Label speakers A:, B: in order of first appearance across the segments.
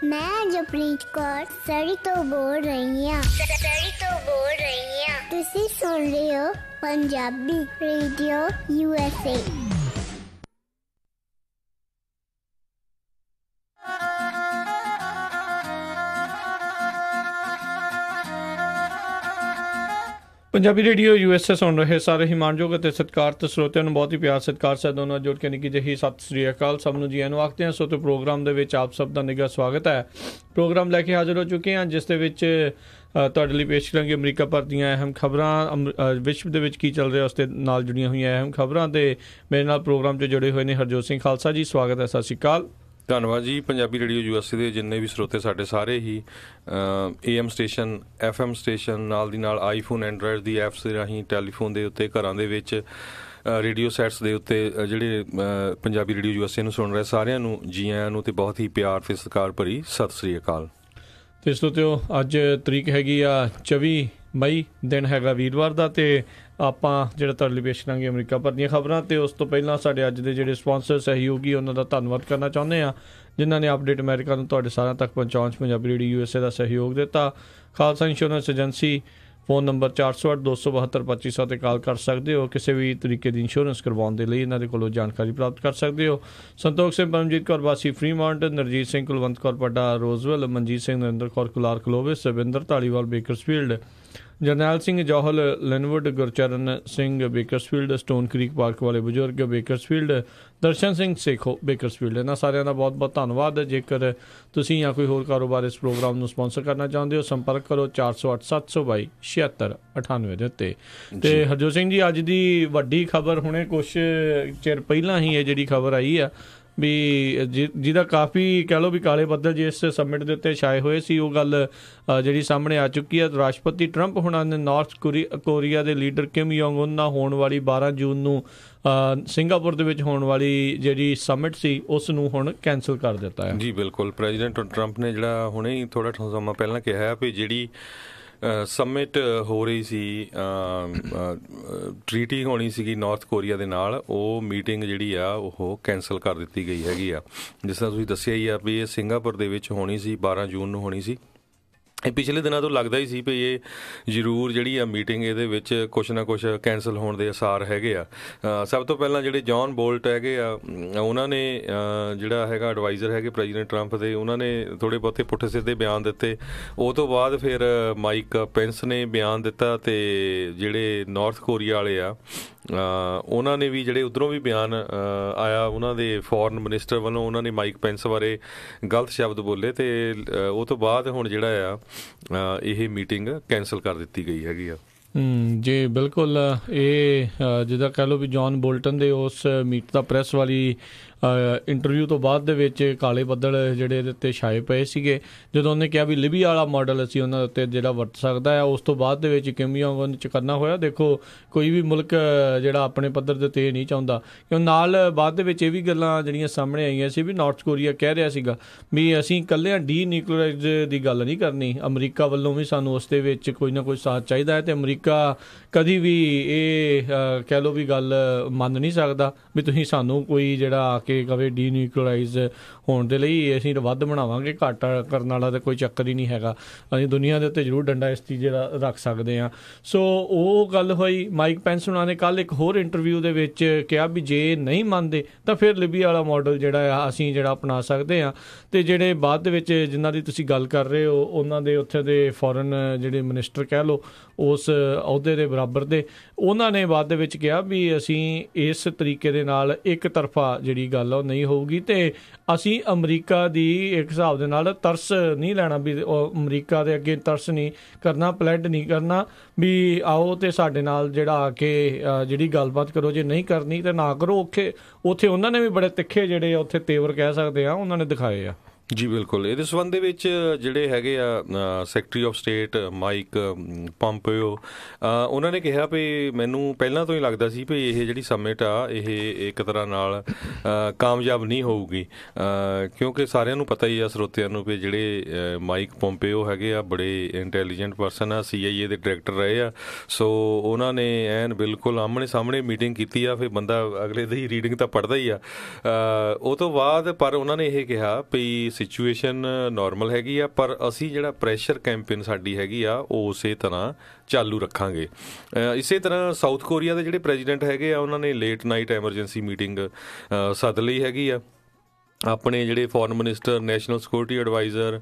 A: मैं जपरीत कौर सड़ी तो बोल रही हूँ। तुसी सुन रहे हो Punjabi radio USA।
B: Punjabi radio USA सुन रहे सारे ही मानयोग ਅਤੇ ਸਤਿਕਾਰਤ ਸਰੋਤਿਆਂ ਨੂੰ ਬਹੁਤ ਹੀ ਪਿਆਰ ਸਤਿਕਾਰ ਸਹਿਤ ਦੋਨਾਂ ਜੋੜ ਕੇ ਨਿੱਕੀ ਜਿਹੀ ਸਤਿ ਸ੍ਰੀ ਅਕਾਲ ਸਭ ਨੂੰ ਜੀ ਆਇਆਂ ਨੂੰ ਆਖਦੇ ਹਾਂ। ਸੋ ਤੇ ਪ੍ਰੋਗਰਾਮ ਦੇ ਵਿੱਚ ਆਪ ਸਭ ਦਾ ਨਿੱਘਾ ਸਵਾਗਤ ਹੈ। ਪ੍ਰੋਗਰਾਮ ਲੈ ਕੇ ਹਾਜ਼ਰ ਹੋ ਚੁੱਕੇ ਹਾਂ ਜਿਸ ਦੇ ਵਿੱਚ ਤੁਹਾਡੇ ਲਈ ਪੇਸ਼ ਕਰਾਂਗੇ ਅਮਰੀਕਾ ਭਰ ਦੀਆਂ ਅਹਿਮ ਖਬਰਾਂ, ਵਿਸ਼ਵ ਦੇ ਵਿੱਚ ਕੀ ਚੱਲ ਰਿਹਾ ਉਸ ਦੇ ਨਾਲ ਜੁੜੀਆਂ ਹੋਈਆਂ ਅਹਿਮ ਖਬਰਾਂ। ਅਤੇ ਮੇਰੇ ਨਾਲ ਪ੍ਰੋਗਰਾਮ 'ਚ ਜੁੜੇ ਹੋਏ ਨੇ ਹਰਜੋਤ ਸਿੰਘ ਖਾਲਸਾ ਜੀ, ਸਵਾਗਤ ਹੈ, ਸਤਿ ਸ਼੍ਰੀ ਅਕਾਲ।
C: ਧੰਨਵਾਦ ਜੀ। ਪੰਜਾਬੀ ਰੇਡੀਓ USA ਦੇ ਜਿੰਨੇ ਵੀ ਸਰੋਤੇ ਸਾਡੇ ਸਾਰੇ ਹੀ AM ਸਟੇਸ਼ਨ, FM ਸਟੇਸ਼ਨ, ਨਾਲ ਦੀ ਨਾਲ ਆਈਫੋਨ, ਐਂਡਰਾਇਡ ਦੀ ਐਪਸ ਦੇ ਰਾਹੀਂ ਟੈਲੀਫੋਨ ਦੇ ਉੱਤੇ, ਘਰਾਂ ਦੇ ਵਿੱਚ ਰੇਡੀਓ ਸੈਟਸ ਦੇ ਉੱਤੇ ਜਿਹੜੇ ਪੰਜਾਬੀ ਰੇਡੀਓ USA ਨੂੰ ਸੁਣ ਰਹੇ ਸਾਰਿਆਂ ਨੂੰ ਜੀ ਆਇਆਂ ਨੂੰ ਅਤੇ ਬਹੁਤ ਹੀ ਪਿਆਰ ਅਤੇ ਸਤਿਕਾਰ ਭਰੀ ਸਤਿ ਸ਼੍ਰੀ ਅਕਾਲ।
B: ਅਤੇ ਇਸ ਤੋਂ ਤਿਓ ਅੱਜ ਤਰੀਕ ਹੈਗੀ ਆ 24 ਮਈ, ਦਿਨ ਹੈਗਾ ਵੀਰਵਾਰ ਦਾ, ਅਤੇ ਆਪਾਂ ਜਿਹੜਾ ਤੁਹਾਡੇ ਲਈ ਪੇਸ਼ ਕਰਾਂਗੇ ਅਮਰੀਕਾ ਭਰ ਦੀਆਂ ਖਬਰਾਂ। ਅਤੇ ਉਸ ਤੋਂ ਪਹਿਲਾਂ ਸਾਡੇ ਅੱਜ ਦੇ ਜਿਹੜੇ ਸਪੋਂਸਰ ਸਹਿਯੋਗੀ ਉਹਨਾਂ ਦਾ ਧੰਨਵਾਦ ਕਰਨਾ ਚਾਹੁੰਦੇ ਹਾਂ ਜਿਨ੍ਹਾਂ ਨੇ ਅਪਡੇਟ ਅਮਰੀਕਾ ਨੂੰ ਤੁਹਾਡੇ ਸਾਰਿਆਂ ਤੱਕ ਪਹੁੰਚਾਉਣ 'ਚ ਪੰਜਾਬੀ ਰੇਡੀਓ USA ਦਾ ਸਹਿਯੋਗ ਦਿੱਤਾ। Khalsa insurance agency, phone number 408-272-2500 'ਤੇ ਕਾਲ ਕਰ ਸਕਦੇ ਹੋ। ਕਿਸੇ ਵੀ ਤਰੀਕੇ ਦੀ ਇੰਸ਼ੋਰੈਂਸ ਕਰਵਾਉਣ ਦੇ ਲਈ ਇਹਨਾਂ ਦੇ ਕੋਲੋਂ ਜਾਣਕਾਰੀ ਪ੍ਰਾਪਤ ਕਰ ਸਕਦੇ ਹੋ। ਸੰਤੋਖ ਸਿੰਘ, ਪਰਮਜੀਤ ਕੌਰ ਵਾਸੀ Fremont, Narjit Singh Kulwant Kaur Padda Roseville, Manjit Singh, Narinder Kaur Kular Clovis, Swinder Dhaliwal Bakersfield, Jarnail Singh Johal Lynwood, Gurcharan Singh Bakersfield, Stone Creek Park ਵਾਲੇ ਬਜ਼ੁਰਗ ਬੇਕਰਸਫੀਲਡ, ਦਰਸ਼ਨ ਸਿੰਘ ਸੇਖੋ ਬੇਕਰਸਫੀਲਡ। ਇਹਨਾਂ ਸਾਰਿਆਂ ਦਾ ਬਹੁਤ ਬਹੁਤ ਧੰਨਵਾਦ। ਜੇਕਰ ਤੁਸੀਂ ਜਾਂ ਕੋਈ ਹੋਰ ਕਾਰੋਬਾਰ ਇਸ ਪ੍ਰੋਗਰਾਮ ਨੂੰ ਸਪੋਂਸਰ ਕਰਨਾ ਚਾਹੁੰਦੇ ਹੋ, ਸੰਪਰਕ ਕਰੋ 408-722-7698 ਦੇ ਉੱਤੇ। ਅਤੇ ਹਰਜੋਤ ਸਿੰਘ ਜੀ, ਅੱਜ ਦੀ ਵੱਡੀ ਖਬਰ ਹੁਣੇ ਕੁਛ ਚਿਰ ਪਹਿਲਾਂ ਹੀ ਇਹ ਜਿਹੜੀ ਖਬਰ ਆਈ ਆ ਵੀ ਜਿਹਦਾ ਕਾਫੀ ਕਹਿ ਲਓ ਵੀ ਕਾਲੇ ਬੱਦਲ ਜਿਸ ਸਮਿਟ ਦੇ ਉੱਤੇ ਛਾਏ ਹੋਏ ਸੀ, ਉਹ ਗੱਲ ਜਿਹੜੀ ਸਾਹਮਣੇ ਆ ਚੁੱਕੀ ਹੈ। ਰਾਸ਼ਟਰਪਤੀ ਟਰੰਪ ਹੁਣਾਂ ਨੇ ਨਾਰਥ ਕੋਰੀਆ ਦੇ ਲੀਡਰ ਕਿਮ ਜੋਂਗ ਉਨ ਨਾਲ ਹੋਣ ਵਾਲੀ 12 ਜੂਨ ਨੂੰ ਸਿੰਗਾਪੁਰ ਦੇ ਵਿੱਚ ਹੋਣ ਵਾਲੀ ਜਿਹੜੀ ਸਮਿਟ ਸੀ ਉਸ ਨੂੰ ਹੁਣ ਕੈਂਸਲ ਕਰ ਦਿੱਤਾ ਹੈ।
C: ਜੀ ਬਿਲਕੁਲ, ਪ੍ਰੈਜ਼ੀਡੈਂਟ ਟਰੰਪ ਨੇ ਜਿਹੜਾ ਹੁਣੇ ਹੀ ਥੋੜ੍ਹਾ ਸਮਾਂ ਪਹਿਲਾਂ ਕਿਹਾ ਵੀ ਜਿਹੜੀ ਸਮਿਟ ਹੋ ਰਹੀ ਸੀ, ਟਰੀਟੀ ਹੋਣੀ ਸੀਗੀ ਨਾਰਥ ਕੋਰੀਆ ਦੇ ਨਾਲ, ਉਹ ਮੀਟਿੰਗ ਜਿਹੜੀ ਆ ਉਹ ਕੈਂਸਲ ਕਰ ਦਿੱਤੀ ਗਈ ਹੈਗੀ ਆ। ਜਿਸ ਤਰ੍ਹਾਂ ਤੁਸੀਂ ਦੱਸਿਆ ਹੀ ਆ ਵੀ ਇਹ ਸਿੰਗਾਪੁਰ ਦੇ ਵਿੱਚ ਹੋਣੀ ਸੀ, 12 ਜੂਨ ਨੂੰ ਹੋਣੀ ਸੀ। ਇਹ ਪਿਛਲੇ ਦਿਨਾਂ ਤੋਂ ਲੱਗਦਾ ਹੀ ਸੀ ਵੀ ਇਹ ਜ਼ਰੂਰ ਜਿਹੜੀ ਆ ਮੀਟਿੰਗ ਇਹਦੇ ਵਿੱਚ ਕੁਛ ਨਾ ਕੁਛ ਕੈਂਸਲ ਹੋਣ ਦੇ ਅਸਾਰ ਹੈਗੇ ਆ। ਸਭ ਤੋਂ ਪਹਿਲਾਂ ਜਿਹੜੇ ਜੌਨ ਬੋਲਟ ਹੈਗੇ ਆ, ਉਹਨਾਂ ਨੇ ਜਿਹੜਾ ਹੈਗਾ ਐਡਵਾਈਜ਼ਰ ਹੈਗੇ ਪ੍ਰੈਜ਼ੀਡੈਂਟ ਟਰੰਪ ਦੇ, ਉਹਨਾਂ ਨੇ ਥੋੜ੍ਹੇ ਬਹੁਤੇ ਪੁੱਠੇ ਸਿੱਧੇ ਬਿਆਨ ਦਿੱਤੇ। ਉਹ ਤੋਂ ਬਾਅਦ ਫਿਰ ਮਾਈਕ ਪੈਂਸ ਨੇ ਬਿਆਨ ਦਿੱਤਾ, ਅਤੇ ਜਿਹੜੇ ਨਾਰਥ ਕੋਰੀਆ ਵਾਲੇ ਆ ਉਹਨਾਂ ਨੇ ਵੀ ਜਿਹੜੇ ਉੱਧਰੋਂ ਵੀ ਬਿਆਨ ਆਇਆ ਉਹਨਾਂ ਦੇ ਫੋਰਨ ਮਿਨਿਸਟਰ ਵੱਲੋਂ, ਉਹਨਾਂ ਨੇ ਮਾਈਕ ਪੈਂਸ ਬਾਰੇ ਗਲਤ ਸ਼ਬਦ ਬੋਲੇ, ਅਤੇ ਉਹ ਤੋਂ ਬਾਅਦ ਹੁਣ ਜਿਹੜਾ ਆ ਇਹ ਮੀਟਿੰਗ ਕੈਂਸਲ ਕਰ ਦਿੱਤੀ ਗਈ ਹੈਗੀ ਆ।
B: ਜੀ ਬਿਲਕੁਲ, ਇਹ ਜਿੱਦਾਂ ਕਹਿ ਲਓ ਵੀ ਜੌਨ ਬੋਲਟਨ ਦੇ ਉਸ ਮੀਟ ਦਾ ਪ੍ਰੈਸ ਵਾਲੀ ਇੰਟਰਵਿਊ ਤੋਂ ਬਾਅਦ ਦੇ ਵਿੱਚ ਕਾਲੇ ਬੱਦਲ ਜਿਹੜੇ ਇਹਦੇ ਉੱਤੇ ਛਾਏ ਪਏ ਸੀਗੇ। ਜਦੋਂ ਉਹਨੇ ਕਿਹਾ ਵੀ ਲਿਬੀਆ ਵਾਲਾ ਮਾਡਲ ਅਸੀਂ ਉਹਨਾਂ ਦੇ ਉੱਤੇ ਜਿਹੜਾ ਵਰਤ ਸਕਦਾ ਹੈ, ਉਸ ਤੋਂ ਬਾਅਦ ਦੇ ਵਿੱਚ ਕਿਮ ਜੋਂਗ ਉਨ 'ਚ ਕਰਨਾ ਹੋਇਆ। ਦੇਖੋ ਕੋਈ ਵੀ ਮੁਲਕ ਜਿਹੜਾ ਆਪਣੇ ਪੱਧਰ ਦੇ ਉੱਤੇ ਇਹ ਨਹੀਂ ਚਾਹੁੰਦਾ, ਕਿਉਂ ਨਾਲ ਬਾਅਦ ਦੇ ਵਿੱਚ ਇਹ ਵੀ ਗੱਲਾਂ ਜਿਹੜੀਆਂ ਸਾਹਮਣੇ ਆਈਆਂ ਸੀ ਵੀ ਨਾਰਥ ਕੋਰੀਆ ਕਹਿ ਰਿਹਾ ਸੀਗਾ ਵੀ ਅਸੀਂ ਇਕੱਲਿਆਂ ਡੀਨਿਊਕਲੀਅਰਾਈਜ਼ ਦੀ ਗੱਲ ਨਹੀਂ ਕਰਨੀ, ਅਮਰੀਕਾ ਵੱਲੋਂ ਵੀ ਸਾਨੂੰ ਉਸ ਦੇ ਵਿੱਚ ਕੋਈ ਨਾ ਕੋਈ ਸਾਥ ਚਾਹੀਦਾ ਹੈ। ਅਤੇ ਅਮਰੀਕਾ ਕਦੀ ਵੀ ਇਹ ਕਹਿ ਲਓ ਵੀ ਗੱਲ ਮੰਨ ਨਹੀਂ ਸਕਦਾ ਵੀ ਤੁਸੀਂ ਸਾਨੂੰ ਕੋਈ ਜਿਹੜਾ ਕੇ ਕਵੇ ਡੀਨਿਊਕਲੀਅਰਾਈਜ਼ ਹੋਣ ਦੇ ਲਈ ਅਸੀਂ ਵੱਧ ਬਣਾਵਾਂਗੇ, ਘੱਟ ਕਰਨ ਵਾਲਾ ਤਾਂ ਕੋਈ ਚੱਕਰ ਹੀ ਨਹੀਂ ਹੈਗਾ। ਅਸੀਂ ਦੁਨੀਆ ਦੇ ਉੱਤੇ ਜ਼ਰੂਰ ਡੰਡਾ ਇਸ ਚੀਜ਼ ਦਾ ਰੱਖ ਸਕਦੇ ਹਾਂ। ਸੋ ਉਹ ਗੱਲ ਹੋਈ। ਮਾਈਕ ਪੈਂਸ ਉਹਨਾਂ ਨੇ ਕੱਲ੍ਹ ਇੱਕ ਹੋਰ ਇੰਟਰਵਿਊ ਦੇ ਵਿੱਚ ਕਿਹਾ ਵੀ ਜੇ ਨਹੀਂ ਮੰਨਦੇ ਤਾਂ ਫਿਰ ਲਿਬੀਆ ਵਾਲਾ ਮਾਡਲ ਜਿਹੜਾ ਆ ਅਸੀਂ ਜਿਹੜਾ ਅਪਣਾ ਸਕਦੇ ਹਾਂ। ਅਤੇ ਜਿਹੜੇ ਬਾਅਦ ਦੇ ਵਿੱਚ ਜਿਨ੍ਹਾਂ ਦੀ ਤੁਸੀਂ ਗੱਲ ਕਰ ਰਹੇ ਹੋ, ਉਹਨਾਂ ਦੇ ਉੱਥੇ ਦੇ ਫੋਰਨ ਜਿਹੜੇ ਮਿਨਿਸਟਰ ਕਹਿ ਲਓ ਉਸ ਅਹੁਦੇ ਦੇ ਬਰਾਬਰ ਦੇ, ਉਹਨਾਂ ਨੇ ਬਾਅਦ ਦੇ ਵਿੱਚ ਕਿਹਾ ਵੀ ਅਸੀਂ ਇਸ ਤਰੀਕੇ ਦੇ ਨਾਲ ਇੱਕ ਤਰਫਾ ਜਿਹੜੀ ਗੱਲ ਉਹ ਨਹੀਂ ਹੋਊਗੀ, ਅਤੇ ਅਸੀਂ ਅਮਰੀਕਾ ਦੀ ਇੱਕ ਹਿਸਾਬ ਦੇ ਨਾਲ ਤਰਸ ਨਹੀਂ ਲੈਣਾ ਵੀ ਅਮਰੀਕਾ ਦੇ ਅੱਗੇ ਤਰਸ ਨਹੀਂ ਕਰਨਾ, ਪਲੈਡ ਨਹੀਂ ਕਰਨਾ ਵੀ ਆਓ ਅਤੇ ਸਾਡੇ ਨਾਲ ਜਿਹੜਾ ਆ ਕੇ ਜਿਹੜੀ ਗੱਲਬਾਤ ਕਰੋ, ਜੇ ਨਹੀਂ ਕਰਨੀ ਤਾਂ ਨਾ ਕਰੋ। ਉੱਥੇ ਉਹਨਾਂ ਨੇ ਵੀ ਬੜੇ ਤਿੱਖੇ ਜਿਹੜੇ ਉੱਥੇ ਤੇਵਰ ਕਹਿ ਸਕਦੇ ਆ ਉਹਨਾਂ ਨੇ ਦਿਖਾਏ ਆ।
C: ਜੀ ਬਿਲਕੁਲ। ਇਹਦੇ ਸੰਬੰਧ ਦੇ ਵਿੱਚ ਜਿਹੜੇ ਹੈਗੇ ਆ secretary of state Mike Pompeo, ਉਹਨਾਂ ਨੇ ਕਿਹਾ ਵੀ ਮੈਨੂੰ ਪਹਿਲਾਂ ਤੋਂ ਹੀ ਲੱਗਦਾ ਸੀ ਵੀ ਇਹ ਜਿਹੜੀ ਸਮਿਟ ਆ ਇਹ ਇੱਕ ਤਰ੍ਹਾਂ ਨਾਲ ਕਾਮਯਾਬ ਨਹੀਂ ਹੋਊਗੀ, ਕਿਉਂਕਿ ਸਾਰਿਆਂ ਨੂੰ ਪਤਾ ਹੀ ਆ ਸਰੋਤਿਆਂ ਨੂੰ ਵੀ ਜਿਹੜੇ ਮਾਈਕ ਪੋਂਪੀਓ ਹੈਗੇ ਆ ਬੜੇ ਇੰਟੈਲੀਜੈਂਟ ਪਰਸਨ ਆ, CIA ਦੇ ਡਾਇਰੈਕਟਰ ਰਹੇ ਆ। ਸੋ ਉਹਨਾਂ ਨੇ ਐਨ ਬਿਲਕੁਲ ਆਮਣੇ ਸਾਹਮਣੇ ਮੀਟਿੰਗ ਕੀਤੀ ਆ, ਫਿਰ ਬੰਦਾ ਅਗਲੇ ਦੀ ਰੀਡਿੰਗ ਤਾਂ ਪੜ੍ਹਦਾ ਹੀ ਆ। ਉਹ ਤੋਂ ਬਾਅਦ ਪਰ ਉਹਨਾਂ ਨੇ ਇਹ ਕਿਹਾ ਵੀ ਸਿਚੁਏਸ਼ਨ ਨਾਰਮਲ ਹੈਗੀ ਆ, ਪਰ ਅਸੀਂ ਜਿਹੜਾ ਪ੍ਰੈਸ਼ਰ ਕੈਂਪੇਨ ਸਾਡੀ ਹੈਗੀ ਆ ਉਹ ਉਸੇ ਤਰ੍ਹਾਂ ਚਾਲੂ ਰੱਖਾਂਗੇ। ਇਸੇ ਤਰ੍ਹਾਂ ਸਾਊਥ ਕੋਰੀਆ ਦੇ ਜਿਹੜੇ ਪ੍ਰੈਜ਼ੀਡੈਂਟ ਹੈਗੇ ਆ ਉਹਨਾਂ ਨੇ ਲੇਟ ਨਾਈਟ ਐਮਰਜੈਂਸੀ ਮੀਟਿੰਗ ਸੱਦ ਲਈ ਹੈਗੀ ਆ। ਆਪਣੇ ਜਿਹੜੇ foreign minister, national security adviser,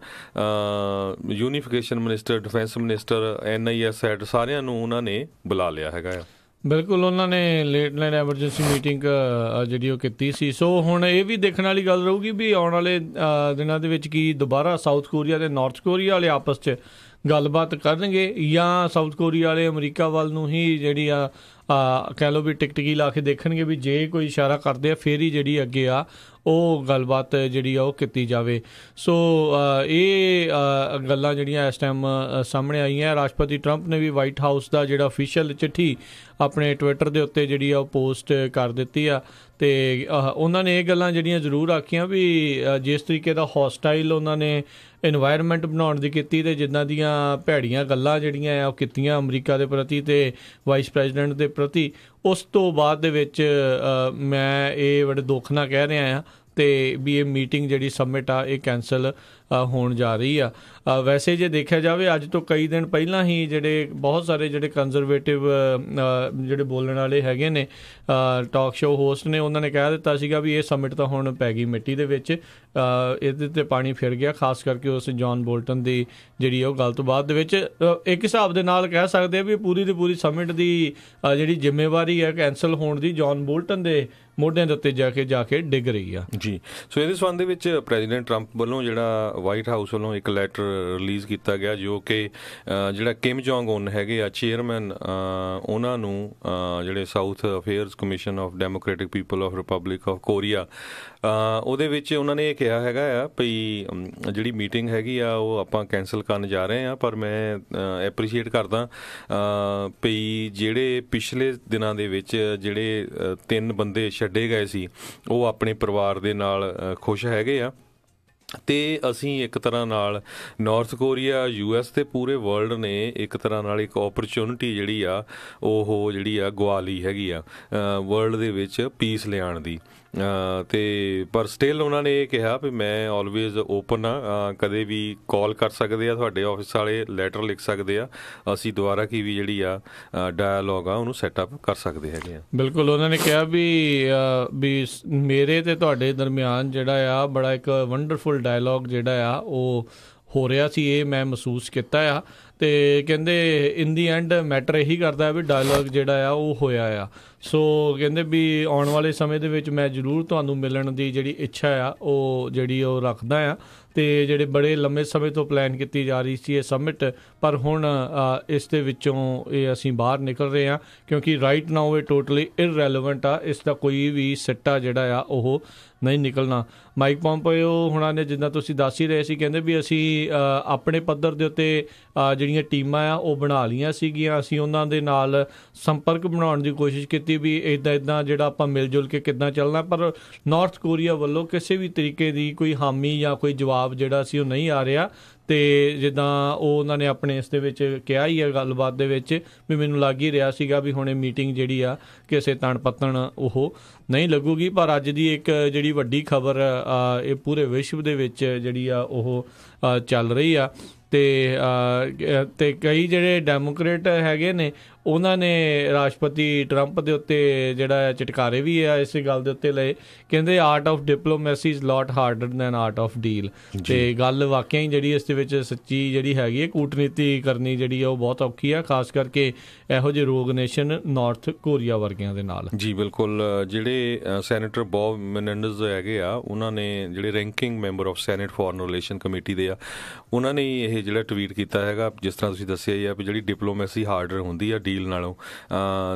C: unification minister, defence minister, NIS head, ਸਾਰਿਆਂ ਨੂੰ ਉਹਨਾਂ ਨੇ ਬੁਲਾ ਲਿਆ ਹੈਗਾ ਆ।
B: ਬਿਲਕੁਲ, ਉਹਨਾਂ ਨੇ ਲੇਟ ਨਾਈਟ ਐਮਰਜੈਂਸੀ ਮੀਟਿੰਗ ਜਿਹੜੀ ਉਹ ਕੀਤੀ ਸੀ। ਸੋ ਹੁਣ ਇਹ ਵੀ ਦੇਖਣ ਵਾਲੀ ਗੱਲ ਰਹੂਗੀ ਵੀ ਆਉਣ ਵਾਲੇ ਦਿਨਾਂ ਦੇ ਵਿੱਚ ਕੀ ਦੁਬਾਰਾ ਸਾਊਥ ਕੋਰੀਆ ਤੇ ਨਾਰਥ ਕੋਰੀਆ ਵਾਲੇ ਆਪਸ 'ਚ ਗੱਲਬਾਤ ਕਰਨਗੇ ਜਾਂ ਸਾਊਥ ਕੋਰੀਆ ਵਾਲੇ ਅਮਰੀਕਾ ਵੱਲ ਨੂੰ ਹੀ ਜਿਹੜੀ ਆ ਕਹਿ ਲਓ ਵੀ ਟਿਕਟਕੀ ਲਾ ਕੇ ਦੇਖਣਗੇ ਵੀ ਜੇ ਕੋਈ ਇਸ਼ਾਰਾ ਕਰਦੇ ਆ ਫਿਰ ਹੀ ਜਿਹੜੀ ਅੱਗੇ ਆ ਉਹ ਗੱਲਬਾਤ ਜਿਹੜੀ ਆ ਉਹ ਕੀਤੀ ਜਾਵੇ। ਸੋ ਇਹ ਗੱਲਾਂ ਜਿਹੜੀਆਂ ਇਸ ਟਾਈਮ ਸਾਹਮਣੇ ਆਈਆਂ। ਰਾਸ਼ਟਰਪਤੀ ਟਰੰਪ ਨੇ ਵੀ ਵਾਈਟ ਹਾਊਸ ਦਾ ਜਿਹੜਾ ਅਫੀਸ਼ੀਅਲ ਚਿੱਠੀ ਆਪਣੇ ਟਵਿੱਟਰ ਦੇ ਉੱਤੇ ਜਿਹੜੀ ਆ ਉਹ ਪੋਸਟ ਕਰ ਦਿੱਤੀ ਆ ਅਤੇ ਉਹਨਾਂ ਨੇ ਇਹ ਗੱਲਾਂ ਜਿਹੜੀਆਂ ਜ਼ਰੂਰ ਆਖੀਆਂ ਵੀ ਜਿਸ ਤਰੀਕੇ ਦਾ ਹੌਸਟਾਈਲ ਉਹਨਾਂ ਨੇ ਇਨਵਾਇਰਮੈਂਟ ਬਣਾਉਣ ਦੀ ਕੀਤੀ ਅਤੇ ਜਿੱਦਾਂ ਦੀਆਂ ਭੈੜੀਆਂ ਗੱਲਾਂ ਜਿਹੜੀਆਂ ਆ ਉਹ ਕੀਤੀਆਂ ਅਮਰੀਕਾ ਦੇ ਪ੍ਰਤੀ ਅਤੇ ਵਾਈਸ ਪ੍ਰੈਜ਼ੀਡੈਂਟ ਦੇ ਪ੍ਰਤੀ, ਉਸ ਤੋਂ ਬਾਅਦ ਦੇ ਵਿੱਚ ਮੈਂ ਇਹ ਬੜੇ ਦੁੱਖ ਨਾਲ ਕਹਿ ਰਿਹਾ ਹਾਂ ਅਤੇ ਵੀ ਇਹ ਮੀਟਿੰਗ ਜਿਹੜੀ ਸਮਿਟ ਆ ਇਹ ਕੈਂਸਲ ਹੋਣ ਜਾ ਰਹੀ ਆ। ਵੈਸੇ ਜੇ ਦੇਖਿਆ ਜਾਵੇ ਅੱਜ ਤੋਂ ਕਈ ਦਿਨ ਪਹਿਲਾਂ ਹੀ ਜਿਹੜੇ ਬਹੁਤ ਸਾਰੇ ਜਿਹੜੇ ਕੰਜ਼ਰਵੇਟਿਵ ਜਿਹੜੇ ਬੋਲਣ ਵਾਲੇ ਹੈਗੇ ਨੇ ਟਾਕ ਸ਼ੋਅ ਹੋਸਟ ਨੇ, ਉਹਨਾਂ ਨੇ ਕਹਿ ਦਿੱਤਾ ਸੀਗਾ ਵੀ ਇਹ ਸਮਿਟ ਤਾਂ ਹੁਣ ਪੈ ਗਈ ਮਿੱਟੀ ਦੇ ਵਿੱਚ, ਇਹਦੇ 'ਤੇ ਪਾਣੀ ਫਿਰ ਗਿਆ, ਖਾਸ ਕਰਕੇ ਉਸ ਜੌਨ ਬੋਲਟਨ ਦੀ ਜਿਹੜੀ ਉਹ ਗੱਲ ਤੋਂ ਬਾਅਦ ਦੇ ਵਿੱਚ। ਇੱਕ ਹਿਸਾਬ ਦੇ ਨਾਲ ਕਹਿ ਸਕਦੇ ਆ ਵੀ ਪੂਰੀ ਦੀ ਪੂਰੀ ਸਮਿਟ ਦੀ ਜਿਹੜੀ ਜ਼ਿੰਮੇਵਾਰੀ ਹੈ ਕੈਂਸਲ ਹੋਣ ਦੀ ਜੌਨ ਬੋਲਟਨ ਦੇ ਮੋਢਿਆਂ ਦੇ ਉੱਤੇ ਜਾ ਕੇ ਡਿੱਗ ਰਹੀ ਆ। ਜੀ,
C: ਸੋ ਇਹਦੇ ਸੰਬੰਧ ਦੇ ਵਿੱਚ ਪ੍ਰੈਜ਼ੀਡੈਂਟ ਟਰੰਪ ਵੱਲੋਂ ਜਿਹੜਾ ਵਾਈਟ ਹਾਊਸ ਵੱਲੋਂ ਇੱਕ ਲੈਟਰ ਰਿਲੀਜ਼ ਕੀਤਾ ਗਿਆ ਜੋ ਕਿ ਜਿਹੜਾ ਕਿਮ ਜੋਂਗ ਉਨ ਹੈਗੇ ਆ ਚੇਅਰਮੈਨ, ਉਹਨਾਂ ਨੂੰ ਜਿਹੜੇ south affairs commission of democratic people of republic of Korea, ਉਹਦੇ ਵਿੱਚ ਉਹਨਾਂ ਨੇ ਇਹ ਕਿਹਾ ਹੈਗਾ ਆ ਵੀ ਜਿਹੜੀ ਮੀਟਿੰਗ ਹੈਗੀ ਆ ਉਹ ਆਪਾਂ ਕੈਂਸਲ ਕਰਨ ਜਾ ਰਹੇ ਹਾਂ, ਪਰ ਮੈਂ ਐਪਰੀਸ਼ੀਏਟ ਕਰਦਾ ਵੀ ਜਿਹੜੇ ਪਿਛਲੇ ਦਿਨਾਂ ਦੇ ਵਿੱਚ ਜਿਹੜੇ 3 ਬੰਦੇ ਛੱਡੇ ਗਏ ਸੀ ਉਹ ਆਪਣੇ ਪਰਿਵਾਰ ਦੇ ਨਾਲ ਖੁਸ਼ ਹੈਗੇ ਆ ਅਤੇ ਅਸੀਂ ਇੱਕ ਤਰ੍ਹਾਂ ਨਾਲ ਨਾਰਥ ਕੋਰੀਆ, US ਅਤੇ ਪੂਰੇ ਵਰਲਡ ਨੇ ਇੱਕ ਤਰ੍ਹਾਂ ਨਾਲ ਇੱਕ ਓਪਰਚੁਨਿਟੀ ਜਿਹੜੀ ਆ ਉਹ ਜਿਹੜੀ ਆ ਗਵਾ ਲਈ ਹੈਗੀ ਆ ਵਰਲਡ ਦੇ ਵਿੱਚ ਪੀਸ ਲਿਆਉਣ ਦੀ। ਅਤੇ ਪਰ ਸਟਿਲ ਉਹਨਾਂ ਨੇ ਇਹ ਕਿਹਾ ਵੀ ਮੈਂ ਆਲਵੇਜ਼ ਓਪਨ ਆ, ਕਦੇ ਵੀ ਕਾਲ ਕਰ ਸਕਦੇ ਆ ਤੁਹਾਡੇ ਆਫਿਸ ਵਾਲੇ, ਲੈਟਰ ਲਿਖ ਸਕਦੇ ਆ, ਅਸੀਂ ਦੁਬਾਰਾ ਕੀ ਵੀ ਜਿਹੜੀ ਆ ਡਾਇਲੋਗ ਆ ਉਹਨੂੰ ਸੈਟਅਪ ਕਰ ਸਕਦੇ ਹੈਗੇ ਆ।
B: ਬਿਲਕੁਲ, ਉਹਨਾਂ ਨੇ ਕਿਹਾ ਵੀ ਮੇਰੇ ਅਤੇ ਤੁਹਾਡੇ ਦਰਮਿਆਨ ਜਿਹੜਾ ਆ ਬੜਾ ਇੱਕ ਵੰਡਰਫੁਲ ਡਾਇਲੋਗ ਜਿਹੜਾ ਆ ਉਹ ਹੋ ਰਿਹਾ ਸੀ, ਇਹ ਮੈਂ ਮਹਿਸੂਸ ਕੀਤਾ ਆ। ਅਤੇ ਕਹਿੰਦੇ ਇਨ ਦੀ ਐਂਡ ਮੈਟਰ ਇਹੀ ਕਰਦਾ ਵੀ ਡਾਇਲੋਗ ਜਿਹੜਾ ਆ ਉਹ ਹੋਇਆ ਆ। ਸੋ ਕਹਿੰਦੇ ਵੀ ਆਉਣ ਵਾਲੇ ਸਮੇਂ ਦੇ ਵਿੱਚ ਮੈਂ ਜ਼ਰੂਰ ਤੁਹਾਨੂੰ ਮਿਲਣ ਦੀ ਜਿਹੜੀ ਇੱਛਾ ਆ ਉਹ ਜਿਹੜੀ ਉਹ ਰੱਖਦਾ ਆ ਅਤੇ ਜਿਹੜੇ ਬੜੇ ਲੰਮੇ ਸਮੇਂ ਤੋਂ ਪਲਾਨ ਕੀਤੀ ਜਾ ਰਹੀ ਸੀ ਇਹ ਸਮਿਟ, ਪਰ ਹੁਣ ਇਸ ਦੇ ਵਿੱਚੋਂ ਇਹ ਅਸੀਂ ਬਾਹਰ ਨਿਕਲ ਰਹੇ ਹਾਂ ਕਿਉਂਕਿ ਰਾਈਟ ਨਾਓ ਇਹ ਟੋਟਲੀ ਇਰਰੈਲੇਵੈਂਟ ਆ, ਇਸ ਦਾ ਕੋਈ ਵੀ ਸਿੱਟਾ ਜਿਹੜਾ ਆ ਉਹ ਨਹੀਂ ਨਿਕਲਣਾ। ਮਾਈਕ ਪੋਂਪੀਓ ਹੁਣਾਂ ਨੇ ਜਿੱਦਾਂ ਤੁਸੀਂ ਦੱਸ ਹੀ ਰਹੇ ਸੀ, ਕਹਿੰਦੇ ਵੀ ਅਸੀਂ ਆਪਣੇ ਪੱਧਰ ਦੇ ਉੱਤੇ ਜਿਹੜੀਆਂ ਟੀਮਾਂ ਆ ਉਹ ਬਣਾ ਲਈਆਂ ਸੀਗੀਆਂ, ਅਸੀਂ ਉਹਨਾਂ ਦੇ ਨਾਲ ਸੰਪਰਕ ਬਣਾਉਣ ਦੀ ਕੋਸ਼ਿਸ਼ ਕੀਤੀ ਵੀ ਇੱਦਾਂ ਜਿਹੜਾ ਆਪਾਂ ਮਿਲ ਜੁਲ ਕੇ ਕਿੱਦਾਂ ਚੱਲਣਾ, ਪਰ ਨਾਰਥ ਕੋਰੀਆ ਵੱਲੋਂ ਕਿਸੇ ਵੀ ਤਰੀਕੇ ਦੀ ਕੋਈ ਹਾਮੀ ਜਾਂ ਕੋਈ ਜਵਾਬ ਜਿਹੜਾ ਸੀ ਉਹ ਨਹੀਂ ਆ ਰਿਹਾ। ਅਤੇ ਜਿੱਦਾਂ ਉਹ ਉਹਨਾਂ ਨੇ ਆਪਣੇ ਇਸ ਦੇ ਵਿੱਚ ਕਿਹਾ ਹੀ ਹੈ ਗੱਲਬਾਤ ਦੇ ਵਿੱਚ ਵੀ ਮੈਨੂੰ ਲੱਗ ਹੀ ਰਿਹਾ ਸੀਗਾ ਵੀ ਹੁਣ ਇਹ ਮੀਟਿੰਗ ਜਿਹੜੀ ਆ ਕਿਸੇ ਤਣ ਪੱਤਣ ਉਹ ਨਹੀਂ ਲੱਗੂਗੀ। ਪਰ ਅੱਜ ਦੀ ਇੱਕ ਜਿਹੜੀ ਵੱਡੀ ਖਬਰ ਇਹ ਪੂਰੇ ਵਿਸ਼ਵ ਦੇ ਵਿੱਚ ਜਿਹੜੀ ਆ ਉਹ ਚੱਲ ਰਹੀ ਆ ਅਤੇ ਕਈ ਜਿਹੜੇ ਡੈਮੋਕ੍ਰੇਟ ਹੈਗੇ ਨੇ ਉਹਨਾਂ ਨੇ ਰਾਸ਼ਟਰਪਤੀ ਟਰੰਪ ਦੇ ਉੱਤੇ ਜਿਹੜਾ ਚਟਕਾਰੇ ਵੀ ਆ ਇਸ ਗੱਲ ਦੇ ਉੱਤੇ ਲਏ, ਕਹਿੰਦੇ art of diplomacy is lot harder than art of deal. ਅਤੇ ਗੱਲ ਵਾਕਿਆ ਹੀ ਜਿਹੜੀ ਇਸ ਦੇ ਵਿੱਚ ਸੱਚੀ ਜਿਹੜੀ ਹੈਗੀ ਹੈ ਕੂਟਨੀਤੀ ਕਰਨੀ ਜਿਹੜੀ ਆ ਉਹ ਬਹੁਤ ਔਖੀ ਆ, ਖਾਸ ਕਰਕੇ ਇਹੋ ਜਿਹੇ ਰੋਗ ਨੇਸ਼ਨ ਨਾਰਥ ਕੋਰੀਆ ਵਰਗਿਆਂ ਦੇ ਨਾਲ।
C: ਜੀ ਬਿਲਕੁਲ, ਜਿਹੜੇ ਸੈਨੇਟਰ ਬੌਬ ਮੈਨੇਂਡਜ਼ ਹੈਗੇ ਆ ਉਹਨਾਂ ਨੇ ਜਿਹੜੇ ranking member of senate foreign relation committee ਦੇ ਆ, ਉਹਨਾਂ ਨੇ ਇਹ ਜਿਹੜਾ ਟਵੀਟ ਕੀਤਾ ਹੈਗਾ, ਜਿਸ ਤਰ੍ਹਾਂ ਤੁਸੀਂ ਦੱਸਿਆ ਹੀ ਆ ਵੀ ਜਿਹੜੀ ਡਿਪਲੋਮੈਸੀ ਹਾਰਡਰ ਹੁੰਦੀ ਆ, ਡੀਲ ਡੀਲ ਨਾਲੋਂ।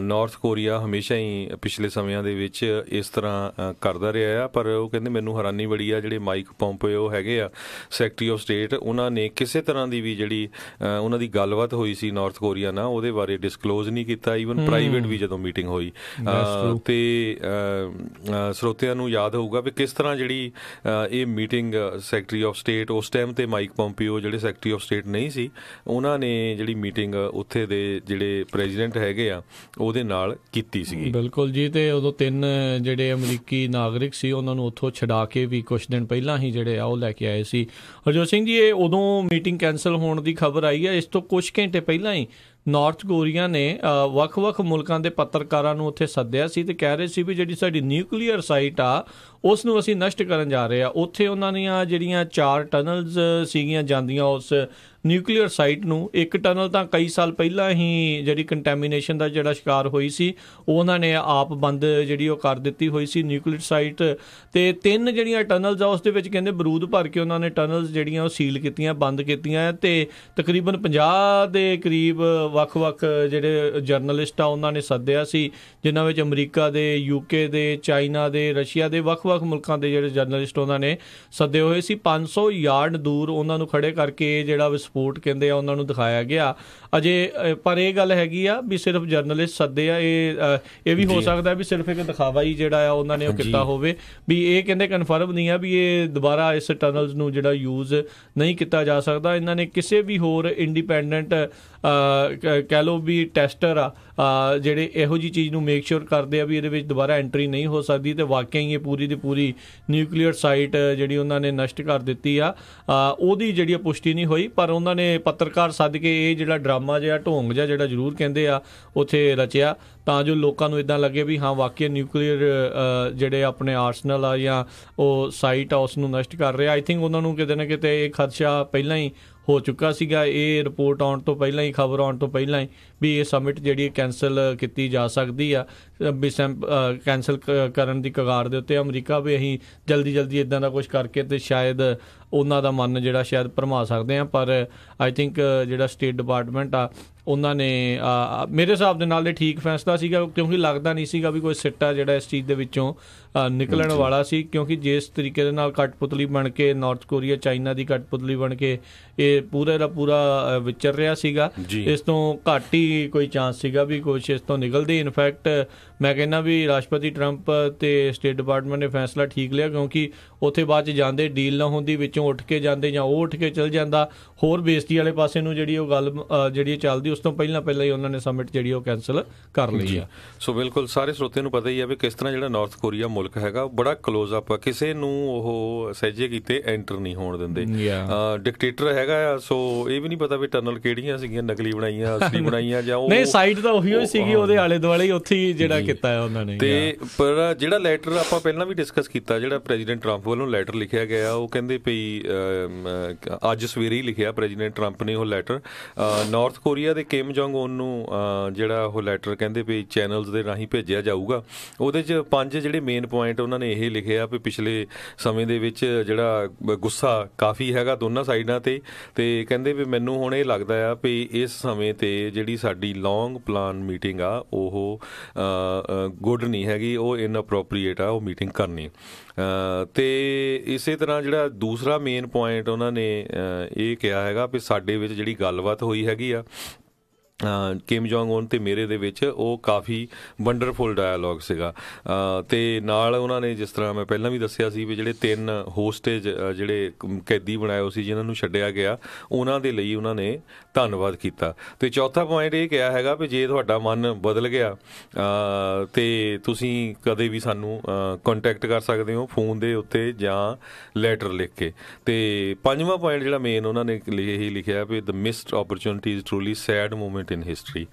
C: ਨਾਰਥ ਕੋਰੀਆ ਹਮੇਸ਼ਾ ਹੀ ਪਿਛਲੇ ਸਮਿਆਂ ਦੇ ਵਿੱਚ ਇਸ ਤਰ੍ਹਾਂ ਕਰਦਾ ਰਿਹਾ ਆ, ਪਰ ਉਹ ਕਹਿੰਦੇ ਮੈਨੂੰ ਹੈਰਾਨੀ ਬੜੀ ਆ ਜਿਹੜੇ ਮਾਈਕ ਪੋਂਪੀਓ ਹੈਗੇ ਆ ਸੈਕਟਰੀ ਆਫ ਸਟੇਟ, ਉਹਨਾਂ ਨੇ ਕਿਸੇ ਤਰ੍ਹਾਂ ਦੀ ਵੀ ਜਿਹੜੀ ਉਹਨਾਂ ਦੀ ਗੱਲਬਾਤ ਹੋਈ ਸੀ ਨਾਰਥ ਕੋਰੀਆ ਨਾਲ ਉਹਦੇ ਬਾਰੇ ਡਿਸਕਲੋਜ਼ ਨਹੀਂ ਕੀਤਾ, ਈਵਨ ਪ੍ਰਾਈਵੇਟ ਵੀ ਜਦੋਂ ਮੀਟਿੰਗ ਹੋਈ। ਤੇ ਸਰੋਤਿਆਂ ਨੂੰ ਯਾਦ ਹੋਊਗਾ ਵੀ ਕਿਸ ਤਰ੍ਹਾਂ ਜਿਹੜੀ ਇਹ ਮੀਟਿੰਗ ਸੈਕਟਰੀ ਆਫ ਸਟੇਟ ਉਸ ਟਾਈਮ ਤੇ ਮਾਈਕ ਪੋਂਪੀਓ ਜਿਹੜੇ ਸੈਕਟਰੀ ਆਫ ਸਟੇਟ ਨਹੀਂ ਸੀ, ਉਹਨਾਂ ਨੇ ਜਿਹੜੀ ਮੀਟਿੰਗ ਉੱਥੇ ਦੇ ਜਿਹੜੇ ਪ੍ਰੈਜ਼ੀਡੈਂਟ ਹੈਗੇ ਆ ਉਹਦੇ ਨਾਲ ਕੀਤੀ ਸੀਗੀ।
B: ਬਿਲਕੁਲ ਜੀ, ਤੇ ਉਦੋਂ 3 ਜਿਹੜੇ ਅਮਰੀਕੀ ਨਾਗਰਿਕ ਸੀ ਉਹਨਾਂ ਨੂੰ ਉੱਥੋਂ ਛਡਾ ਕੇ ਵੀ ਕੁਝ ਦਿਨ ਪਹਿਲਾਂ ਹੀ ਜਿਹੜੇ ਆ ਉਹ ਲੈ ਕੇ ਆਏ ਸੀ। ਹਰਜੋਤ ਸਿੰਘ ਜੀ, ਇਹ ਉਦੋਂ ਮੀਟਿੰਗ ਕੈਂਸਲ ਹੋਣ ਦੀ ਖਬਰ ਆਈ ਹੈ, ਇਸ ਤੋਂ ਕੁਝ ਘੰਟੇ ਪਹਿਲਾਂ ਹੀ ਨਾਰਥ ਕੋਰੀਆ ਨੇ ਵੱਖ-ਵੱਖ ਮੁਲਕਾਂ ਦੇ ਪੱਤਰਕਾਰਾਂ ਨੂੰ ਉੱਥੇ ਸੱਦਿਆ ਸੀ ਤੇ ਕਹਿ ਰਹੇ ਸੀ ਵੀ ਜਿਹੜੀ ਸਾਡੀ ਨਿਊਕਲੀਅਰ ਸਾਈਟ ਆ ਉਸ ਨੂੰ ਅਸੀਂ ਨਸ਼ਟ ਕਰਨ ਜਾ ਰਹੇ ਆ। ਉੱਥੇ ਉਹਨਾਂ ਦੀਆਂ ਜਿਹੜੀਆਂ 4 ਟਨਲਸ ਸੀਗੀਆਂ ਜਾਂਦੀਆਂ ਉਸ ਨਿਊਕਲੀਅਰ ਸਾਈਟ ਨੂੰ, ਇੱਕ ਟਨਲ ਤਾਂ ਕਈ ਸਾਲ ਪਹਿਲਾਂ ਹੀ ਜਿਹੜੀ ਕੰਟੈਮੀਨੇਸ਼ਨ ਦਾ ਜਿਹੜਾ ਸ਼ਿਕਾਰ ਹੋਈ ਸੀ ਉਹਨਾਂ ਨੇ ਆਪ ਬੰਦ ਜਿਹੜੀ ਉਹ ਕਰ ਦਿੱਤੀ ਹੋਈ ਸੀ ਨਿਊਕਲੀਅਰ ਸਾਈਟ, ਤੇ 3 ਜਿਹੜੀਆਂ ਟਨਲਸ ਆ ਉਸ ਦੇ ਵਿੱਚ ਕਹਿੰਦੇ ਬਰੂਦ ਭਰ ਕੇ ਉਹਨਾਂ ਨੇ ਟਨਲਸ ਜਿਹੜੀਆਂ ਉਹ ਸੀਲ ਕੀਤੀਆਂ, ਬੰਦ ਕੀਤੀਆਂ, ਤੇ ਤਕਰੀਬਨ 50 ਦੇ ਕਰੀਬ ਵੱਖ-ਵੱਖ ਜਿਹੜੇ ਜਰਨਲਿਸਟ ਆ ਉਹਨਾਂ ਨੇ ਸੱਦਿਆ ਸੀ, ਜਿਨ੍ਹਾਂ ਵਿੱਚ ਅਮਰੀਕਾ ਦੇ, UK ਦੇ, ਚਾਈਨਾ ਦੇ, ਰਸ਼ੀਆ ਦੇ ਵੱਖ-ਵੱਖ ਮੁਲਕਾਂ ਦੇ ਜਿਹੜੇ ਜਰਨਲਿਸਟ ਉਹਨਾਂ ਨੇ ਸੱਦੇ ਹੋਏ ਸੀ। 500 ਯਾਰਡ ਦੂਰ ਉਹਨਾਂ ਨੂੰ ਖੜੇ ਕਰਕੇ ਜਿਹੜਾ ਵਿਸਫੋਟ ਕਹਿੰਦੇ ਆ ਉਹਨਾਂ ਨੂੰ ਦਿਖਾਇਆ ਗਿਆ ਅਜੇ, ਪਰ ਇਹ ਗੱਲ ਹੈਗੀ ਆ ਵੀ ਸਿਰਫ ਜਰਨਲਿਸਟ ਸੱਦੇ ਆ, ਇਹ ਵੀ ਹੋ ਸਕਦਾ ਵੀ ਸਿਰਫ ਇੱਕ ਦਿਖਾਵਾ ਹੀ ਜਿਹੜਾ ਆ ਉਹਨਾਂ ਨੇ ਉਹ ਕੀਤਾ ਹੋਵੇ, ਵੀ ਇਹ ਕਹਿੰਦੇ ਕਨਫਰਮ ਨਹੀਂ ਆ ਵੀ ਇਹ ਦੁਬਾਰਾ ਇਸ ਟਨਲਸ ਨੂੰ ਜਿਹੜਾ ਯੂਜ਼ ਨਹੀਂ ਕੀਤਾ ਜਾ ਸਕਦਾ। ਇਹਨਾਂ ਨੇ ਕਿਸੇ ਵੀ ਹੋਰ ਇੰਡੀਪੈਂਡੈਂਟ ਕਹਿ ਲਓ ਵੀ ਟੈਸਟਰ ਆ ਜਿਹੜੇ ਇਹੋ ਜਿਹੀ ਚੀਜ਼ ਨੂੰ ਮੇਕ ਸ਼ੋਰ ਕਰਦੇ ਆ ਵੀ ਇਹਦੇ ਵਿੱਚ ਦੁਬਾਰਾ ਐਂਟਰੀ ਨਹੀਂ ਹੋ ਸਕਦੀ, ਤੇ ਵਾਕਿਆ ਹੀ ਇਹ ਪੂਰੀ ਦੀ ਪੂਰੀ ਨਿਊਕਲੀਅਰ ਸਾਈਟ ਜਿਹੜੀ ਉਹਨਾਂ ਨੇ ਨਸ਼ਟ ਕਰ ਦਿੱਤੀ ਆ ਉਹਦੀ ਜਿਹੜੀ ਪੁਸ਼ਟੀ ਨਹੀਂ ਹੋਈ। ਪਰ ਉਹਨਾਂ ਨੇ ਪੱਤਰਕਾਰ ਸੱਦ ਕੇ ਇਹ ਜਿਹੜਾ ਡਰਾਮਾ ਜਿਹਾ ਢੋਂਗ ਜਿਹਾ ਜਿਹੜਾ ਜ਼ਰੂਰ ਕਹਿੰਦੇ ਆ ਉੱਥੇ ਰਚਿਆ, ਤਾਂ ਜੋ ਲੋਕਾਂ ਨੂੰ ਇੱਦਾਂ ਲੱਗੇ ਵੀ ਹਾਂ ਵਾਕਿਆ ਨਿਊਕਲੀਅਰ ਜਿਹੜੇ ਆਪਣੇ ਆਰਸਨਲ ਆ ਜਾਂ ਉਹ ਸਾਈਟ ਆ ਉਸ ਨੂੰ ਨਸ਼ਟ ਕਰ ਰਿਹਾ। ਆਈ ਥਿੰਕ ਉਹਨਾਂ ਨੂੰ ਕਿਤੇ ਨਾ ਕਿਤੇ ਇਹ ਖਦਸ਼ਾ ਪਹਿਲਾਂ ਹੀ ਹੋ ਚੁੱਕਾ ਸੀਗਾ, ਇਹ ਰਿਪੋਰਟ ਆਉਣ ਤੋਂ ਪਹਿਲਾਂ ਹੀ, ਖਬਰ ਆਉਣ ਤੋਂ ਪਹਿਲਾਂ ਹੀ, ਵੀ ਇਹ ਸਮਿਟ ਜਿਹੜੀ ਕੈਂਸਲ ਕੀਤੀ ਜਾ ਸਕਦੀ ਆ, ਵੀ ਕੈਂਸਲ ਕਰਨ ਦੀ ਕਗਾਰ ਦੇ ਉੱਤੇ ਅਮਰੀਕਾ ਵੀ ਅਸੀਂ ਜਲਦੀ ਇੱਦਾਂ ਦਾ ਕੁਝ ਕਰਕੇ ਤੇ ਸ਼ਾਇਦ ਉਹਨਾਂ ਦਾ ਮਨ ਜਿਹੜਾ ਸ਼ਾਇਦ ਭਰਮਾ ਸਕਦੇ ਆ। ਪਰ ਆਈ ਥਿੰਕ ਜਿਹੜਾ ਸਟੇਟ ਡਿਪਾਰਟਮੈਂਟ ਆ ਉਹਨਾਂ ਨੇ ਮੇਰੇ ਹਿਸਾਬ ਦੇ ਨਾਲ ਇਹ ਠੀਕ ਫੈਸਲਾ ਸੀਗਾ, ਕਿਉਂਕਿ ਲੱਗਦਾ ਨਹੀਂ ਸੀਗਾ ਵੀ ਕੋਈ ਸਿੱਟਾ ਜਿਹੜਾ ਇਸ ਚੀਜ਼ ਦੇ ਵਿੱਚੋਂ ਨਿਕਲਣ ਵਾਲਾ ਸੀ, ਕਿਉਂਕਿ ਜਿਸ ਤਰੀਕੇ ਦੇ ਨਾਲ ਕਠਪੁਤਲੀ ਬਣ ਕੇ ਨਾਰਥ ਕੋਰੀਆ ਚਾਈਨਾ ਦੀ ਕਠਪੁਤਲੀ ਬਣ ਕੇ ਇਹ ਪੂਰੇ ਦਾ ਪੂਰਾ ਵਿਚਰ ਰਿਹਾ ਸੀਗਾ, ਇਸ ਤੋਂ ਘੱਟ ਹੀ ਕੋਈ ਚਾਂਸ ਸੀਗਾ ਵੀ ਕੁਛ ਇਸ ਤੋਂ ਨਿਕਲਦੇ। ਇਨਫੈਕਟ ਮੈਂ ਕਹਿੰਦਾ ਵੀ ਰਾਸ਼ਟਰਪਤੀ ਟਰੰਪ ਤੇ ਸਟੇਟ ਡਿਪਾਰਟਮੈਂਟ ਨੇ ਫੈਸਲਾ ਠੀਕ ਲਿਆ, ਕਿਉਂਕਿ ਉੱਥੇ ਬਾਅਦ 'ਚ ਜਾਂਦੇ ਡੀਲ ਨਾ ਹੁੰਦੀ, ਵਿੱਚੋਂ ਉੱਠ ਕੇ ਜਾਂਦੇ ਜਾਂ ਉਹ ਉੱਠ ਕੇ ਚਲ ਜਾਂਦਾ ਹੋਰ ਬੇਇੱਜ਼ਤੀ ਵਾਲੇ ਪਾਸੇ ਨੂੰ ਜਿਹੜੀ ਉਹ ਗੱਲ ਜਿਹੜੀ ਚੱਲਦੀ, ਉਸ ਤੋਂ ਪਹਿਲਾਂ ਹੀ ਉਹਨਾਂ ਨੇ ਸਮਿਟ ਜਿਹੜੀ ਉਹ ਕੈਂਸਲ ਕਰ ਲਈ ਆ।
C: ਸੋ ਬਿਲਕੁਲ ਸਾਰੇ ਸਰੋਤਿਆਂ ਨੂੰ ਪਤਾ ਹੀ ਆ ਵੀ ਕਿਸ ਤਰ੍ਹਾਂ ਜਿਹੜਾ ਨਾਰਥ ਕੋਰੀਆ ਮੁਲਕ ਹੈਗਾ ਬੜਾ ਕਲੋਜ਼ ਅਪ, ਕਿਸੇ ਨੂੰ ਉਹ ਸਹਿਜੇ ਕੀਤੇ ਐਂਟਰ ਨਹੀਂ ਹੋਣ ਦਿੰਦੇ, ਡਿਕਟੇਟਰ ਹੈਗਾ ਆ। ਸੋ ਇਹ ਵੀ ਨਹੀਂ ਪਤਾ ਵੀ ਟਨਲ ਕਿਹੜੀਆਂ ਸੀਗੀਆਂ, ਨਕਲੀ ਬਣਾਈਆਂ, ਅਸਲੀ ਬਣਾਈਆਂ, ਜਾਂ ਉਹ ਨਹੀਂ
B: ਸਾਈਟ ਤਾਂ ਉਹੀ ਸੀਗੀ, ਉਹਦੇ ਆਲੇ ਦੁਆਲੇ ਹੀ ਉੱਥੇ ਹੀ ਜਿਹੜਾ ਕੀਤਾ ਹੈ ਉਹਨਾਂ ਨੇ।
C: ਤੇ ਪਰ ਜਿਹੜਾ ਲੈਟਰ ਆਪਾਂ ਪਹਿਲਾਂ ਵੀ ਡਿਸਕਸ ਕੀਤਾ, ਜਿਹੜਾ ਪ੍ਰੈਜ਼ੀਡੈਂਟ ਟਰੰਪ ਵੱਲੋਂ ਲੈਟਰ ਲਿਖਿਆ ਗਿਆ, ਉਹ ਕਹਿੰਦੇ ਪਈ ਅੱਜ ਸਵੇਰੇ ਹੀ ਲਿਖਿਆ ਪ੍ਰੈਜ਼ੀਡੈਂਟ ਟਰੰਪ ਨੇ ਉਹ ਲੈਟਰ ਨਾਰਥ ਕੋਰੀਆ ਦੇ ਕਿਮ ਜੋਂਗ ਉਨ ਨੂੰ, ਜਿਹੜਾ ਉਹ ਲੈਟਰ ਕਹਿੰਦੇ ਵੀ ਚੈਨਲਸ ਦੇ ਰਾਹੀਂ ਭੇਜਿਆ ਜਾਊਗਾ। ਉਹਦੇ 'ਚ 5 ਜਿਹੜੇ ਮੇਨ ਪੁਆਇੰਟ ਉਹਨਾਂ ਨੇ ਇਹ ਲਿਖਿਆ ਵੀ ਪਿਛਲੇ ਸਮੇਂ ਦੇ ਵਿੱਚ ਜਿਹੜਾ ਗੁੱਸਾ ਕਾਫੀ ਹੈਗਾ ਦੋਨਾਂ ਸਾਈਡਾਂ ਤੇ ਕਹਿੰਦੇ ਵੀ ਮੈਨੂੰ ਹੁਣ ਇਹ ਲੱਗਦਾ ਆ ਵੀ ਇਸ ਸਮੇਂ ਤੇ ਜਿਹੜੀ ਸਾਡੀ ਲੌਂਗ ਪਲਾਨ ਮੀਟਿੰਗ ਆ ਉਹ ਗੁੱਡ ਨਹੀਂ ਹੈਗੀ, ਉਹ ਇਨਅਪਰੋਪਰੀਏਟ ਆ ਉਹ ਮੀਟਿੰਗ ਕਰਨੀ। ਤੇ ਇਸੇ ਤਰ੍ਹਾਂ ਜਿਹੜਾ ਦੂਸਰਾ ਮੇਨ ਪੁਆਇੰਟ ਉਹਨਾਂ ਨੇ ਇਹ ਕਿਹਾ ਹੈਗਾ ਵੀ ਸਾਡੇ ਵਿੱਚ ਜਿਹੜੀ ਗੱਲਬਾਤ ਹੋਈ ਹੈਗੀ ਆ ਕਿਮ ਜੋਂਗ ਉਨ ਤੇ ਮੇਰੇ ਦੇ ਵਿੱਚ, ਉਹ ਕਾਫੀ ਵੰਡਰਫੁਲ ਡਾਇਲੋਗ ਸੀਗਾ। ਤੇ ਨਾਲ ਉਹਨਾਂ ਨੇ ਜਿਸ ਤਰ੍ਹਾਂ ਮੈਂ ਪਹਿਲਾਂ ਵੀ ਦੱਸਿਆ ਸੀ ਵੀ ਜਿਹੜੇ 3 ਹੋਸਟੇਜ ਜਿਹੜੇ ਕੈਦੀ ਬਣਾਏ ਹੋਏ ਸੀ ਜਿਨ੍ਹਾਂ ਨੂੰ ਛੱਡਿਆ ਗਿਆ, ਉਹਨਾਂ ਦੇ ਲਈ ਉਹਨਾਂ ਨੇ ਧੰਨਵਾਦ ਕੀਤਾ। ਤੇ ਚੌਥਾ ਪੁਆਇੰਟ ਇਹ ਕਿਹਾ ਹੈਗਾ ਵੀ ਜੇ ਤੁਹਾਡਾ ਮਨ ਬਦਲ ਗਿਆ ਤੇ ਤੁਸੀਂ ਕਦੇ ਵੀ ਸਾਨੂੰ ਕੰਟੈਕਟ ਕਰ ਸਕਦੇ ਹੋ ਫੋਨ ਦੇ ਉੱਤੇ ਜਾਂ ਲੈਟਰ ਲਿਖ ਕੇ। ਤੇ 5ਵਾਂ ਪੁਆਇੰਟ ਜਿਹੜਾ ਮੇਨ ਉਹਨਾਂ ਨੇ ਇਹੀ ਲਿਖਿਆ ਵੀ the missed opportunity is truly sad moment in history.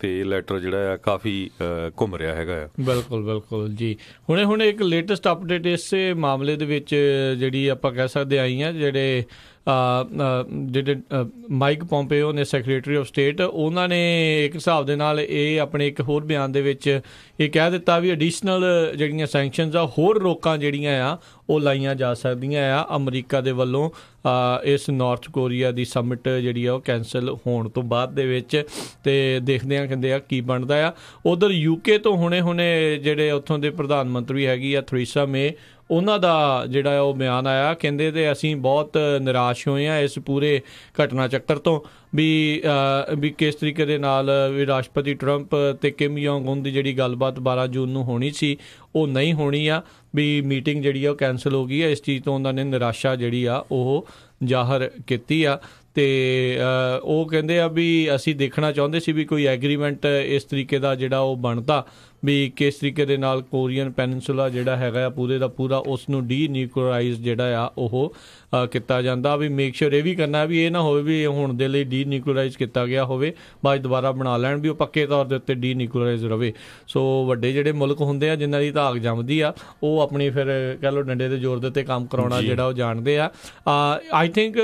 C: ਤੇ ਇਹ ਲੈਟਰ ਜਿਹੜਾ ਆ ਕਾਫੀ ਘੁੰਮ ਰਿਹਾ ਹੈਗਾ ਆ।
B: ਬਿਲਕੁਲ ਜੀ। ਹੁਣੇ ਇੱਕ ਲੇਟੈਸਟ ਅਪਡੇਟ ਇਸੇ ਮਾਮਲੇ ਦੇ ਵਿੱਚ ਜਿਹੜੀ ਆਪਾਂ ਕਹਿ ਸਕਦੇ ਆਈ ਆ, ਜਿਹੜੇ ਜਿਹੜੇ ਮਾਈਕ ਪੋਂਪੇਓ ਨੇ ਸੈਕਟਰੀ ਆਫ ਸਟੇਟ, ਉਹਨਾਂ ਨੇ ਇੱਕ ਹਿਸਾਬ ਦੇ ਨਾਲ ਇਹ ਆਪਣੇ ਇੱਕ ਹੋਰ ਬਿਆਨ ਦੇ ਵਿੱਚ ਇਹ ਕਹਿ ਦਿੱਤਾ ਵੀ ਐਡੀਸ਼ਨਲ ਜਿਹੜੀਆਂ ਸੈਂਕਸ਼ਨਸ ਆ, ਹੋਰ ਰੋਕਾਂ ਜਿਹੜੀਆਂ ਆ ਉਹ ਲਾਈਆਂ ਜਾ ਸਕਦੀਆਂ ਆ ਅਮਰੀਕਾ ਦੇ ਵੱਲੋਂ ਇਸ ਨਾਰਥ ਕੋਰੀਆ ਦੀ ਸਮਿਟ ਜਿਹੜੀ ਆ ਉਹ ਕੈਂਸਲ ਹੋਣ ਤੋਂ ਬਾਅਦ ਦੇ ਵਿੱਚ। ਤੇ ਦੇਖਦੇ ਆ ਕਹਿੰਦੇ ਆ ਕੀ ਬਣਦਾ ਆ। ਉਧਰ UK ਤੋਂ ਹੁਣੇ ਜਿਹੜੇ ਉੱਥੋਂ ਦੇ ਪ੍ਰਧਾਨ ਮੰਤਰੀ ਹੈਗੀ ਆ ਥਰੀਸਾ ਮੇ, ਉਹਨਾਂ ਦਾ ਜਿਹੜਾ ਉਹ ਬਿਆਨ ਆਇਆ, ਕਹਿੰਦੇ ਤੇ ਅਸੀਂ ਬਹੁਤ ਨਿਰਾਸ਼ ਹੋਏ ਹਾਂ ਇਸ ਪੂਰੇ ਘਟਨਾ ਚੱਕਰ ਤੋਂ ਵੀ ਕਿਸ ਤਰੀਕੇ ਦੇ ਨਾਲ ਵੀ ਰਾਸ਼ਟਰਪਤੀ ਟਰੰਪ ਤੇ ਕਿਮ ਯੋਂਗ ਉਨ ਦੀ ਜਿਹੜੀ ਗੱਲਬਾਤ 12 ਜੂਨ ਨੂੰ ਹੋਣੀ ਸੀ ਉਹ ਨਹੀਂ ਹੋਣੀ ਆ, ਵੀ ਮੀਟਿੰਗ ਜਿਹੜੀ ਆ ਉਹ ਕੈਂਸਲ ਹੋ ਗਈ ਆ। ਇਸ ਚੀਜ਼ ਤੋਂ ਉਹਨਾਂ ਨੇ ਨਿਰਾਸ਼ਾ ਜਿਹੜੀ ਆ ਉਹ ਜ਼ਾਹਰ ਕੀਤੀ ਆ। ਤੇ ਉਹ ਕਹਿੰਦੇ ਆ ਵੀ ਅਸੀਂ ਦੇਖਣਾ ਚਾਹੁੰਦੇ ਸੀ ਵੀ ਕੋਈ ਐਗਰੀਮੈਂਟ ਇਸ ਤਰੀਕੇ ਦਾ ਜਿਹੜਾ ਉਹ ਬਣਦਾ ਵੀ ਕਿਸ ਤਰੀਕੇ ਦੇ ਨਾਲ ਕੋਰੀਅਨ ਪੈਨਿਨਸੂਲਾ ਜਿਹੜਾ ਹੈਗਾ ਆ ਪੂਰੇ ਦਾ ਪੂਰਾ ਉਸ ਨੂੰ ਡੀਨਿਊਕਲੀਅਰਾਈਜ਼ ਜਿਹੜਾ ਆ ਉਹ ਕੀਤਾ ਜਾਂਦਾ, ਵੀ ਮੇਕ ਸ਼ੋਰ ਇਹ ਵੀ ਕਰਨਾ ਵੀ ਇਹ ਨਾ ਹੋਵੇ ਵੀ ਹੁਣ ਦੇ ਲਈ ਡੀਨਿਊਕਲੀਅਰਾਈਜ਼ ਕੀਤਾ ਗਿਆ ਹੋਵੇ, ਬਾਅਦ ਦੁਬਾਰਾ ਬਣਾ ਲੈਣ, ਵੀ ਉਹ ਪੱਕੇ ਤੌਰ ਦੇ ਉੱਤੇ ਡੀਨਿਊਕਲੀਅਰਾਈਜ਼ ਰਵੇ। ਸੋ ਵੱਡੇ ਜਿਹੜੇ ਮੁਲਕ ਹੁੰਦੇ ਆ ਜਿਨ੍ਹਾਂ ਦੀ ਧਾਕ ਜੰਮਦੀ ਆ ਉਹ ਆਪਣੀ ਫਿਰ ਕਹਿ ਲਓ ਡੰਡੇ ਦੇ ਜ਼ੋਰ ਦੇ ਉੱਤੇ ਕੰਮ ਕਰਾਉਣਾ ਜਿਹੜਾ ਉਹ ਜਾਣਦੇ ਆ। ਆਈ ਥਿੰਕ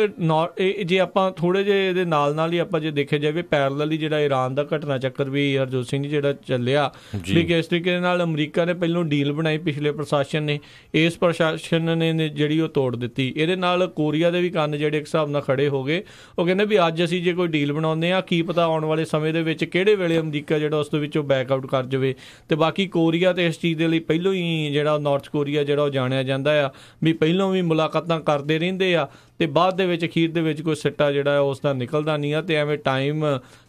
B: ਜੇ ਆਪਾਂ ਥੋੜ੍ਹੇ ਜਿਹੇ ਇਹਦੇ ਨਾਲ ਹੀ ਆਪਾਂ ਜੇ ਦੇਖਿਆ ਜਾਵੇ ਪੈਰਲਲੀ ਜਿਹੜਾ ਈਰਾਨ ਦਾ ਘਟਨਾ ਚੱਕਰ ਵੀ ਹਰਜੋਤ ਸਿੰਘ ਜੀ ਜਿਹੜਾ ਚੱਲਿਆ ਵੀ ਕਿਸ ਤਰੀਕੇ ਦੇ ਨਾਲ ਅਮਰੀਕਾ ਨੇ ਪਹਿਲੋਂ ਡੀਲ ਬਣਾਈ ਪਿਛਲੇ ਪ੍ਰਸ਼ਾਸਨ ਨੇ, ਇਸ ਪ੍ਰਸ਼ਾਸਨ ਨੇ ਜਿਹੜੀ ਉਹ ਤੋੜ ਦਿੱਤੀ। ਇਹਦੇ ਨਾਲ ਕੋਰੀਆ ਦੇ ਵੀ ਕੰਨ ਜਿਹੜੇ ਇੱਕ ਹਿਸਾਬ ਨਾਲ ਖੜੇ ਹੋ ਗਏ। ਉਹ ਕਹਿੰਦੇ ਵੀ ਅੱਜ ਅਸੀਂ ਜੇ ਕੋਈ ਡੀਲ ਬਣਾਉਂਦੇ ਆ ਕੀ ਪਤਾ ਆਉਣ ਵਾਲੇ ਸਮੇਂ ਦੇ ਵਿੱਚ ਕਿਹੜੇ ਵੇਲੇ ਅਮਰੀਕਾ ਜਿਹੜਾ ਉਸ ਦੇ ਵਿੱਚੋਂ ਬੈਕ ਆਊਟ ਕਰ ਜਾਵੇ। ਤੇ ਬਾਕੀ ਕੋਰੀਆ ਤੇ ਇਸ ਚੀਜ਼ ਦੇ ਲਈ ਪਹਿਲੋਂ ਹੀ ਜਿਹੜਾ ਨਾਰਥ ਕੋਰੀਆ ਜਿਹੜਾ ਉਹ ਜਾਣਿਆ ਜਾਂਦਾ ਆ ਵੀ ਪਹਿਲੋਂ ਵੀ ਮੁਲਾਕਾਤਾਂ ਕਰਦੇ ਰਹਿੰਦੇ ਆ ਤੇ ਬਾਅਦ ਦੇ ਵਿੱਚ ਅਖੀਰ ਦੇ ਵਿੱਚ ਕੋਈ ਸਿੱਟਾ ਜਿਹੜਾ ਉਸ ਦਾ ਨਿਕਲਦਾ ਨਹੀਂ ਆ ਤੇ ਐਵੇਂ ਟਾਈਮ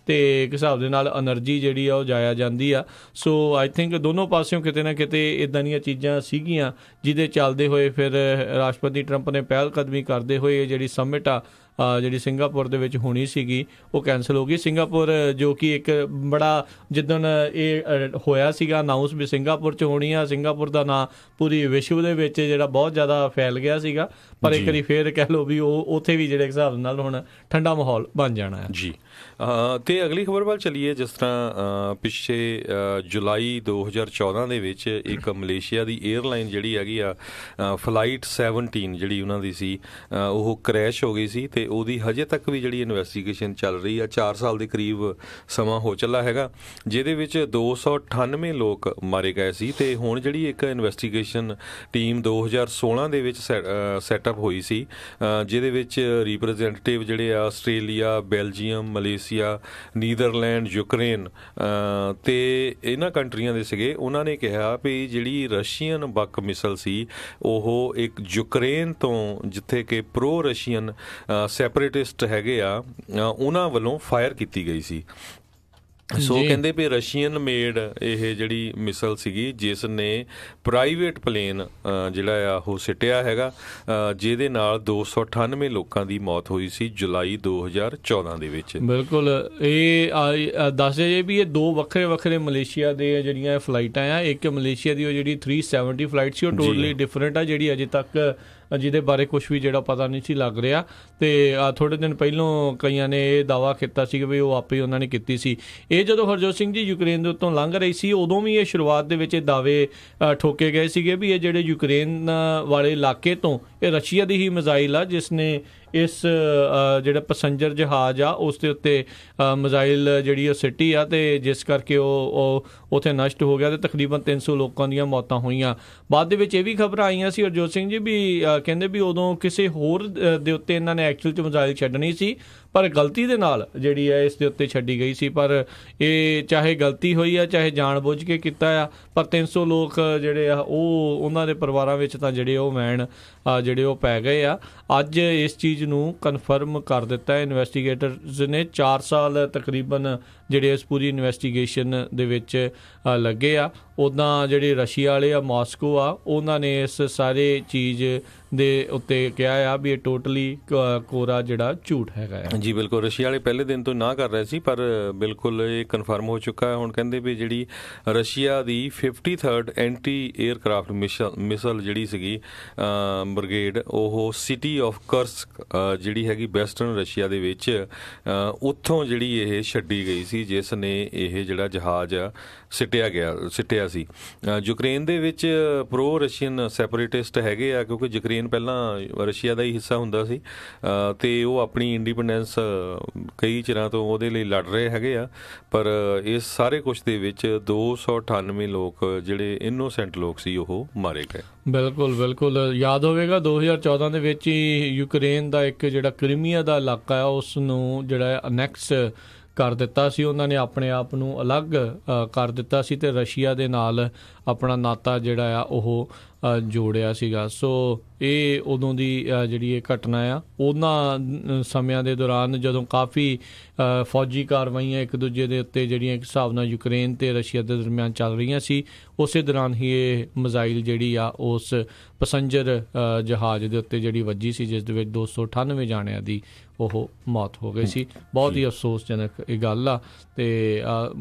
B: ਤੇ ਇੱਕ ਹਿਸਾਬ ਦੇ ਨਾਲ ਐਨਰਜੀ ਜਿਹੜੀ ਆ ਉਹ ਜਾਇਆ ਜਾਂਦੀ ਆ। ਸੋ ਆਈ ਥਿੰਕ ਦੋਨੋਂ ਪਾਸਿਓਂ ਕਿਤੇ ਨਾ ਕਿਤੇ ਇੱਦਾਂ ਦੀਆਂ ਚੀਜ਼ਾਂ ਸੀਗੀਆਂ ਜਿਹਦੇ ਚੱਲਦੇ ਹੋਏ ਫਿਰ ਰਾਸ਼ਟਰਪਤੀ ਟਰੰਪ ਨੇ ਪਹਿਲ ਕਦਮੀ ਕਰਦੇ ਹੋਏ ਜਿਹੜੀ ਸਮਿਟ ਆ ਜਿਹੜੀ ਸਿੰਗਾਪੁਰ ਦੇ ਵਿੱਚ ਹੋਣੀ ਸੀਗੀ ਉਹ ਕੈਂਸਲ ਹੋ ਗਈ। ਸਿੰਗਾਪੁਰ ਜੋ ਕਿ ਇੱਕ ਬੜਾ ਜਿੱਦਣ ਇਹ ਹੋਇਆ ਸੀਗਾ ਅਨਾਊਂਸ ਵੀ ਸਿੰਗਾਪੁਰ 'ਚ ਹੋਣੀ ਆ, ਸਿੰਗਾਪੁਰ ਦਾ ਨਾਂ ਪੂਰੀ ਵਿਸ਼ਵ ਦੇ ਵਿੱਚ ਜਿਹੜਾ ਬਹੁਤ ਜ਼ਿਆਦਾ ਫੈਲ ਗਿਆ ਸੀਗਾ, ਪਰ ਇੱਕ ਵਾਰੀ ਫੇਰ ਕਹਿ ਲਓ ਵੀ ਉਹ ਉੱਥੇ ਵੀ ਜਿਹੜੇ ਹਿਸਾਬ ਨਾਲ ਹੁਣ ਠੰਡਾ ਮਾਹੌਲ ਬਣ ਜਾਣਾ ਹੈ ਜੀ।
C: ਤੇ ਅਗਲੀ ਖਬਰ ਵੱਲ ਚੱਲੀਏ। ਜਿਸ ਤਰ੍ਹਾਂ ਪਿਛੇ ਜੁਲਾਈ 2014 ਦੇ ਵਿੱਚ ਇੱਕ ਮਲੇਸ਼ੀਆ ਦੀ ਏਅਰਲਾਈਨ ਜਿਹੜੀ ਹੈਗੀ ਆ ਫਲਾਈਟ 17 ਜਿਹੜੀ ਉਹਨਾਂ ਦੀ ਸੀ ਉਹ ਕਰੈਸ਼ ਹੋ ਗਈ ਸੀ ਤੇ ਉਹਦੀ ਹਜੇ ਤੱਕ ਵੀ ਜਿਹੜੀ ਇਨਵੈਸਟੀਗੇਸ਼ਨ ਚੱਲ ਰਹੀ ਆ। 4 ਸਾਲ ਦੇ ਕਰੀਬ ਸਮਾਂ ਹੋ ਚੱਲਾ ਹੈਗਾ, ਜਿਹਦੇ ਵਿੱਚ 298 ਲੋਕ ਮਾਰੇ ਗਏ ਸੀ। ਤੇ ਹੁਣ ਜਿਹੜੀ ਇੱਕ ਇਨਵੈਸਟੀਗੇਸ਼ਨ ਟੀਮ 2016 ਦੇ ਵਿੱਚ ਸੈਟਅਪ ਹੋਈ ਸੀ, ਜਿਹਦੇ ਵਿੱਚ ਰਿਪਰੈਜ਼ੈਂਟੇਟਿਵ ਜਿਹੜੇ ਆ Australia, Belgium, Malaysia, Netherland, Ukraine ਤੇ ਇਹਨਾਂ ਕੰਟਰੀਆਂ ਦੇ ਸੀਗੇ। ਉਹਨਾਂ ਨੇ ਕਿਹਾ ਵੀ ਜਿਹੜੀ ਰਸ਼ੀਅਨ ਬਕ ਮਿਸਲ ਸੀ ਉਹ ਇੱਕ ਯੂਕਰੇਨ ਤੋਂ, ਜਿੱਥੇ ਕਿ ਪ੍ਰੋ ਰਸ਼ੀਅਨ ਸੈਪਰੇਟਿਸਟ ਹੈਗੇ ਆ, ਉਹਨਾਂ ਵੱਲੋਂ ਫਾਇਰ ਕੀਤੀ ਗਈ ਸੀ। ਸੋ ਕਹਿੰਦੇ ਵੀ ਰਸ਼ੀਅਨ ਮੇਡ ਇਹ ਜਿਹੜੀ ਮਿਸਲ ਸੀਗੀ ਜਿਸ ਨੇ ਪ੍ਰਾਈਵੇਟ ਪਲੇਨ ਜਿਹੜਾ ਆ ਉਹ ਸਿੱਟਿਆ ਹੈਗਾ, ਜਿਹਦੇ ਨਾਲ 298 ਲੋਕਾਂ ਦੀ ਮੌਤ ਹੋਈ ਸੀ ਜੁਲਾਈ 2014 ਦੇ ਵਿੱਚ।
B: ਬਿਲਕੁਲ ਇਹ ਦੱਸਿਆ ਜੇ ਵੀ ਇਹ ਦੋ ਵੱਖਰੇ ਮਲੇਸ਼ੀਆ ਦੇ ਜਿਹੜੀਆਂ ਫਲਾਈਟਾਂ ਆ, ਇੱਕ ਮਲੇਸ਼ੀਆ ਦੀ ਉਹ ਜਿਹੜੀ 370 ਫਲਾਈਟ ਸੀ ਉਹ ਟੋਟਲੀ ਡਿਫਰੈਂਟ ਆ, ਜਿਹੜੀ ਅਜੇ ਤੱਕ ਜਿਹਦੇ ਬਾਰੇ ਕੁਝ ਵੀ ਜਿਹੜਾ ਪਤਾ ਨਹੀਂ ਸੀ ਲੱਗ ਰਿਹਾ। ਤੇ ਥੋੜ੍ਹੇ ਦਿਨ ਪਹਿਲੋਂ ਕਈਆਂ ਨੇ ਇਹ ਦਾਅਵਾ ਕੀਤਾ ਸੀ ਕਿ ਵੀ ਉਹ ਆਪੇ ਉਹਨਾਂ ਨੇ ਕੀਤੀ ਸੀ। ਇਹ ਜਦੋਂ ਹਰਜੋਤ ਸਿੰਘ ਜੀ ਯੂਕਰੇਨ ਦੇ ਉੱਤੋਂ ਲੰਘ ਰਹੀ ਸੀ ਉਦੋਂ ਵੀ ਇਹ ਸ਼ੁਰੂਆਤ ਦੇ ਵਿੱਚ ਇਹ ਦਾਅਵੇ ਠੋਕੇ ਗਏ ਸੀਗੇ ਵੀ ਇਹ ਜਿਹੜੇ ਯੂਕਰੇਨ ਵਾਲੇ ਇਲਾਕੇ ਤੋਂ ਇਹ ਰਸ਼ੀਆ ਦੀ ਹੀ ਮਿਜ਼ਾਈਲ ਆ ਜਿਸ ਨੇ ਇਸ ਜਿਹੜਾ ਪੈਸੰਜਰ ਜਹਾਜ਼ ਆ ਉਸ ਦੇ ਉੱਤੇ ਮਿਜ਼ਾਈਲ ਜਿਹੜੀ ਉਹ ਸਿੱਟੀ ਆ ਤੇ ਜਿਸ ਕਰਕੇ ਉਹ ਉੱਥੇ ਨਸ਼ਟ ਹੋ ਗਿਆ ਤੇ ਤਕਰੀਬਨ 300 ਲੋਕਾਂ ਦੀਆਂ ਮੌਤਾਂ ਹੋਈਆਂ। ਬਾਅਦ ਦੇ ਵਿੱਚ ਇਹ ਵੀ ਖਬਰਾਂ ਆਈਆਂ ਸੀ ਹਰਜੋਤ ਸਿੰਘ ਜੀ ਵੀ ਕਹਿੰਦੇ ਵੀ ਉਦੋਂ ਕਿਸੇ ਹੋਰ ਦੇ ਉੱਤੇ ਇਹਨਾਂ ਨੇ ਐਕਚੁਅਲ 'ਚ ਮਿਜ਼ਾਈਲ ਛੱਡਣੀ ਸੀ ਪਰ ਗਲਤੀ ਦੇ ਨਾਲ ਜਿਹੜੀ ਹੈ ਇਸ ਦੇ ਉੱਤੇ ਛੱਡੀ ਗਈ ਸੀ। ਪਰ ਇਹ ਚਾਹੇ ਗਲਤੀ ਹੋਈ ਆ ਚਾਹੇ ਜਾਣ ਬੁੱਝ ਕੇ ਕੀਤਾ ਆ, ਪਰ 300 ਲੋਕ ਜਿਹੜੇ ਆ ਉਹ ਉਹਨਾਂ ਦੇ ਪਰਿਵਾਰਾਂ ਵਿੱਚ ਤਾਂ ਜਿਹੜੇ ਉਹ ਮੈਨ ਜਿਹੜੇ ਉਹ ਪੈ ਗਏ ਆ। ਅੱਜ ਇਸ ਚੀਜ਼ ਨੂੰ ਕਨਫਰਮ ਕਰ ਦਿੱਤਾ ਇਨਵੈਸਟੀਗੇਟਰਸ ਨੇ। 4 ਸਾਲ ਤਕਰੀਬਨ ਜਿਹੜੇ ਇਸ ਪੂਰੀ ਇਨਵੈਸਟੀਗੇਸ਼ਨ ਦੇ ਵਿੱਚ ਲੱਗੇ ਆ। ਉੱਦਾਂ ਜਿਹੜੇ ਰਸ਼ੀਆ ਵਾਲੇ ਆ, ਮਾਸਕੋ ਆ, ਉਹਨਾਂ ਨੇ ਇਸ ਸਾਰੇ ਚੀਜ਼ ਦੇ ਉੱਤੇ ਕਿਹਾ ਆ ਵੀ ਇਹ ਟੋਟਲੀ ਕੋਰਾ ਜਿਹੜਾ ਝੂਠ ਹੈਗਾ ਆ।
C: ਜੀ ਬਿਲਕੁਲ, ਰਸ਼ੀਆ ਵਾਲੇ ਪਹਿਲੇ ਦਿਨ ਤੋਂ ਨਾ ਕਰ ਰਹੇ ਸੀ ਪਰ ਬਿਲਕੁਲ ਇਹ ਕਨਫਰਮ ਹੋ ਚੁੱਕਾ ਹੈ। ਹੁਣ ਕਹਿੰਦੇ ਵੀ ਜਿਹੜੀ ਰਸ਼ੀਆ ਦੀ 53rd ਐਂਟੀ ਏਅਰਕ੍ਰਾਫਟ ਮਿਸਲ ਜਿਹੜੀ ਸੀਗੀ ਬ੍ਰਿਗੇਡ, ਉਹ ਸਿਟੀ ਆਫ ਕਰਸਕ ਜਿਹੜੀ ਹੈਗੀ ਵੈਸਟਰਨ ਰਸ਼ੀਆ ਦੇ ਵਿੱਚ, ਉੱਥੋਂ ਜਿਹੜੀ ਇਹ ਛੱਡੀ ਗਈ ਸੀ ਜਿਸ ਨੇ ਇਹ ਜਿਹੜਾ ਜਹਾਜ਼ ਆ ਸਿੱਟਿਆ ਸੀ। ਯੂਕਰੇਨ ਦੇ ਵਿੱਚ ਪ੍ਰੋ ਰਸ਼ੀਅਨ ਸੈਪਰੇਟਿਸਟ ਹੈਗੇ ਆ, ਕਿਉਂਕਿ ਯੂਕਰੇਨ ਪਹਿਲਾਂ ਰਸ਼ੀਆ ਦਾ ਹੀ ਹਿੱਸਾ ਹੁੰਦਾ ਸੀ ਅਤੇ ਉਹ ਆਪਣੀ ਇੰਡੀਪੈਂਡੈਂਸ ਕਈ ਚਿਰਾਂ ਤੋਂ ਉਹਦੇ ਲਈ ਲੜ ਰਹੇ ਹੈਗੇ ਆ। ਪਰ ਇਸ ਸਾਰੇ ਕੁਛ ਦੇ ਵਿੱਚ 298 ਲੋਕ ਜਿਹੜੇ ਇਨੋਸੈਂਟ ਲੋਕ ਸੀ ਉਹ ਮਾਰੇ ਗਏ।
B: ਬਿਲਕੁਲ ਬਿਲਕੁਲ ਯਾਦ ਹੋਵੇਗਾ 2014 ਦੇ ਵਿੱਚ ਹੀ ਯੂਕਰੇਨ ਦਾ ਇੱਕ ਜਿਹੜਾ ਕ੍ਰੀਮੀਆ ਦਾ ਇਲਾਕਾ ਆ ਉਸ ਨੂੰ ਜਿਹੜਾ ਅਨੈਕਸ ਕਰ ਦਿੱਤਾ ਸੀ, ਉਹਨਾਂ ਨੇ ਆਪਣੇ ਆਪ ਨੂੰ ਅਲੱਗ ਕਰ ਦਿੱਤਾ ਸੀ ਅਤੇ ਰਸ਼ੀਆ ਦੇ ਨਾਲ ਆਪਣਾ ਨਾਤਾ ਜਿਹੜਾ ਆ ਉਹ ਜੋੜਿਆ ਸੀਗਾ। ਸੋ ਇਹ ਉਦੋਂ ਦੀ ਜਿਹੜੀ ਇਹ ਘਟਨਾ ਆ, ਉਹਨਾਂ ਸਮਿਆਂ ਦੇ ਦੌਰਾਨ ਜਦੋਂ ਕਾਫੀ ਫੌਜੀ ਕਾਰਵਾਈਆਂ ਇੱਕ ਦੂਜੇ ਦੇ ਉੱਤੇ ਜਿਹੜੀਆਂ ਇੱਕ ਹਿਸਾਬ ਨਾਲ ਯੂਕਰੇਨ ਅਤੇ ਰਸ਼ੀਆ ਦੇ ਦਰਮਿਆਨ ਚੱਲ ਰਹੀਆਂ ਸੀ, ਉਸੇ ਦੌਰਾਨ ਹੀ ਇਹ ਮਿਜ਼ਾਈਲ ਜਿਹੜੀ ਆ ਉਸ ਪੈਸੰਜਰ ਜਹਾਜ਼ ਦੇ ਉੱਤੇ ਜਿਹੜੀ ਵੱਜੀ ਸੀ, ਜਿਸ ਦੇ ਵਿੱਚ 298 ਜਾਣਿਆਂ ਦੀ ਉਹ ਮੌਤ ਹੋ ਗਈ ਸੀ। ਬਹੁਤ ਹੀ ਅਫਸੋਸਜਨਕ ਇਹ ਗੱਲ ਆ। ਅਤੇ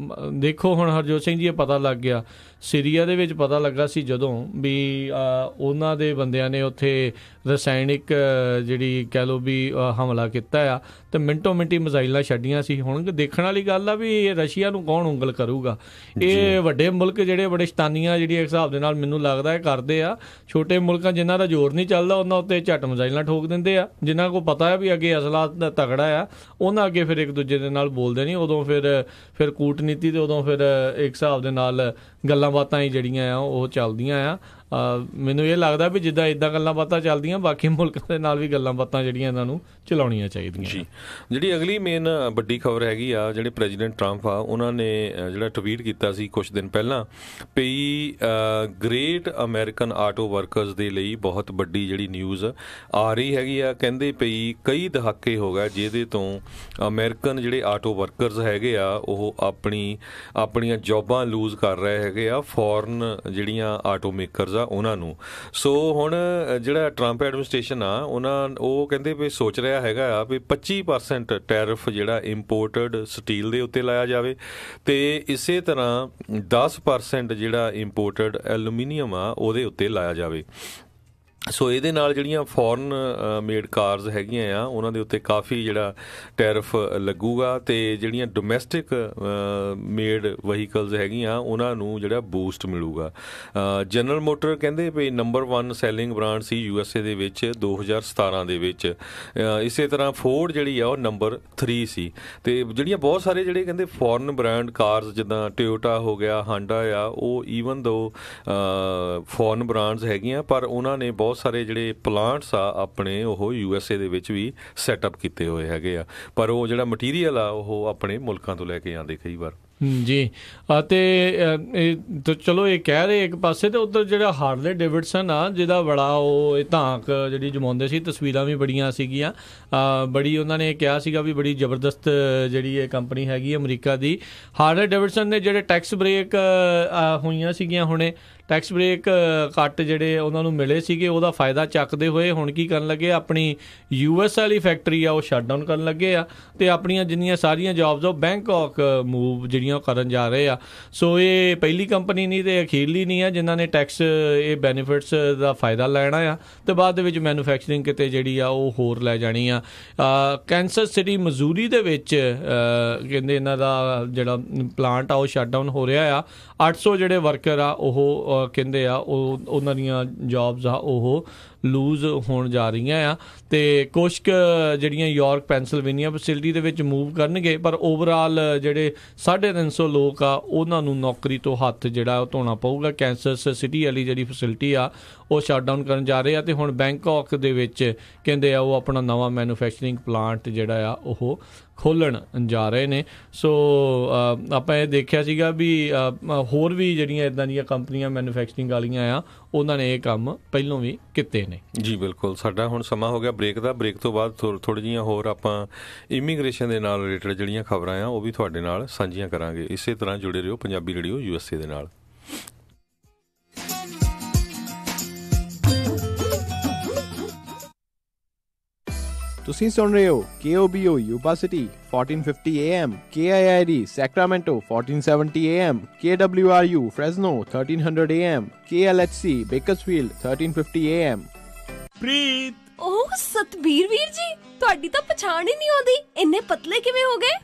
B: ਦੇਖੋ ਹੁਣ ਹਰਜੋਤ ਸਿੰਘ ਜੀ, ਇਹ ਪਤਾ ਲੱਗ ਗਿਆ ਸੀਰੀਆ ਦੇ ਵਿੱਚ, ਪਤਾ ਲੱਗਾ ਸੀ ਜਦੋਂ ਵੀ ਉਹਨਾਂ ਦੇ ਬੰਦਿਆਂ ਨੇ ਉੱਥੇ ਰਸਾਇਣਿਕ ਜਿਹੜੀ ਕਹਿ ਲਓ ਵੀ ਹਮਲਾ ਕੀਤਾ ਆ ਅਤੇ ਮਿੰਟੋ ਮਿੰਟੀ ਮਿਜ਼ਾਈਲਾਂ ਛੱਡੀਆਂ ਸੀ। ਹੁਣ ਦੇਖਣ ਵਾਲੀ ਗੱਲ ਆ ਵੀ ਰਸ਼ੀਆ ਨੂੰ ਕੌਣ ਉਂਗਲ ਕਰੂਗਾ। ਇਹ ਵੱਡੇ ਮੁਲਕ ਜਿਹੜੇ ਬੜੇ ਸ਼ਤਾਨੀਆਂ ਜਿਹੜੀਆਂ ਹਿਸਾਬ ਦੇ ਨਾਲ ਮੈਨੂੰ ਲੱਗਦਾ ਇਹ ਕਰਦੇ ਆ, ਛੋਟੇ ਮੁਲਕਾਂ ਜਿਨ੍ਹਾਂ ਦਾ ਜ਼ੋਰ ਨਹੀਂ ਚੱਲਦਾ ਉਹਨਾਂ ਉੱਤੇ ਝੱਟ ਮਿਜ਼ਾਈਲਾਂ ਠੋਕ ਦਿੰਦੇ ਆ। ਜਿਨ੍ਹਾਂ ਕੋਲ ਪਤਾ ਹੈ ਵੀ ਅੱਗੇ ਅਸਲਾ ਤਗੜਾ ਆ, ਉਹਨਾਂ ਅੱਗੇ ਫਿਰ ਇੱਕ ਦੂਜੇ ਦੇ ਨਾਲ ਬੋਲਦੇ ਨਹੀਂ। ਉਦੋਂ ਫਿਰ ਕੂਟਨੀਤੀ ਅਤੇ ਉਦੋਂ ਫਿਰ ਇੱਕ ਹਿਸਾਬ ਦੇ ਨਾਲ ਗੱਲਾਂ ਬਾਤਾਂ ਹੀ ਜਿਹੜੀਆਂ ਆ ਉਹ ਚੱਲਦੀਆਂ ਆ। ਮੈਨੂੰ ਇਹ ਲੱਗਦਾ ਵੀ ਜਿੱਦਾਂ ਇੱਦਾਂ ਗੱਲਾਂ ਬਾਤਾਂ ਚੱਲਦੀਆਂ, ਬਾਕੀ ਮੁਲਕਾਂ ਦੇ ਨਾਲ ਵੀ ਗੱਲਾਂ ਬਾਤਾਂ ਜਿਹੜੀਆਂ ਇਹਨਾਂ ਨੂੰ ਚਲਾਉਣੀਆਂ ਚਾਹੀਦੀਆਂ ਜੀ।
C: ਜਿਹੜੀ ਅਗਲੀ ਮੇਨ ਵੱਡੀ ਖਬਰ ਹੈਗੀ ਆ, ਜਿਹੜੇ ਪ੍ਰੈਜ਼ੀਡੈਂਟ ਟਰੰਪ ਆ ਉਹਨਾਂ ਨੇ ਜਿਹੜਾ ਟਵੀਟ ਕੀਤਾ ਸੀ ਕੁਛ ਦਿਨ ਪਹਿਲਾਂ ਵੀ ਗ੍ਰੇਟ ਅਮਰੀਕਨ ਆਟੋ ਵਰਕਰਸ ਦੇ ਲਈ ਬਹੁਤ ਵੱਡੀ ਜਿਹੜੀ ਨਿਊਜ਼ ਆ ਰਹੀ ਹੈਗੀ ਆ। ਕਹਿੰਦੇ ਪਈ ਕਈ ਦਹਾਕੇ ਹੋ ਗਏ ਜਿਹਦੇ ਤੋਂ ਅਮਰੀਕਨ ਜਿਹੜੇ ਆਟੋ ਵਰਕਰਸ ਹੈਗੇ ਆ ਉਹ ਆਪਣੀਆਂ ਜੋਬਾਂ ਲੂਜ਼ ਕਰ ਰਹੇ ਹੈਗੇ ਆ ਫੋਰਨ ਜਿਹੜੀਆਂ ਆਟੋ ਮੇਕਰਸ ਉਹਨਾਂ ਨੂੰ। ਸੋ ਹੁਣ ਜਿਹੜਾ ਟਰੰਪ ਐਡਮਿਨਿਸਟ੍ਰੇਸ਼ਨ ਆ ਉਹ ਕਹਿੰਦੇ ਵੀ ਸੋਚ ਰਿਹਾ ਹੈਗਾ ਆ ਵੀ 25% ਟੈਰਿਫ ਜਿਹੜਾ ਇੰਪੋਰਟਡ ਸਟੀਲ ਦੇ ਉੱਤੇ ਲਾਇਆ ਜਾਵੇ ਅਤੇ ਇਸੇ ਤਰ੍ਹਾਂ 10% ਜਿਹੜਾ ਇੰਪੋਰਟਡ ਐਲੂਮੀਨੀਅਮ ਆ ਉਹਦੇ ਉੱਤੇ ਲਾਇਆ ਜਾਵੇ। ਸੋ ਇਹਦੇ ਨਾਲ ਜਿਹੜੀਆਂ ਫੋਰਨ ਮੇਡ ਕਾਰਜ਼ ਹੈਗੀਆਂ ਆ ਉਹਨਾਂ ਦੇ ਉੱਤੇ ਕਾਫੀ ਜਿਹੜਾ ਟੈਰਿਫ ਲੱਗੂਗਾ ਅਤੇ ਜਿਹੜੀਆਂ ਡੋਮੈਸਟਿਕ ਮੇਡ ਵਹੀਕਲਸ ਹੈਗੀਆਂ ਉਹਨਾਂ ਨੂੰ ਜਿਹੜਾ ਬੂਸਟ ਮਿਲੂਗਾ। ਜਨਰਲ ਮੋਟਰ ਕਹਿੰਦੇ ਵੀ ਨੰਬਰ 1 ਸੈਲਿੰਗ ਬ੍ਰਾਂਡ ਸੀ USA ਦੇ ਵਿੱਚ 2017 ਦੇ ਵਿੱਚ। ਇਸੇ ਤਰ੍ਹਾਂ ਫੋਰਡ ਜਿਹੜੀ ਆ ਉਹ ਨੰਬਰ 3 ਸੀ। ਅਤੇ ਜਿਹੜੀਆਂ ਬਹੁਤ ਸਾਰੇ ਜਿਹੜੇ ਕਹਿੰਦੇ ਫੋਰਨ ਬ੍ਰਾਂਡ ਕਾਰਜ਼ ਜਿੱਦਾਂ ਟੋਯੋਟਾ ਹੋ ਗਿਆ, ਹਾਂਡਾ ਆ, ਉਹ ਈਵਨ ਦੋ ਫੋਰਨ ਬ੍ਰਾਂਡਸ ਹੈਗੀਆਂ ਪਰ ਉਹਨਾਂ ਨੇ ਬਹੁਤ ਸਾਰੇ ਜਿਹੜੇ ਪਲਾਂਟਸ ਆ ਆਪਣੇ ਉਹ USA ਦੇ ਵਿੱਚ ਵੀ ਸੈਟਅਪ ਕੀਤੇ ਹੋਏ ਹੈਗੇ ਆ, ਪਰ ਉਹ ਜਿਹੜਾ ਮਟੀਰੀਅਲ ਆ ਉਹ ਆਪਣੇ ਮੁਲਕਾਂ ਤੋਂ ਲੈ ਕੇ ਆਉਂਦੇ ਕਈ ਵਾਰ ਜੀ। ਅਤੇ ਚਲੋ ਇਹ ਕਹਿ ਰਹੇ ਇੱਕ ਪਾਸੇ, ਅਤੇ ਉੱਧਰ ਜਿਹੜਾ ਹਾਰਲੇ ਡੇਵਿਡਸਨ ਆ ਜਿਹਦਾ ਬੜਾ ਉਹ ਇਹ ਧਾਕ ਜਿਹੜੀ ਜਮਾਉਂਦੇ ਸੀ, ਤਸਵੀਰਾਂ ਵੀ ਬੜੀਆਂ ਸੀਗੀਆਂ, ਬੜੀ ਉਹਨਾਂ ਨੇ ਕਿਹਾ ਸੀਗਾ ਵੀ ਬੜੀ ਜ਼ਬਰਦਸਤ ਜਿਹੜੀ ਇਹ ਕੰਪਨੀ ਹੈਗੀ ਅਮਰੀਕਾ ਦੀ। ਹਾਰਲੇ ਡੇਵਿਡਸਨ ਨੇ ਜਿਹੜੇ ਟੈਕਸ ਬ੍ਰੇਕ ਹੋਈਆਂ ਸੀਗੀਆਂ ਹੁਣੇ, ਟੈਕਸ ਬ੍ਰੇਕ ਕੱਟ ਜਿਹੜੇ ਉਹਨਾਂ ਨੂੰ ਮਿਲੇ ਸੀਗੇ, ਉਹਦਾ ਫਾਇਦਾ ਚੱਕਦੇ ਹੋਏ ਹੁਣ ਕੀ ਕਰਨ ਲੱਗੇ, ਆਪਣੀ US ਵਾਲੀ ਫੈਕਟਰੀ ਆ ਉਹ ਸ਼ਟ ਡਾਊਨ ਕਰਨ ਲੱਗੇ ਆ ਅਤੇ ਆਪਣੀਆਂ ਜਿੰਨੀਆਂ ਸਾਰੀਆਂ ਜੋਬਸ ਉਹ ਬੈਂਕਾਕ ਮੂਵ ਜਿਹੜੀਆਂ ਉਹ ਕਰਨ ਜਾ ਰਹੇ ਆ। ਸੋ ਇਹ ਪਹਿਲੀ ਕੰਪਨੀ ਨਹੀਂ ਅਤੇ ਅਖੀਰਲੀ ਨਹੀਂ ਆ ਜਿਨ੍ਹਾਂ ਨੇ ਟੈਕਸ ਇਹ ਬੈਨੀਫਿਟਸ ਦਾ ਫਾਇਦਾ ਲੈਣਾ ਆ ਅਤੇ ਬਾਅਦ ਦੇ ਵਿੱਚ ਮੈਨੂਫੈਕਚਰਿੰਗ ਕਿਤੇ ਜਿਹੜੀ ਆ ਉਹ ਹੋਰ ਲੈ ਜਾਣੀ ਆ। ਕੈਂਸਸ ਸਿਟੀ ਮਜ਼ੂਰੀ ਦੇ ਵਿੱਚ ਕਹਿੰਦੇ ਇਹਨਾਂ ਦਾ ਜਿਹੜਾ ਪਲਾਂਟ ਆ ਉਹ ਸ਼ਟ ਡਾਊਨ ਹੋ ਰਿਹਾ ਆ। 800 ਜਿਹੜੇ ਵਰਕਰ ਆ ਉਹ ਕਹਿੰਦੇ ਆ ਉਹਨਾਂ ਦੀਆਂ ਜੋਬਸ ਆ ਉਹ ਲੂਜ਼ ਹੋਣ ਜਾ ਰਹੀਆਂ ਆ ਅਤੇ ਕੁਛ ਕੁ ਜਿਹੜੀਆਂ ਯਾਰਕ ਪੈਨਸਿਲਵੇਨੀਆ ਫੈਸਿਲਿਟੀ ਦੇ ਵਿੱਚ ਮੂਵ ਕਰਨਗੇ, ਪਰ ਓਵਰਆਲ ਜਿਹੜੇ 350 ਲੋਕ ਆ ਉਹਨਾਂ ਨੂੰ ਨੌਕਰੀ ਤੋਂ ਹੱਥ ਜਿਹੜਾ ਉਹ ਧੋਣਾ ਪਊਗਾ। ਕੈਂਸਸ ਸਿਟੀ ਵਾਲੀ ਜਿਹੜੀ ਫੈਸਿਲਿਟੀ ਆ ਉਹ ਸ਼ਟ ਡਾਊਨ ਕਰਨ ਜਾ ਰਹੇ ਆ ਅਤੇ ਹੁਣ ਬੈਂਕਾਕ ਦੇ ਵਿੱਚ ਕਹਿੰਦੇ ਆ ਉਹ ਆਪਣਾ ਨਵਾਂ ਮੈਨੂਫੈਕਚਰਿੰਗ ਪਲਾਂਟ ਜਿਹੜਾ ਆ ਉਹ ਖੋਲ੍ਹਣ ਜਾ ਰਹੇ ਨੇ। ਸੋ ਆਪਾਂ ਇਹ ਦੇਖਿਆ ਸੀਗਾ ਵੀ ਹੋਰ ਵੀ ਜਿਹੜੀਆਂ ਇੱਦਾਂ ਦੀਆਂ ਕੰਪਨੀਆਂ ਮੈਨੂਫੈਕਚਰਿੰਗ ਵਾਲੀਆਂ ਆ ਉਹਨਾਂ ਨੇ ਇਹ ਕੰਮ ਪਹਿਲੋਂ ਵੀ ਕੀਤੇ ਨੇ ਜੀ। ਬਿਲਕੁਲ। ਸਾਡਾ ਹੁਣ ਸਮਾਂ ਹੋ ਗਿਆ ਬ੍ਰੇਕ ਦਾ। ਬ੍ਰੇਕ ਤੋਂ ਬਾਅਦ ਥੋੜ੍ਹੀ ਜਿਹੀਆਂ ਹੋਰ ਆਪਾਂ ਇਮੀਗ੍ਰੇਸ਼ਨ ਦੇ ਨਾਲ ਰਿਲੇਟਡ ਜਿਹੜੀਆਂ ਖਬਰਾਂ ਆ ਉਹ ਵੀ ਤੁਹਾਡੇ ਨਾਲ ਸਾਂਝੀਆਂ ਕਰਾਂਗੇ। ਇਸੇ ਤਰ੍ਹਾਂ ਜੁੜੇ ਰਹੋ ਪੰਜਾਬੀ ਰੇਡੀਓ USA ਦੇ ਨਾਲ।
D: ਤੁਸੀਂ ਸੁਣ ਰਹੇ ਹੋ KOBO Yuba City 1450 AM, KIID Sacramento 1470 AM, KWRU Fresno 1300 AM, KLHC Bakersfield 1350 AM।
E: ਪ੍ਰੀਤ,
F: ਓਹ ਸਤਬੀਰ ਵੀਰ ਜੀ, ਤੁਹਾਡੀ ਤਾਂ ਪਛਾਣ ਹੀ ਨਹੀਂ ਆਉਂਦੀ, ਇੰਨੇ ਪਤਲੇ ਕਿਵੇਂ ਹੋ ਗਏ?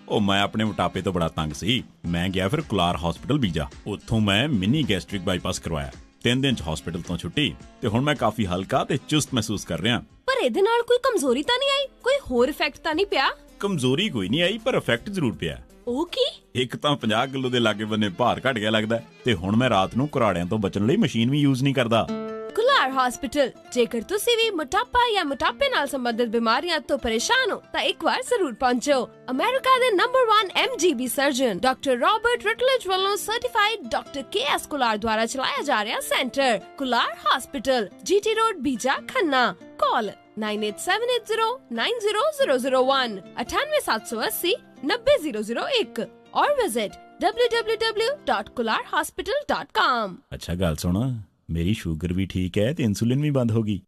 E: ਉਹ ਮੈਂ ਆਪਣੇ ਮੋਟਾਪੇ ਤੋਂ ਬੜਾ ਤੰਗ ਸੀ। ਮੈਂ ਗਿਆ ਫਿਰ ਕੁਲਾਰ ਹਸਪੀਟਲ ਬੀਜਾ। ਉੱਥੋਂ ਮੈਂ ਮਿਨੀ ਗੈਸਟ੍ਰਿਕ ਬਾਈਪਾਸ ਕਰਵਾਇਆ। 3 ਦਿਨ 'ਚ ਹਸਪੀਟਲ ਤੋਂ ਛੁੱਟੀ ਤੇ ਹੁਣ ਮੈਂ ਕਾਫੀ ਹਲਕਾ ਤੇ ਚੁਸਤ ਮਹਿਸੂਸ ਕਰ ਰਿਹਾ।
F: ਪਰ ਇਹਦੇ ਨਾਲ ਕੋਈ ਕਮਜ਼ੋਰੀ ਤਾਂ ਨਹੀਂ ਆਈ? ਕੋਈ ਹੋਰ ਇਫੈਕਟ ਤਾਂ ਨਹੀਂ ਪਿਆ?
E: ਕਮਜ਼ੋਰੀ ਕੋਈ ਨਹੀਂ ਆਈ, ਪਰ ਇਫੈਕਟ ਜ਼ਰੂਰ ਪਿਆ।
F: ਉਹ ਕੀ?
E: ਇੱਕ ਤਾਂ 50 ਕਿਲੋ ਦੇ ਲਾਗੇ ਬੰਨੇ ਭਾਰ ਘਟ ਗਿਆ ਲੱਗਦਾ, ਤੇ ਹੁਣ ਮੈਂ ਰਾਤ ਨੂੰ ਘਰਾੜਿਆਂ ਤੋਂ ਬਚਣ ਲਈ ਮਸ਼ੀਨ ਵੀ ਯੂਜ਼ ਨਹੀਂ ਕਰਦਾ।
F: ਕੁਲਾਰ ਹਸਪੀਟਲ। ਜੇਕਰ ਤੁਸੀਂ ਵੀ ਮੋਟਾਪਾ ਜਾਂ ਮੋਟਾਪੇ ਨਾਲ ਸੰਬੰਧਿਤ ਬਿਮਾਰੀਆਂ ਤੋਂ ਪਰੇਸ਼ਾਨ ਹੋ ਤਾਂ ਇੱਕ ਵਾਰ ਜ਼ਰੂਰ ਪਹੁੰਚੋ। ਅਮਰੀਕਾ ਦੇ number 1 MGB surgeon doctor Robert Rutledge ਵੱਲੋਂ ਸਰਟੀਫਾਈਡ ਡਾਕਟਰ KS ਕੁਲਾਰ ਦੁਆਰਾ ਚਲਾਇਆ ਜਾ ਰਿਹਾ centre Kular hospital, GT road, Bija, Khanna. Call 9878090001 98780 90001 और visit www.kularhospital.com।
E: ਅੱਛਾ ਗੱਲ ਸੁਣ, ਮੇਰੀ ਸ਼ੂਗਰ ਵੀ ਠੀਕ ਹੈ ਤੇ ਇਨਸੂਲਿਨ ਵੀ ਬੰਦ ਹੋ ਗਈ।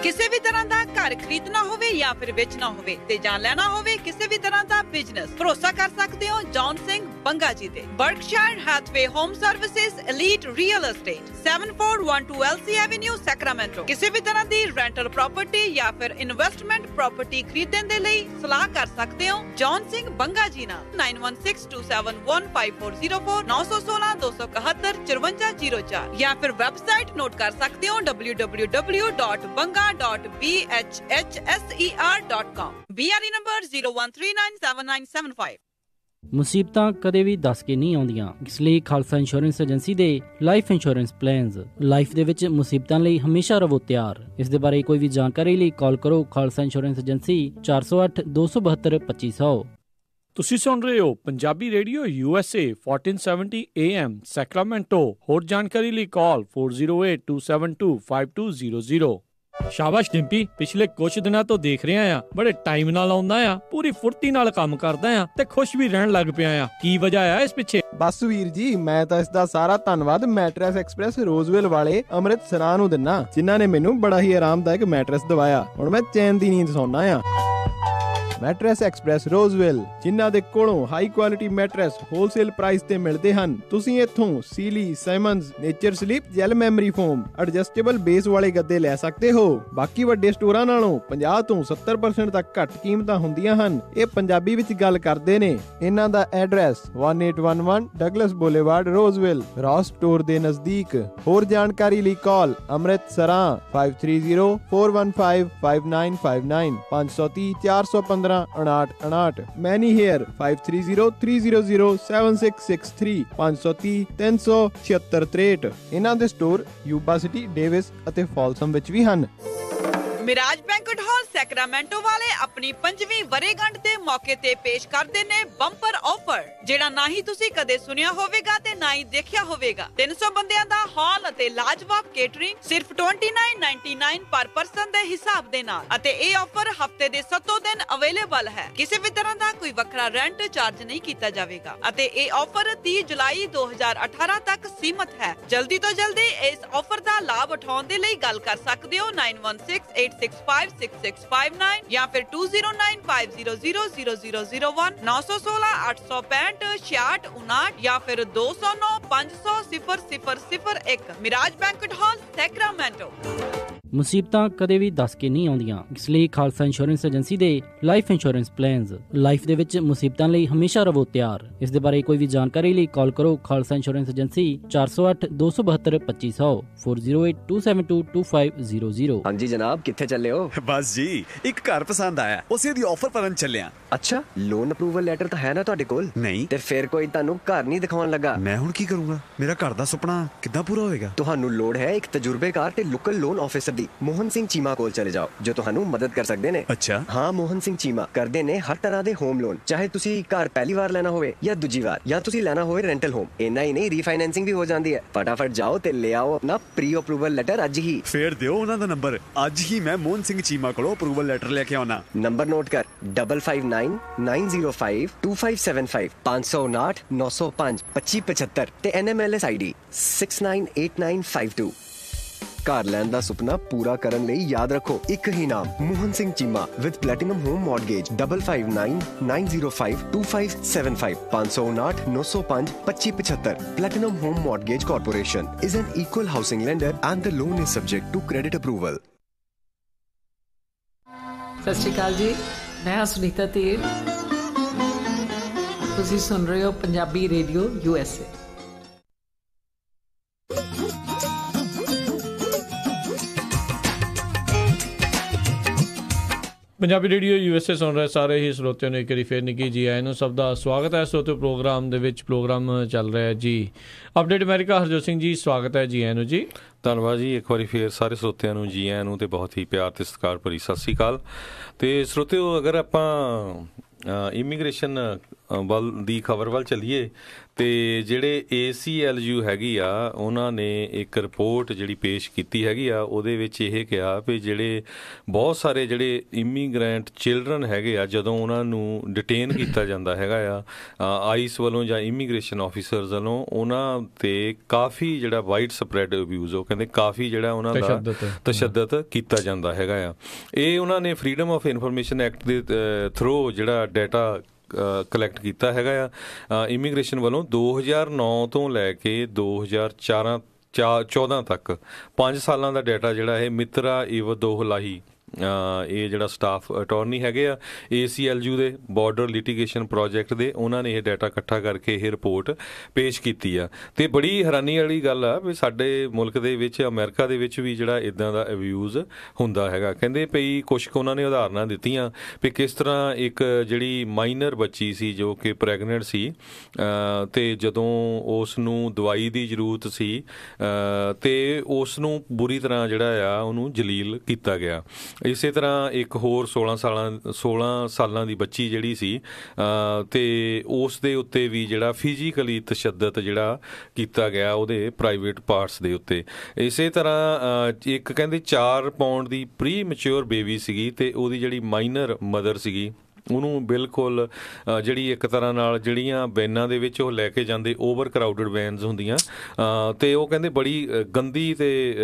G: ਕਿਸੇ ਵੀ ਤਰ੍ਹਾਂ ਦਾ ਘਰ ਖਰੀਦਣਾ ਹੋਵੇ ਜਾਂ ਫਿਰ ਵੇਚਣਾ ਹੋਵੇ ਤੇ ਜਾਂ ਲੈਣਾ ਹੋਵੇ ਕਿਸੇ ਵੀ ਤਰ੍ਹਾਂ ਦਾ ਬਿਜ਼ਨਸ, ਭਰੋਸਾ ਕਰ ਸਕਦੇ ਹੋ ਜੌਨ ਸਿੰਘ ਬੰਗਾ ਜੀ ਤੇ। Berkshire Hathaway Home Services Elite Real Estate 7412 LC avenue, Sacramento. ਕਿਸੇ ਵੀ ਤਰ੍ਹਾਂ ਦੀ ਰੈਂਟਲ ਪ੍ਰਾਪਰਟੀ ਜਾਂ ਫਿਰ ਇਨਵੈਸਟਮੈਂਟ ਪ੍ਰਾਪਰਟੀ ਖਰੀਦਣ ਦੇ ਲਈ ਸਲਾਹ ਕਰ ਸਕਦੇ ਹੋ ਜੌਨ ਸਿੰਘ ਬੰਗਾ ਜੀ ਨਾਲ। 9162715404 916-271-5404 ਜਾਂ ਫਿਰ ਵੈਬਸਾਈਟ ਨੋਟ ਕਰ ਸਕਦੇ ਹੋ www.banga.bhhser.com। BRE number 01397975।
H: ਮੁਸੀਬਤਾਂ ਕਦੇ ਵੀ ਦੱਸ ਕੇ ਨਹੀਂ ਆਉਂਦੀਆਂ, ਇਸ ਲਈ ਖਾਲਸਾ ਇੰਸ਼ੋਰੈਂਸ ਏਜੰਸੀ ਦੇ ਲਾਈਫ ਇੰਸ਼ੋਰੈਂਸ ਪਲਾਨਸ ਲਾਈਫ ਦੇ ਵਿੱਚ ਮੁਸੀਬਤਾਂ ਲਈ ਹਮੇਸ਼ਾ ਰਹੋ ਤਿਆਰ। ਇਸ ਦੇ ਬਾਰੇ ਕੋਈ ਵੀ ਜਾਣਕਾਰੀ ਲਈ ਕਾਲ ਕਰੋ ਖਾਲਸਾ ਇੰਸ਼ੋਰੈਂਸ ਏਜੰਸੀ 408-272-2500।
B: ਤੁਸੀਂ ਸੁਣ ਰਹੇ ਹੋ Punjabi radio USA 1470 AM Sacramento. ਹੋਰ ਜਾਣਕਾਰੀ ਲਈ ਕਾਲ 4082725200। ਸ਼ਾਬਾਸ਼ ਡਿੰਪੀ, ਪਿਛਲੇ ਕੁਝ ਦਿਨਾਂ ਤੋਂ ਦੇਖ ਰਿਹਾ ਆ ਬੜੇ ਟਾਈਮ ਨਾਲ ਆਉਂਦਾ ਆ, ਪੂਰੀ ਫੁਰਤੀ ਨਾਲ ਕੰਮ ਕਰਦਾ ਆ ਤੇ ਖੁਸ਼ ਵੀ ਰਹਿਣ ਲੱਗ ਪਿਆ ਆ। ਕੀ ਵਜ੍ਹਾ ਆ ਇਸ ਪਿੱਛੇ?
D: ਬਸ ਵੀਰ ਜੀ, ਮੈਂ ਤਾਂ ਇਸ ਦਾ ਸਾਰਾ ਧੰਨਵਾਦ ਮੈਟਰੈਸ ਐਕਸਪ੍ਰੈਸ ਰੋਜ਼ਵਿਲ ਵਾਲੇ ਅੰਮ੍ਰਿਤਸਰਾਂ ਨੂੰ ਦਿੰਨਾ, ਜਿਨ੍ਹਾਂ ਨੇ ਮੈਨੂੰ ਬੜਾ ਹੀ ਆਰਾਮਦਾਇਕ ਮੈਟਰੈਸ ਦਵਾਇਆ। ਹੁਣ ਮੈਂ ਚੈਨ ਦੀ ਨੀਂਦ ਸੌਂਦਾ ਆ। ਮੈਟਰੈਸ ਐਕਸਪ੍ਰੈਸ ਰੋਜ਼ਵਿਲ, ਜਿਨ੍ਹਾਂ ਦੇ ਕੋਲੋਂ high quality mattress wholesale price ਤੇ ਮਿਲਦੇ ਹਨ। ਤੁਸੀਂ ਇੱਥੋਂ Sealy, Simmons, Nature Sleep, gel memory foam, adjustable base ਵਾਲੇ ਗੱਦੇ ਲੈ ਸਕਦੇ ਹੋ। ਬਾਕੀ ਵੱਡੇ ਸਟੋਰਾਂ ਨਾਲੋਂ 50 ਤੋਂ 70% ਤੱਕ ਘੱਟ ਕੀਮਤਾਂ ਹੁੰਦੀਆਂ ਹਨ। ਇਹ ਪੰਜਾਬੀ ਵਿੱਚ ਗੱਲ ਕਰਦੇ ਨੇ। ਇਹਨਾਂ ਦਾ ਐਡਰੈਸ 1811 ਡਗਲਸ ਬੁਲੇਵਾਰਡ, ਰੋਜ਼ਵਿਲ, ਰੌਸ ਸਟੋਰ ਦੇ ਨਜ਼ਦੀਕ। ਹੋਰ ਜਾਣਕਾਰੀ ਲਈ ਕਾਲ ਅੰਮ੍ਰਿਤਸਰਾਂ 5304155959 530-415 5959। ਮੈਨੀ ਹੇਅਰ 5303007663 530-37663। ਇਹਨਾਂ ਦੇ ਸਟੋਰ ਯੂਬਾ ਸਿਟੀ, ਡੇਵਿਸ ਅਤੇ ਫਾਲਸਮ ਵਿੱਚ ਵੀ ਹਨ।
G: ਮਿਰਾਜ ਬੈਂਕਟ ਹਾਲ ਸੈਕਰਾਮੈਂਟੋ ਵਾਲੇ ਆਪਣੀ 5ਵੀਂ ਵਰ੍ਹੇਗੰਢ ਦੇ ਮੌਕੇ ਤੇ ਪੇਸ਼ ਕਰਦੇ ਨੇ ਬੰਪਰ ਆਫਰ, ਜਿਹੜਾ ਨਾ ਹੀ ਤੁਸੀਂ ਕਦੇ ਸੁਣਿਆ ਹੋਵੇਗਾ ਤੇ ਨਾ ਹੀ ਦੇਖਿਆ ਹੋਵੇਗਾ। 300 ਬੰਦਿਆਂ ਦਾ ਹਾਲ ਅਤੇ ਲਾਜਵਾਬ ਕੇਟਰਿੰਗ ਸਿਰਫ $29.99 ਪਰ ਪਰਸਨ ਦੇ ਹਿਸਾਬ ਦੇ ਨਾਲ, ਅਤੇ ਇਹ ਆਫਰ ਹਫਤੇ ਦੇ 7 ਦਿਨ ਅਵੇਲੇਬਲ ਹੈ। ਕਿਸੇ ਵੀ ਤਰ੍ਹਾਂ ਦਾ ਕੋਈ ਵੱਖਰਾ ਰੈਂਟ ਚਾਰਜ ਨਹੀਂ ਕੀਤਾ ਜਾਵੇਗਾ ਅਤੇ ਇਹ ਆਫਰ 30 ਜੁਲਾਈ 2018 ਤੱਕ ਸੀਮਤ ਹੈ। ਜਲਦੀ ਤੋਂ ਜਲਦੀ ਇਸ ਆਫਰ ਦਾ ਲਾਭ ਉਠਾਉਣ ਦੇ ਲਈ ਗੱਲ ਕਰ ਸਕਦੇ ਹੋ 9168656659 ਜਾਂ ਫਿਰ 2095000001 916-865-6659 ਜਾਂ ਫਿਰ 209-500-0001। Miraj banquet hall Sacramento.
H: ਮੁਸੀਬਤਾਂ ਕਦੇ ਵੀ ਦੱਸ ਕੇ ਨਹੀਂ ਆਉਂਦੀਆਂ, ਇਸ ਲਈ ਖਾਲਸਾ ਇੰਸ਼ੋਰੈਂਸ ਏਜੰਸੀ ਦੇ ਲਾਈਫ ਇੰਸ਼ੋਰੈਂਸ ਪਲਾਨਸ ਲਾਈਫ ਦੇ ਵਿੱਚ ਮੁਸੀਬਤਾਂ ਲਈ ਹਮੇਸ਼ਾ ਰਹੋ ਤਿਆਰ। ਇਸ ਦੇ ਬਾਰੇ ਕੋਈ ਵੀ ਜਾਣਕਾਰੀ ਲਈ ਕਾਲ ਕਰੋ ਖਾਲਸਾ ਇੰਸ਼ੋਰੈਂਸ ਏਜੰਸੀ 408-272-2500 4082722500।
I: ਹਾਂਜੀ ਜਨਾਬ, ਕਿੱਥੇ ਚੱਲੇ ਹੋ?
J: ਬਸ ਜੀ, ਇੱਕ ਘਰ ਪਸੰਦ ਆਇਆ, ਉਸੇ ਦੀ ਆਫਰ ਭਰਨ ਚੱਲਿਆ।
I: ਅੱਛਾ, ਲੋਨ ਅਪਰੂਵਲ ਲੈਟਰ ਤਾਂ ਹੈ ਨਾ ਤੁਹਾਡੇ ਕੋਲ?
J: ਨਹੀਂ।
I: ਤੇ ਫਿਰ ਕੋਈ ਤੁਹਾਨੂੰ ਘਰ ਨਹੀਂ ਦਿਖਾਉਣ ਲੱਗਾ?
J: ਮੈਂ ਹੁਣ ਕੀ ਕਰੂੰਗਾ? ਮੇਰਾ ਘਰ ਦਾ ਸੁਪਨਾ ਕਿੱਦਾਂ ਪੂਰਾ ਹੋਵੇਗਾ?
I: ਤੁਹਾਨੂੰ ਲੋੜ ਹੈ ਇੱਕ ਤਜਰਬੇਕਾਰ ਤੇ ਲੋਕਲ ਲੋਨ ਆਫਿਸਰ ਦੀ। ਮੋਹਨ ਸਿੰਘ ਚੀਮਾ ਕੋਲ ਚਲੇ ਜਾਓ, ਜੋ ਤੁਹਾਨੂੰ ਮਦਦ ਕਰ ਸਕਦੇ ਨੇ।
J: ਅੱਛਾ।
I: ਹਾਂ, ਮੋਹਨ ਸਿੰਘ ਚੀਮਾ ਕਰਦੇ ਨੇ ਹਰ ਤਰ੍ਹਾਂ ਦੇ ਹੋਮ ਲੋਨ, ਚਾਹੇ ਤੁਸੀਂ ਘਰ ਪਹਿਲੀ ਵਾਰ ਲੈਣਾ ਹੋਵੇ ਜਾਂ ਦੂਜੀ ਵਾਰ, ਜਾਂ ਤੁਸੀਂ ਲੈਣਾ ਹੋਵੇ ਰੈਂਟਲ ਹੋਮ। ਇੰਨਾ ਹੀ ਨਹੀਂ, ਰੀਫਾਈਨੈਂਸਿੰਗ ਵੀ ਹੋ ਜਾਂਦੀ ਹੈ। ਫਟਾਫਟ ਜਾਓ ਤੇ ਲੈ ਆਓ ਆਪਣਾ ਪ੍ਰੀ ਅਪਰੂਵਲ ਲੈਟਰ ਅੱਜ ਹੀ।
J: ਫੇਰ ਦਿਓ ਉਹਨਾਂ ਦਾ ਨੰਬਰ, ਅੱਜ ਹੀ ਮੈਂ ਮੋਹਨ ਸਿੰਘ ਚੀਮਾ ਕੋਲੋਂ ਅਪਰੂਵਲ ਲੈਟਰ ਲੈ ਕੇ ਆਉਣਾ।
I: ਨੰਬਰ ਨੋਟ ਕਰ 5599052575 559-905-2575 ਤੇ NMLS ID 698952। ਘਰ ਲੈਣ ਦਾ ਸੁਪਨਾ ਪੂਰਾ ਕਰਨ ਲਈ ਯਾਦ ਰੱਖੋ ਇੱਕ ਹੀ ਨਾਮ, Mohan Singh Cheema with platinum home mortgage 5599052575 559-905-2575। Platinum Home Mortgage Corporation is an equal housing lender and the loan is subject to credit approval।
K: ਸਤਿ ਸ਼੍ਰੀ ਅਕਾਲ ਜੀ, ਮੈਂ ਹਾਂ ਸੁਨੀਤਾ ਤੇਲ, ਤੁਸੀਂ ਸੁਣ ਰਹੇ ਹੋ Punjabi radio USA।
B: Punjabi radio USA ਸੁਣ ਰਹੇ ਸਾਰੇ ਹੀ ਸਰੋਤਿਆਂ ਨੂੰ ਇੱਕ ਵਾਰੀ ਫੇਰ ਨਿੱਘੀ ਜੀ ਆਇਆਂ ਨੂੰ, ਸਭ ਦਾ ਸਵਾਗਤ ਹੈ ਸਰੋਤਿਓ ਪ੍ਰੋਗਰਾਮ ਦੇ ਵਿੱਚ। ਪ੍ਰੋਗਰਾਮ ਚੱਲ ਰਿਹਾ ਜੀ ਅਪਡੇਟ ਅਮਰੀਕਾ। ਹਰਜੋਤ ਸਿੰਘ ਜੀ ਸਵਾਗਤ ਹੈ ਜੀ ਆਇਆਂ ਨੂੰ ਜੀ।
C: ਧੰਨਵਾਦ ਜੀ, ਇੱਕ ਵਾਰੀ ਫੇਰ ਸਾਰੇ ਸਰੋਤਿਆਂ ਨੂੰ ਜੀ ਆਇਆਂ ਨੂੰ ਤੇ ਬਹੁਤ ਹੀ ਪਿਆਰ ਤੇ ਸਤਿਕਾਰ ਭਰੀ ਸਤਿ ਸ਼੍ਰੀ ਅਕਾਲ। ਤੇ ਸਰੋਤਿਓ, ਅਗਰ ਆਪਾਂ ਇਮੀਗ੍ਰੇਸ਼ਨ ਵੱਲ ਦੀ ਖਬਰ ਵੱਲ ਚੱਲੀਏ ਤੇ ਜਿਹੜੇ ACLU ਹੈਗੀ ਆ, ਉਹਨਾਂ ਨੇ ਇੱਕ ਰਿਪੋਰਟ ਜਿਹੜੀ ਪੇਸ਼ ਕੀਤੀ ਹੈਗੀ ਆ, ਉਹਦੇ ਵਿੱਚ ਇਹ ਕਿਹਾ ਵੀ ਜਿਹੜੇ ਬਹੁਤ ਸਾਰੇ ਜਿਹੜੇ ਇਮੀਗ੍ਰੈਂਟ ਚਿਲਡਰਨ ਹੈਗੇ ਆ, ਜਦੋਂ ਉਹਨਾਂ ਨੂੰ ਡਿਟੇਨ ਕੀਤਾ ਜਾਂਦਾ ਹੈਗਾ ਆ ਆਈਸ ਵੱਲੋਂ ਜਾਂ ਇਮੀਗ੍ਰੇਸ਼ਨ ਆਫਿਸਰਸ ਵੱਲੋਂ, ਉਹਨਾਂ ਤੇ ਕਾਫੀ ਜਿਹੜਾ ਵਾਈਡ ਸਪਰੈਡ ਅਬਿਊਜ਼, ਉਹ ਕਹਿੰਦੇ ਕਾਫੀ ਜਿਹੜਾ ਉਹਨਾਂ ਦਾ ਤਸ਼ੱਦਦ ਕੀਤਾ ਜਾਂਦਾ ਹੈਗਾ ਆ। ਇਹ ਉਹਨਾਂ ਨੇ ਫਰੀਡਮ ਆਫ ਇਨਫੋਰਮੇਸ਼ਨ ਐਕਟ ਦੇ ਥਰੂ ਜਿਹੜਾ ਡਾਟਾ ਕਲੈਕਟ ਕੀਤਾ ਹੈਗਾ ਆ ਇਮੀਗ੍ਰੇਸ਼ਨ ਵੱਲੋਂ 2009 ਤੋਂ ਲੈ ਕੇ 2014 ਤੱਕ 5 ਸਾਲਾਂ ਦਾ ਡਾਟਾ ਜਿਹੜਾ ਇਹ ਮਿਤਰਾ ਇਵਦੋਹਲਾਹੀ, ਇਹ ਜਿਹੜਾ ਸਟਾਫ ਅਟਾਰਨੀ ਹੈਗੇ ਆ ACLU ਦੇ ਬਾਰਡਰ ਲਿਟੀਗੇਸ਼ਨ ਪ੍ਰੋਜੈਕਟ ਦੇ, ਉਹਨਾਂ ਨੇ ਇਹ ਡਾਟਾ ਇਕੱਠਾ ਕਰਕੇ ਇਹ ਰਿਪੋਰਟ ਪੇਸ਼ ਕੀਤੀ ਆ। ਤੇ ਬੜੀ ਹੈਰਾਨੀ ਵਾਲੀ ਗੱਲ ਆ ਵੀ ਸਾਡੇ ਮੁਲਕ ਦੇ ਵਿੱਚ, ਅਮਰੀਕਾ ਦੇ ਵਿੱਚ ਵੀ ਜਿਹੜਾ ਇੱਦਾਂ ਦਾ ਅਬਿਊਜ਼ ਹੁੰਦਾ ਹੈਗਾ। ਕਹਿੰਦੇ ਪਈ ਕੁਛ ਕੁ ਉਹਨਾਂ ਨੇ ਉਦਾਹਰਨਾਂ ਦਿੱਤੀਆਂ ਵੀ ਕਿਸ ਤਰ੍ਹਾਂ ਇੱਕ ਜਿਹੜੀ ਮਾਈਨਰ ਬੱਚੀ ਸੀ ਜੋ ਕਿ ਪ੍ਰੈਗਨੈਂਟ ਸੀ, ਤੇ ਜਦੋਂ ਉਸ ਨੂੰ ਦਵਾਈ ਦੀ ਜ਼ਰੂਰਤ ਸੀ ਤੇ ਉਸ ਨੂੰ ਬੁਰੀ ਤਰ੍ਹਾਂ ਜਿਹੜਾ ਆ ਉਹਨੂੰ ਜਲੀਲ ਕੀਤਾ ਗਿਆ। ਇਸੇ ਤਰ੍ਹਾਂ ਇੱਕ ਹੋਰ 16 ਸਾਲਾਂ ਦੀ ਬੱਚੀ ਜਿਹੜੀ ਸੀ, ਤੇ ਉਸ ਦੇ ਉੱਤੇ ਵੀ ਜਿਹੜਾ ਫਿਜ਼ੀਕਲੀ ਤਸ਼ੱਦਦ ਜਿਹੜਾ ਕੀਤਾ ਗਿਆ ਉਹਦੇ ਪ੍ਰਾਈਵੇਟ ਪਾਰਟਸ ਦੇ ਉੱਤੇ। ਇਸੇ ਤਰ੍ਹਾਂ ਇੱਕ ਕਹਿੰਦੇ 4 ਪਾਉਂਡ ਦੀ ਪ੍ਰੀ ਮੈਚਿਓਰ ਬੇਬੀ ਸੀਗੀ, ਤੇ ਉਹਦੀ ਜਿਹੜੀ ਮਾਈਨਰ ਮਦਰ ਸੀਗੀ, ਉਹਨੂੰ ਬਿਲਕੁਲ ਜਿਹੜੀ ਇੱਕ ਤਰ੍ਹਾਂ ਨਾਲ ਜਿਹੜੀਆਂ ਵੈਨਾਂ ਦੇ ਵਿੱਚ ਉਹ ਲੈ ਕੇ ਜਾਂਦੇ, ਓਵਰ ਕਰਾਊਡਡ ਵੈਨਸ ਹੁੰਦੀਆਂ, ਤੇ ਉਹ ਕਹਿੰਦੇ ਬੜੀ ਗੰਦੀ, ਤੇ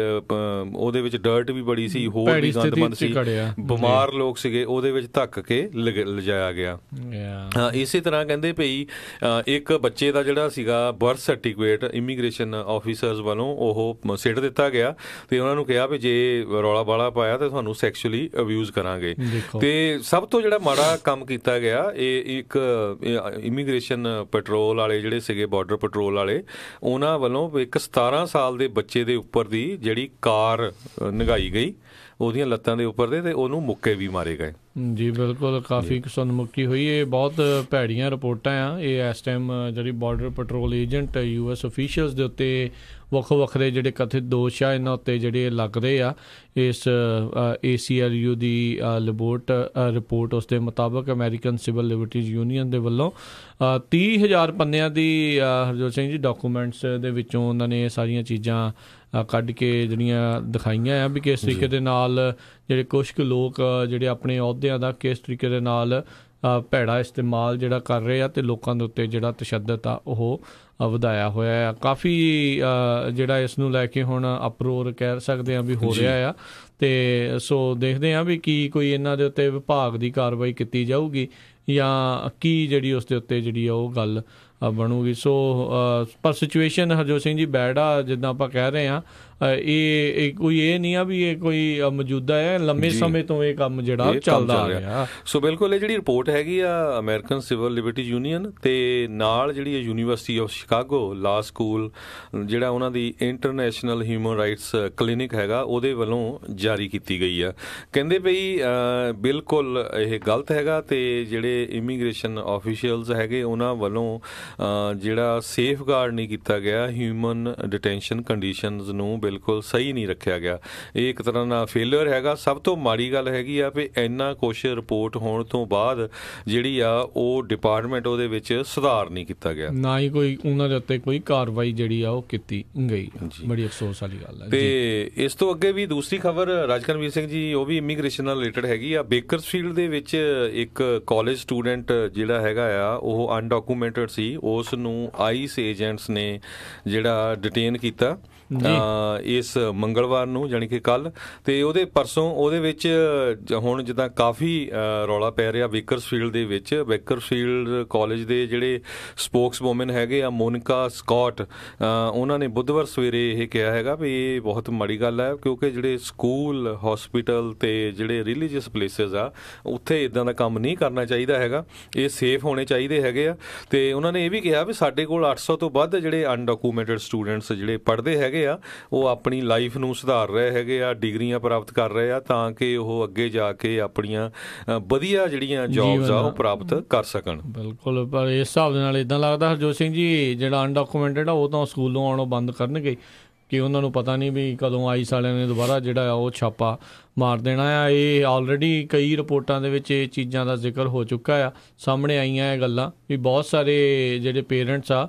C: ਉਹਦੇ ਵਿੱਚ ਡਰਟ ਵੀ ਬੜੀ ਸੀ, ਹੋਰ ਵੀ ਗੰਦਮੰਦ ਸੀ, ਬਿਮਾਰ ਲੋਕ ਸੀਗੇ, ਉਹਦੇ ਵਿੱਚ ਧੱਕ ਕੇ ਲਿਜਾਇਆ ਗਿਆ। ਇਸੇ ਤਰ੍ਹਾਂ ਕਹਿੰਦੇ ਭਈ ਇੱਕ ਬੱਚੇ ਦਾ ਜਿਹੜਾ ਸੀਗਾ ਬਰਥ ਸਰਟੀਫਿਕੇਟ ਇਮੀਗ੍ਰੇਸ਼ਨ ਆਫਿਸਰਸ ਵੱਲੋਂ ਉਹ ਸਿੱਟ ਦਿੱਤਾ ਗਿਆ, ਤੇ ਉਹਨਾਂ ਨੂੰ ਕਿਹਾ ਵੀ ਜੇ ਰੌਲਾ ਬਾਲਾ ਪਾਇਆ ਤੇ ਤੁਹਾਨੂੰ ਸੈਕਸ਼ੂਅਲੀ ਅਬਿਊਜ਼ ਕਰਾਂਗੇ। ਤੇ ਸਭ ਤੋਂ ਜਿਹੜਾ ਮਾੜਾ ਕੰਮ ਕੀਤਾ ਗਿਆ, ਇਹ ਇੱਕ ਇਮੀਗ੍ਰੇਸ਼ਨ ਪੈਟਰੋਲ ਵਾਲੇ ਜਿਹੜੇ ਸੀਗੇ, ਬਾਰਡਰ ਪੈਟਰੋਲ ਵਾਲੇ, ਉਹਨਾਂ ਵੱਲੋਂ ਇੱਕ 17 ਸਾਲ ਦੇ ਬੱਚੇ ਦੇ ਉੱਪਰ ਦੀ ਜਿਹੜੀ ਕਾਰ ਨਿਗਾਈ ਗਈ ਉਹਦੀਆਂ ਲੱਤਾਂ ਦੇ ਉੱਪਰ ਦੇ, ਤੇ ਉਹਨੂੰ ਮੁੱਕੇ ਵੀ ਮਾਰੇ ਗਏ।
B: ਜੀ ਬਿਲਕੁਲ, ਕਾਫੀ ਸੁਨਮੁਖੀ ਹੋਈ। ਇਹ ਬਹੁਤ ਭੈੜੀਆਂ ਰਿਪੋਰਟਾਂ ਆ। ਇਹ ਇਸ ਟਾਈਮ ਜਿਹੜੀ border patrol agent US officials ਦੇ ਉੱਤੇ ਵੱਖੋ ਵੱਖਰੇ ਜਿਹੜੇ ਕਥਿਤ ਦੋਸ਼ ਆ, ਇਹਨਾਂ ਉੱਤੇ ਜਿਹੜੇ ਲੱਗ ਰਹੇ ਆ। ਇਸ ACLU ਦੀ ਰਿਪੋਰਟ ਉਸ ਦੇ ਮੁਤਾਬਕ ਅਮਰੀਕਨ ਸਿਵਲ ਲਿਬਰਟੀਜ਼ ਯੂਨੀਅਨ ਦੇ ਵੱਲੋਂ 30,000 ਪੰਨਿਆਂ ਦੀ, ਹਰਜੋਤ ਸਿੰਘ ਜੀ, ਡਾਕੂਮੈਂਟਸ ਦੇ ਵਿੱਚੋਂ ਉਹਨਾਂ ਨੇ ਇਹ ਸਾਰੀਆਂ ਚੀਜ਼ਾਂ ਕੱਢ ਕੇ ਜਿਹੜੀਆਂ ਦਿਖਾਈਆਂ ਆ ਵੀ ਕਿਸ ਤਰੀਕੇ ਦੇ ਨਾਲ ਜਿਹੜੇ ਕੁਛ ਕੁ ਲੋਕ ਜਿਹੜੇ ਆਪਣੇ ਅਹੁਦਿਆਂ ਦਾ ਕਿਸ ਤਰੀਕੇ ਦੇ ਨਾਲ ਭੈੜਾ ਇਸਤੇਮਾਲ ਜਿਹੜਾ ਕਰ ਰਹੇ ਆ, ਤੇ ਲੋਕਾਂ ਦੇ ਉੱਤੇ ਜਿਹੜਾ ਤਸ਼ੱਦਦ ਆ ਉਹ ਵਧਾਇਆ ਹੋਇਆ ਆ। ਕਾਫੀ ਜਿਹੜਾ ਇਸ ਨੂੰ ਲੈ ਕੇ ਹੁਣ ਅਪਰੋਰ ਕਹਿ ਸਕਦੇ ਆ ਵੀ ਹੋ ਰਿਹਾ ਆ। ਤੇ ਸੋ ਦੇਖਦੇ ਆ ਵੀ ਕੀ ਕੋਈ ਇਹਨਾਂ ਦੇ ਉੱਤੇ ਵਿਭਾਗ ਦੀ ਕਾਰਵਾਈ ਕੀਤੀ ਜਾਊਗੀ ਜਾਂ ਕੀ ਜਿਹੜੀ ਉਸ ਦੇ ਉੱਤੇ ਜਿਹੜੀ ਆ ਉਹ ਗੱਲ ਬਣੂਗੀ। ਸੋ ਪਰ ਸਿਚੁਏਸ਼ਨ ਹਰਜੋਤ ਸਿੰਘ ਜੀ ਬੈਡ ਆ, ਜਿੱਦਾਂ ਆਪਾਂ ਕਹਿ ਰਹੇ ਹਾਂ। ਇਹ ਕੋਈ ਇਹ ਨਹੀਂ ਆ ਵੀ ਇਹ ਕੋਈ ਮੌਜੂਦਾ ਹੈ, ਲੰਮੇ ਸਮੇਂ ਤੋਂ ਇਹ ਕੰਮ ਜਿਹੜਾ ਚੱਲਦਾ ਆ ਰਿਹਾ।
C: ਸੋ ਬਿਲਕੁਲ, ਇਹ ਜਿਹੜੀ ਰਿਪੋਰਟ ਹੈਗੀ ਆ ਅਮਰੀਕਨ ਸਿਵਲ ਲਿਬਰਟੀਜ਼ ਯੂਨੀਅਨ ਤੇ ਨਾਲ ਜਿਹੜੀ ਯੂਨੀਵਰਸਿਟੀ ਆਫ ਸ਼ਿਕਾਗੋ ਲਾ ਸਕੂਲ, ਜਿਹੜਾ ਉਹਨਾਂ ਦੀ ਇੰਟਰਨੈਸ਼ਨਲ ਹਿਊਮਨ ਰਾਈਟਸ ਕਲੀਨਿਕ ਹੈਗਾ, ਉਹਦੇ ਵੱਲੋਂ ਜਾਰੀ ਕੀਤੀ ਗਈ ਆ। ਕਹਿੰਦੇ ਬਈ ਬਿਲਕੁਲ ਇਹ ਗਲਤ ਹੈਗਾ, ਤੇ ਜਿਹੜੇ ਇਮੀਗ੍ਰੇਸ਼ਨ ਆਫੀਸ਼ੀਅਲਸ ਹੈਗੇ ਉਹਨਾਂ ਵੱਲੋਂ ਜਿਹੜਾ ਸੇਫ ਗਾਰਡ ਨਹੀਂ ਕੀਤਾ ਗਿਆ, ਹਿਊਮਨ ਡਿਟੈਂਸ਼ਨ ਕੰਡੀਸ਼ਨਸ ਨੂੰ ਬਿਲਕੁਲ ਸਹੀ ਨਹੀਂ ਰੱਖਿਆ ਗਿਆ। ਇਹ ਇੱਕ ਤਰ੍ਹਾਂ ਨਾਲ ਫੇਲਿਅਰ ਹੈਗਾ। ਸਭ ਤੋਂ ਮਾੜੀ ਗੱਲ ਹੈਗੀ ਆ ਵੀ ਇੰਨਾ ਕੁਛ ਰਿਪੋਰਟ ਹੋਣ ਤੋਂ ਬਾਅਦ ਜਿਹੜੀ ਆ ਉਹ ਡਿਪਾਰਟਮੈਂਟ ਉਹਦੇ ਵਿੱਚ ਸੁਧਾਰ ਨਹੀਂ ਕੀਤਾ ਗਿਆ, ਨਾ
B: ਹੀ ਕੋਈ ਉਹਨਾਂ ਦੇ ਉੱਤੇ ਕੋਈ ਕਾਰਵਾਈ ਜਿਹੜੀ ਆ ਉਹ ਕੀਤੀ ਗਈ। ਬੜੀ ਅਫਸੋਸ ਵਾਲੀ ਗੱਲ ਹੈ।
C: ਤੇ ਇਸ ਤੋਂ ਅੱਗੇ ਵੀ ਦੂਸਰੀ ਖਬਰ ਰਾਜਕਰਨਵੀਰ ਸਿੰਘ ਜੀ, ਉਹ ਵੀ ਇਮੀਗ੍ਰੇਸ਼ਨ ਨਾਲ ਰਿਲੇਟਡ ਹੈਗੀ ਆ। ਬੇਕਰਸਫੀਲਡ ਦੇ ਵਿੱਚ ਇੱਕ ਕਾਲਜ ਸਟੂਡੈਂਟ ਜਿਹੜਾ ਹੈਗਾ ਆ ਉਹ ਅਨਡਾਕੂਮੈਂਟਡ ਸੀ, ਉਸ ਨੂੰ ਆਈਸ ਏਜੰਟਸ ਨੇ ਜਿਹੜਾ ਡਿਟੇਨ ਕੀਤਾ ਇਸ ਮੰਗਲਵਾਰ ਨੂੰ, ਜਾਣੀ ਕਿ ਕੱਲ, ਤੇ ਉਹਦੇ ਪਰਸੋਂ ਉਹਦੇ ਵਿੱਚ ਹੁਣ ਜਿੱਦਾਂ ਕਾਫੀ ਰੌਲਾ ਪੈ ਰਿਹਾ ਬੇਕਰਸਫੀਲਡ ਦੇ ਵਿੱਚ। ਬੇਕਰਸਫੀਲਡ ਕਾਲਜ ਦੇ ਜਿਹੜੇ ਸਪੋਕਸ ਵੂਮਨ ਹੈਗੇ ਆ ਮੋਨਿਕਾ ਸਕਾਟ, ਉਹਨਾਂ ਨੇ ਬੁੱਧਵਾਰ ਸਵੇਰੇ ਇਹ ਕਿਹਾ ਹੈਗਾ ਵੀ ਇਹ ਬਹੁਤ ਮਾੜੀ ਗੱਲ ਹੈ, ਕਿਉਂਕਿ ਜਿਹੜੇ ਸਕੂਲ, ਹਸਪੀਟਲ ਤੇ ਜਿਹੜੇ ਰਿਲੀਜੀਅਸ ਪਲੇਸਿਸ ਆ ਉੱਥੇ ਇਦਾਂ ਦਾ ਕੰਮ ਨਹੀਂ ਕਰਨਾ ਚਾਹੀਦਾ ਹੈਗਾ, ਇਹ ਸੇਫ ਹੋਣੇ ਚਾਹੀਦੇ ਹੈਗੇ ਆ। ਤੇ ਉਹਨਾਂ ਨੇ ਇਹ ਵੀ ਕਿਹਾ ਵੀ ਸਾਡੇ ਕੋਲ 800 ਤੋਂ ਵੱਧ ਜਿਹੜੇ ਅਨਡਾਕੂਮੈਂਟਡ ਸਟੂਡੈਂਟਸ ਜਿਹੜੇ ਪੜ੍ਹਦੇ ਹੈਗੇ ਆ, ਉਹ ਆਪਣੀ ਲਾਈਫ ਨੂੰ ਸੁਧਾਰ ਰਹੇ ਹੈਗੇ ਆ, ਡਿਗਰੀਆਂ ਪ੍ਰਾਪਤ ਕਰ ਰਹੇ ਆ, ਤਾਂ ਕਿ ਉਹ ਅੱਗੇ ਜਾ ਕੇ ਆਪਣੀਆਂ ਵਧੀਆ ਜਿਹੜੀਆਂ ਜੌਬਸ ਆ ਉਹ ਪ੍ਰਾਪਤ ਕਰ ਸਕਣ।
B: ਬਿਲਕੁਲ, ਪਰ ਇਸ ਹਿਸਾਬ ਦੇ ਨਾਲ ਇਦਾਂ ਲੱਗਦਾ ਹਰਜੋਤ ਸਿੰਘ ਜੀ ਜਿਹੜਾ ਅਨਡਾਕੂਮੈਂਟਡ ਆ ਉਹ ਤਾਂ ਸਕੂਲੋਂ ਆਉਣੋਂ ਬੰਦ ਕਰਨਗੇ, ਕਿ ਉਹਨਾਂ ਨੂੰ ਪਤਾ ਨਹੀਂ ਵੀ ਕਦੋਂ ਆਈਸ ਵਾਲਿਆਂ ਨੇ ਦੁਬਾਰਾ ਜਿਹੜਾ ਆ ਉਹ ਛਾਪਾ ਮਾਰ ਦੇਣਾ ਆ। ਇਹ ਆਲਰੇਡੀ ਕਈ ਰਿਪੋਰਟਾਂ ਦੇ ਵਿੱਚ ਇਹ ਚੀਜ਼ਾਂ ਦਾ ਜ਼ਿਕਰ ਹੋ ਚੁੱਕਾ ਆ, ਸਾਹਮਣੇ ਆਈਆਂ ਇਹ ਗੱਲਾਂ ਵੀ ਬਹੁਤ ਸਾਰੇ ਜਿਹੜੇ ਪੇਰੈਂਟਸ ਆ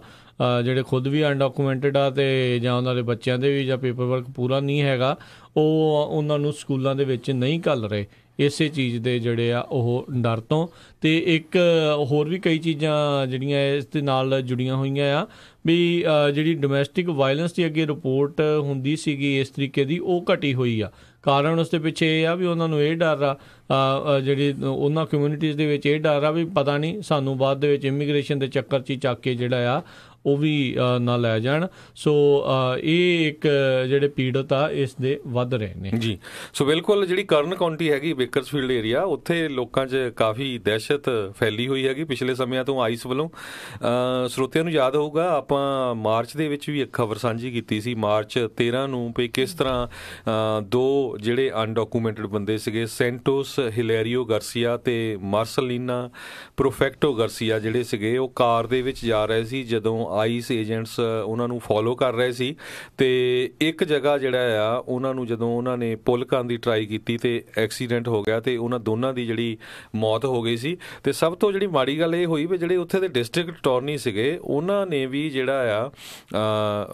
B: ਜਿਹੜੇ ਖੁਦ ਵੀ ਅਨਡਾਕੂਮੈਂਟਡ ਆ ਤੇ ਜਾਂ ਉਹਨਾਂ ਦੇ ਬੱਚਿਆਂ ਦੇ ਵੀ ਜਾਂ ਪੇਪਰ ਵਰਕ ਪੂਰਾ ਨਹੀਂ ਹੈਗਾ, ਉਹ ਉਹਨਾਂ ਨੂੰ ਸਕੂਲਾਂ ਦੇ ਵਿੱਚ ਨਹੀਂ ਘੱਲ ਰਹੇ ਇਸੇ ਚੀਜ਼ ਦੇ ਜਿਹੜੇ ਆ ਉਹ ਡਰ ਤੋਂ। ਤੇ ਇੱਕ ਹੋਰ ਵੀ ਕਈ ਚੀਜ਼ਾਂ ਜਿਹੜੀਆਂ ਇਸ ਦੇ ਨਾਲ ਜੁੜੀਆਂ ਹੋਈਆਂ ਆ ਵੀ ਜਿਹੜੀ ਡੋਮੈਸਟਿਕ ਵਾਇਲੈਂਸ ਦੀ ਅੱਗੇ ਰਿਪੋਰਟ ਹੁੰਦੀ ਸੀਗੀ ਇਸ ਤਰੀਕੇ ਦੀ, ਉਹ ਘਟੀ ਹੋਈ ਆ। ਕਾਰਨ ਉਸ ਦੇ ਪਿੱਛੇ ਇਹ ਆ ਵੀ ਉਹਨਾਂ ਨੂੰ ਇਹ ਡਰ ਆ, ਜਿਹੜੀ ਉਹਨਾਂ ਕਮਿਊਨਿਟੀਜ਼ ਦੇ ਵਿੱਚ ਇਹ ਡਰ ਆ ਵੀ ਪਤਾ ਨਹੀਂ ਸਾਨੂੰ ਬਾਅਦ ਦੇ ਵਿੱਚ ਇਮੀਗ੍ਰੇਸ਼ਨ ਦੇ ਚੱਕਰ 'ਚ ਚੱਕ ਕੇ ਜਿਹੜਾ ਆ ਉਹ ਵੀ ਨਾ ਲੈ ਜਾਣ। ਸੋ ਇਹ ਇੱਕ ਜਿਹੜੇ ਪੀੜਤ ਆ ਇਸ ਦੇ ਵੱਧ ਰਹੇ ਨੇ
C: ਜੀ। ਸੋ ਬਿਲਕੁਲ ਜਿਹੜੀ ਕਰਨ ਕਾਉਂਟੀ ਹੈਗੀ ਬੇਕਰਸਫੀਲਡ ਏਰੀਆ, ਉੱਥੇ ਲੋਕਾਂ 'ਚ ਕਾਫੀ ਦਹਿਸ਼ਤ ਫੈਲੀ ਹੋਈ ਹੈਗੀ ਪਿਛਲੇ ਸਮਿਆਂ ਤੋਂ ਆਈਸ ਵੱਲੋਂ। ਸਰੋਤਿਆਂ ਨੂੰ ਯਾਦ ਹੋਊਗਾ ਆਪਾਂ ਮਾਰਚ ਦੇ ਵਿੱਚ ਵੀ ਇੱਕ ਖਬਰ ਸਾਂਝੀ ਕੀਤੀ ਸੀ, ਮਾਰਚ 13 ਨੂੰ, ਵੀ ਕਿਸ ਤਰ੍ਹਾਂ ਦੋ ਜਿਹੜੇ ਅਨਡਾਕੂਮੈਂਟਡ ਬੰਦੇ ਸੀਗੇ, ਸੈਂਟੋਸ ਹਿਲੈਰੀਓ ਗਾਰਸੀਆ ਤੇ ਮਾਰਸਲੀਨਾ ਪ੍ਰੋਫੈਕਟੋ ਗਾਰਸੀਆ, ਜਿਹੜੇ ਸੀਗੇ ਉਹ ਕਾਰ ਦੇ ਵਿੱਚ ਜਾ ਰਹੇ ਸੀ ਜਦੋਂ ਆਈਸ ਏਜੰਟਸ ਉਹਨਾਂ ਨੂੰ ਫੋਲੋ ਕਰ ਰਹੇ ਸੀ। ਤੇ ਇੱਕ ਜਗ੍ਹਾ ਜਿਹੜਾ ਆ ਉਹਨਾਂ ਨੂੰ ਜਦੋਂ ਉਹਨਾਂ ਨੇ ਪੁੱਲ ਕਰਨ ਦੀ ਟਰਾਈ ਕੀਤੀ ਤੇ ਐਕਸੀਡੈਂਟ ਹੋ ਗਿਆ ਤੇ ਉਹਨਾਂ ਦੋਨਾਂ ਦੀ ਜਿਹੜੀ ਮੌਤ ਹੋ ਗਈ ਸੀ। ਤੇ ਸਭ ਤੋਂ ਜਿਹੜੀ ਮਾੜੀ ਗੱਲ ਇਹ ਹੋਈ ਵੀ ਜਿਹੜੇ ਉੱਥੇ ਦੇ ਡਿਸਟ੍ਰਿਕਟ ਅਟਾਰਨੀ ਸੀਗੇ ਉਹਨਾਂ ਨੇ ਵੀ ਜਿਹੜਾ ਆ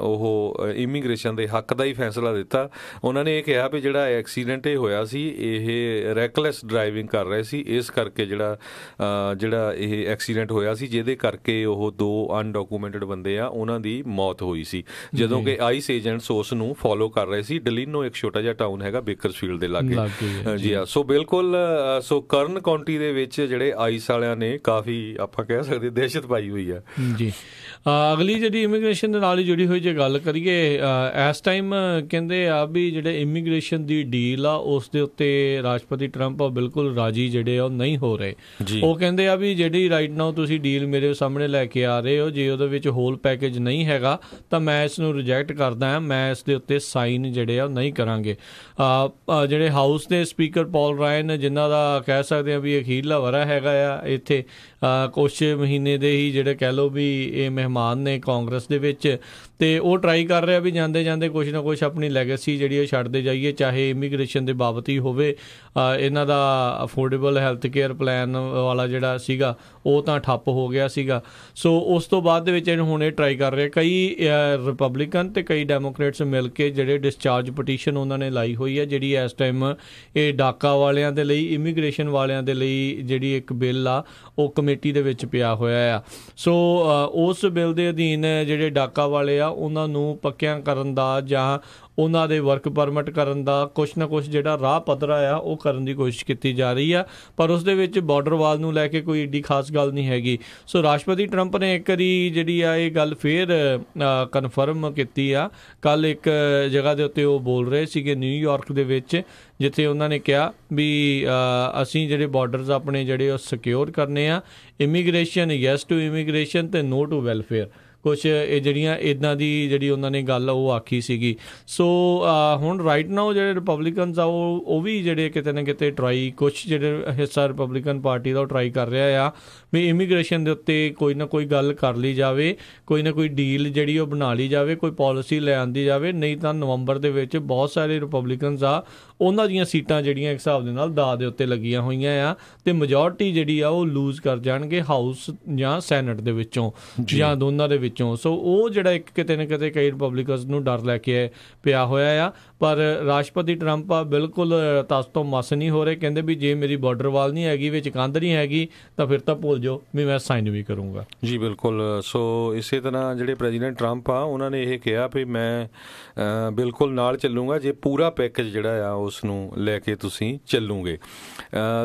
C: ਉਹ ਇਮੀਗ੍ਰੇਸ਼ਨ ਦੇ ਹੱਕ ਦਾ ਹੀ ਫੈਸਲਾ ਦਿੱਤਾ। ਉਹਨਾਂ ਨੇ ਇਹ ਕਿਹਾ ਵੀ ਜਿਹੜਾ ਐਕਸੀਡੈਂਟ ਇਹ ਹੋਇਆ ਸੀ ਇਹ ਰੈਕਲੈਸ ਡਰਾਈਵਿੰਗ ਕਰ ਰਹੇ ਸੀ, ਇਸ ਕਰਕੇ ਜਿਹੜਾ ਇਹ ਐਕਸੀਡੈਂਟ ਹੋਇਆ ਸੀ, ਜਿਹਦੇ ਕਰਕੇ ਉਹ ਦੋ ਅਨਡਾਕੂਮੈਂਟਡ ਬੰਦੇ ਆ ਉਹਨਾਂ ਦੀ ਮੌਤ ਹੋਈ ਸੀ ਜਦੋਂ ਕਿ ਆਈਸ ਏਜੰਟਸ ਉਸ ਨੂੰ ਫੋਲੋ ਕਰ ਰਹੇ ਸੀ। ਡਲੀਨੋ ਇੱਕ ਛੋਟਾ ਜਿਹਾ ਟਾਊਨ ਹੈਗਾ ਬੇਕਰਸਫੀਲਡ ਦੇ ਲਾਗੇ ਜੀ ਆ। ਸੋ ਬਿਲਕੁਲ, ਸੋ ਕਰਨ ਕਾਉਂਟੀ ਦੇ ਵਿੱਚ ਜਿਹੜੇ ਆਈਸ ਵਾਲਿਆਂ ਨੇ ਕਾਫੀ ਆਪਾਂ ਕਹਿ ਸਕਦੇ ਦਹਿਸ਼ਤ ਪਾਈ ਹੋਈ ਆ
B: ਜੀ। ਅਗਲੀ ਜਿਹੜੀ ਇਮੀਗ੍ਰੇਸ਼ਨ ਦੇ ਨਾਲ ਹੀ ਜੁੜੀ ਹੋਈ ਜੇ ਗੱਲ ਕਰੀਏ, ਇਸ ਟਾਈਮ ਕਹਿੰਦੇ ਆ ਵੀ ਜਿਹੜੇ ਇਮੀਗ੍ਰੇਸ਼ਨ ਦੀ ਡੀਲ ਆ ਉਸ ਦੇ ਉੱਤੇ ਰਾਸ਼ਟਰਪਤੀ ਟਰੰਪ ਬਿਲਕੁਲ ਰਾਜੀ ਜਿਹੜੇ ਆ ਉਹ ਨਹੀਂ ਹੋ ਰਹੇ। ਉਹ ਕਹਿੰਦੇ ਆ ਵੀ ਜਿਹੜੀ ਰਾਈਟ ਨਾਓ ਤੁਸੀਂ ਡੀਲ ਮੇਰੇ ਸਾਹਮਣੇ ਲੈ ਕੇ ਆ ਰਹੇ ਹੋ, ਜੇ ਉਹਦੇ ਵਿੱਚ ਹੋਲ ਪੈਕੇਜ ਨਹੀਂ ਹੈਗਾ ਤਾਂ ਮੈਂ ਇਸ ਨੂੰ ਰਿਜੈਕਟ ਕਰਦਾ ਹਾਂ, ਮੈਂ ਇਸ ਦੇ ਉੱਤੇ ਸਾਈਨ ਜਿਹੜੇ ਆ ਉਹ ਨਹੀਂ ਕਰਾਂਗੇ। ਜਿਹੜੇ ਹਾਊਸ ਦੇ ਸਪੀਕਰ ਪੌਲ ਰਾਇਨ, ਜਿਨ੍ਹਾਂ ਦਾ ਕਹਿ ਸਕਦੇ ਆ ਵੀ ਅਖੀਰਲਾ ਵਰ੍ਹਾ ਹੈਗਾ ਆ ਇੱਥੇ, ਕੁਛ ਮਹੀਨੇ ਦੇ ਹੀ ਜਿਹੜੇ ਕਹਿ ਲਓ ਵੀ ਇਹ ਮਹਿਮਾਨ ਨੇ ਕਾਂਗਰਸ ਦੇ ਵਿੱਚ, ਤੇ ਉਹ ਟਰਾਈ ਕਰ ਰਿਹਾ ਵੀ ਜਾਂਦੇ ਜਾਂਦੇ ਕੁਛ ਨਾ ਕੁਛ ਆਪਣੀ ਲੈਗੇਸੀ ਜਿਹੜੀ ਉਹ ਛੱਡਦੇ ਜਾਈਏ, ਚਾਹੇ ਇਮੀਗ੍ਰੇਸ਼ਨ ਦੇ ਬਾਬਤ ਹੀ ਹੋਵੇ। ਇਹਨਾਂ ਦਾ ਅਫੋਰਡੇਬਲ ਹੈਲਥ ਕੇਅਰ ਪਲਾਨ ਵਾਲਾ ਜਿਹੜਾ ਸੀਗਾ ਉਹ ਤਾਂ ਠੱਪ ਹੋ ਗਿਆ ਸੀਗਾ। ਸੋ ਉਸ ਤੋਂ ਬਾਅਦ ਦੇ ਵਿੱਚ ਹੁਣ ਇਹ ਟਰਾਈ ਕਰ ਰਹੇ ਕਈ ਰਿਪਬਲਿਕਨ ਤੇ ਕਈ ਡੈਮੋਕ੍ਰੇਟਸ ਮਿਲ ਕੇ ਜਿਹੜੇ ਡਿਸਚਾਰਜ ਪਟੀਸ਼ਨ ਉਹਨਾਂ ਨੇ ਲਾਈ ਹੋਈ ਹੈ, ਜਿਹੜੀ ਇਸ ਟਾਈਮ ਇਹ ਡਾਕਾ ਵਾਲਿਆਂ ਦੇ ਲਈ, ਇਮੀਗ੍ਰੇਸ਼ਨ ਵਾਲਿਆਂ ਦੇ ਲਈ ਜਿਹੜੀ ਇੱਕ ਬਿੱਲ ਆ ਉਹ ਕਮੇਟੀ ਦੇ ਵਿੱਚ ਪਿਆ ਹੋਇਆ ਆ। ਸੋ ਉਸ ਬਿੱਲ ਦੇ ਅਧੀਨ ਜਿਹੜੇ ਡਾਕਾ ਵਾਲੇ ਆ ਉਹਨਾਂ ਨੂੰ ਪੱਕਿਆਂ ਕਰਨ ਦਾ ਜਾਂ ਉਹਨਾਂ ਦੇ ਵਰਕ ਪਰਮਿਟ ਕਰਨ ਦਾ ਕੁਛ ਨਾ ਕੁਛ ਜਿਹੜਾ ਰਾਹ ਪੱਧਰਾ ਆ ਉਹ ਕਰਨ ਦੀ ਕੋਸ਼ਿਸ਼ ਕੀਤੀ ਜਾ ਰਹੀ ਆ, ਪਰ ਉਸ ਦੇ ਵਿੱਚ ਬਾਰਡਰ ਵਾਲ ਨੂੰ ਲੈ ਕੇ ਕੋਈ ਏਡੀ ਖਾਸ ਗੱਲ ਨਹੀਂ ਹੈਗੀ। ਸੋ ਰਾਸ਼ਟਰਪਤੀ ਟਰੰਪ ਨੇ ਇੱਕ ਵਾਰੀ ਜਿਹੜੀ ਆ ਇਹ ਗੱਲ ਫੇਰ ਕਨਫਰਮ ਕੀਤੀ ਆ। ਕੱਲ੍ਹ ਇੱਕ ਜਗ੍ਹਾ ਦੇ ਉੱਤੇ ਉਹ ਬੋਲ ਰਹੇ ਸੀਗੇ ਨਿਊਯਾਰਕ ਦੇ ਵਿੱਚ, ਜਿੱਥੇ ਉਹਨਾਂ ਨੇ ਕਿਹਾ ਵੀ ਅਸੀਂ ਜਿਹੜੇ ਬਾਰਡਰਸ ਆਪਣੇ ਜਿਹੜੇ ਉਹ ਸਿਕਿਉਰ ਕਰਨੇ ਆ, ਇਮੀਗ੍ਰੇਸ਼ਨ ਯੈਸ ਟੂ ਇਮੀਗ੍ਰੇਸ਼ਨ ਤੇ ਨੋ ਟੂ ਵੈਲਫੇਅਰ, ਕੁਛ ਇਹ ਜਿਹੜੀਆਂ ਇੱਦਾਂ ਦੀ ਜਿਹੜੀ ਉਹਨਾਂ ਨੇ ਗੱਲ ਉਹ ਆਖੀ ਸੀਗੀ। ਸੋ ਹੁਣ ਰਾਈਟ ਨਾਓ ਜਿਹੜੇ ਰਿਪਬਲਿਕਨਸ ਆ ਉਹ ਵੀ ਜਿਹੜੇ ਕਿਤੇ ਨਾ ਕਿਤੇ ਟਰਾਈ, ਕੁਛ ਜਿਹੜੇ ਹਿੱਸਾ ਰਿਪਬਲਿਕਨ ਪਾਰਟੀ ਦਾ ਉਹ ਟਰਾਈ ਕਰ ਰਿਹਾ ਆ ਵੀ ਇਮੀਗ੍ਰੇਸ਼ਨ ਦੇ ਉੱਤੇ ਕੋਈ ਨਾ ਕੋਈ ਗੱਲ ਕਰ ਲਈ ਜਾਵੇ, ਕੋਈ ਨਾ ਕੋਈ ਡੀਲ ਜਿਹੜੀ ਉਹ ਬਣਾ ਲਈ ਜਾਵੇ, ਕੋਈ ਪਾਲਿਸੀ ਲੈ ਆਂਦੀ ਜਾਵੇ, ਨਹੀਂ ਤਾਂ ਨਵੰਬਰ ਦੇ ਵਿੱਚ ਬਹੁਤ ਸਾਰੇ ਰਿਪਬਲਿਕਨਸ ਆ ਉਹਨਾਂ ਦੀਆਂ ਸੀਟਾਂ ਜਿਹੜੀਆਂ ਇੱਕ ਹਿਸਾਬ ਦੇ ਨਾਲ ਦਾਅ ਦੇ ਉੱਤੇ ਲੱਗੀਆਂ ਹੋਈਆਂ ਆ ਤੇ ਮੈਜੋਰਟੀ ਜਿਹੜੀ ਆ ਉਹ ਲੂਜ਼ ਕਰ ਜਾਣਗੇ ਹਾਊਸ ਜਾਂ ਸੈਨੇਟ ਦੇ ਵਿੱਚੋਂ ਜਾਂ ਦੋਨਾਂ ਦੇ ਵਿੱਚੋਂ। ਸੋ ਉਹ ਜਿਹੜਾ ਇੱਕ ਕਿਤੇ ਨਾ ਕਿਤੇ ਕਈ ਰਿਪਬਲਿਕਨਸ ਨੂੰ ਡਰ ਲੈ ਕੇ ਪਿਆ ਹੋਇਆ ਆ। ਪਰ ਰਾਸ਼ਟਰਪਤੀ ਟਰੰਪ ਆ ਬਿਲਕੁਲ ਤਸ ਤੋਂ ਮਸ ਨਹੀਂ ਹੋ ਰਹੇ। ਕਹਿੰਦੇ ਵੀ ਜੇ ਮੇਰੀ ਬਾਰਡਰ ਵਾਲ ਨਹੀਂ ਹੈਗੀ, ਵਿੱਚ ਕੰਧ ਨਹੀਂ ਹੈਗੀ, ਤਾਂ ਫਿਰ ਤਾਂ ਭੁੱਲ ਜਾਓ ਵੀ ਮੈਂ ਸਾਈਨ ਵੀ ਕਰੂੰਗਾ।
C: ਜੀ ਬਿਲਕੁਲ। ਸੋ ਇਸੇ ਤਰ੍ਹਾਂ ਜਿਹੜੇ ਪ੍ਰੈਜ਼ੀਡੈਂਟ ਟਰੰਪ ਆ ਉਹਨਾਂ ਨੇ ਇਹ ਕਿਹਾ ਵੀ ਮੈਂ ਬਿਲਕੁਲ ਨਾਲ ਚੱਲੂੰਗਾ ਜੇ ਪੂਰਾ ਪੈਕੇਜ ਜਿਹੜਾ ਆ ਉਸ ਨੂੰ ਲੈ ਕੇ ਤੁਸੀਂ ਚੱਲੂਗੇ।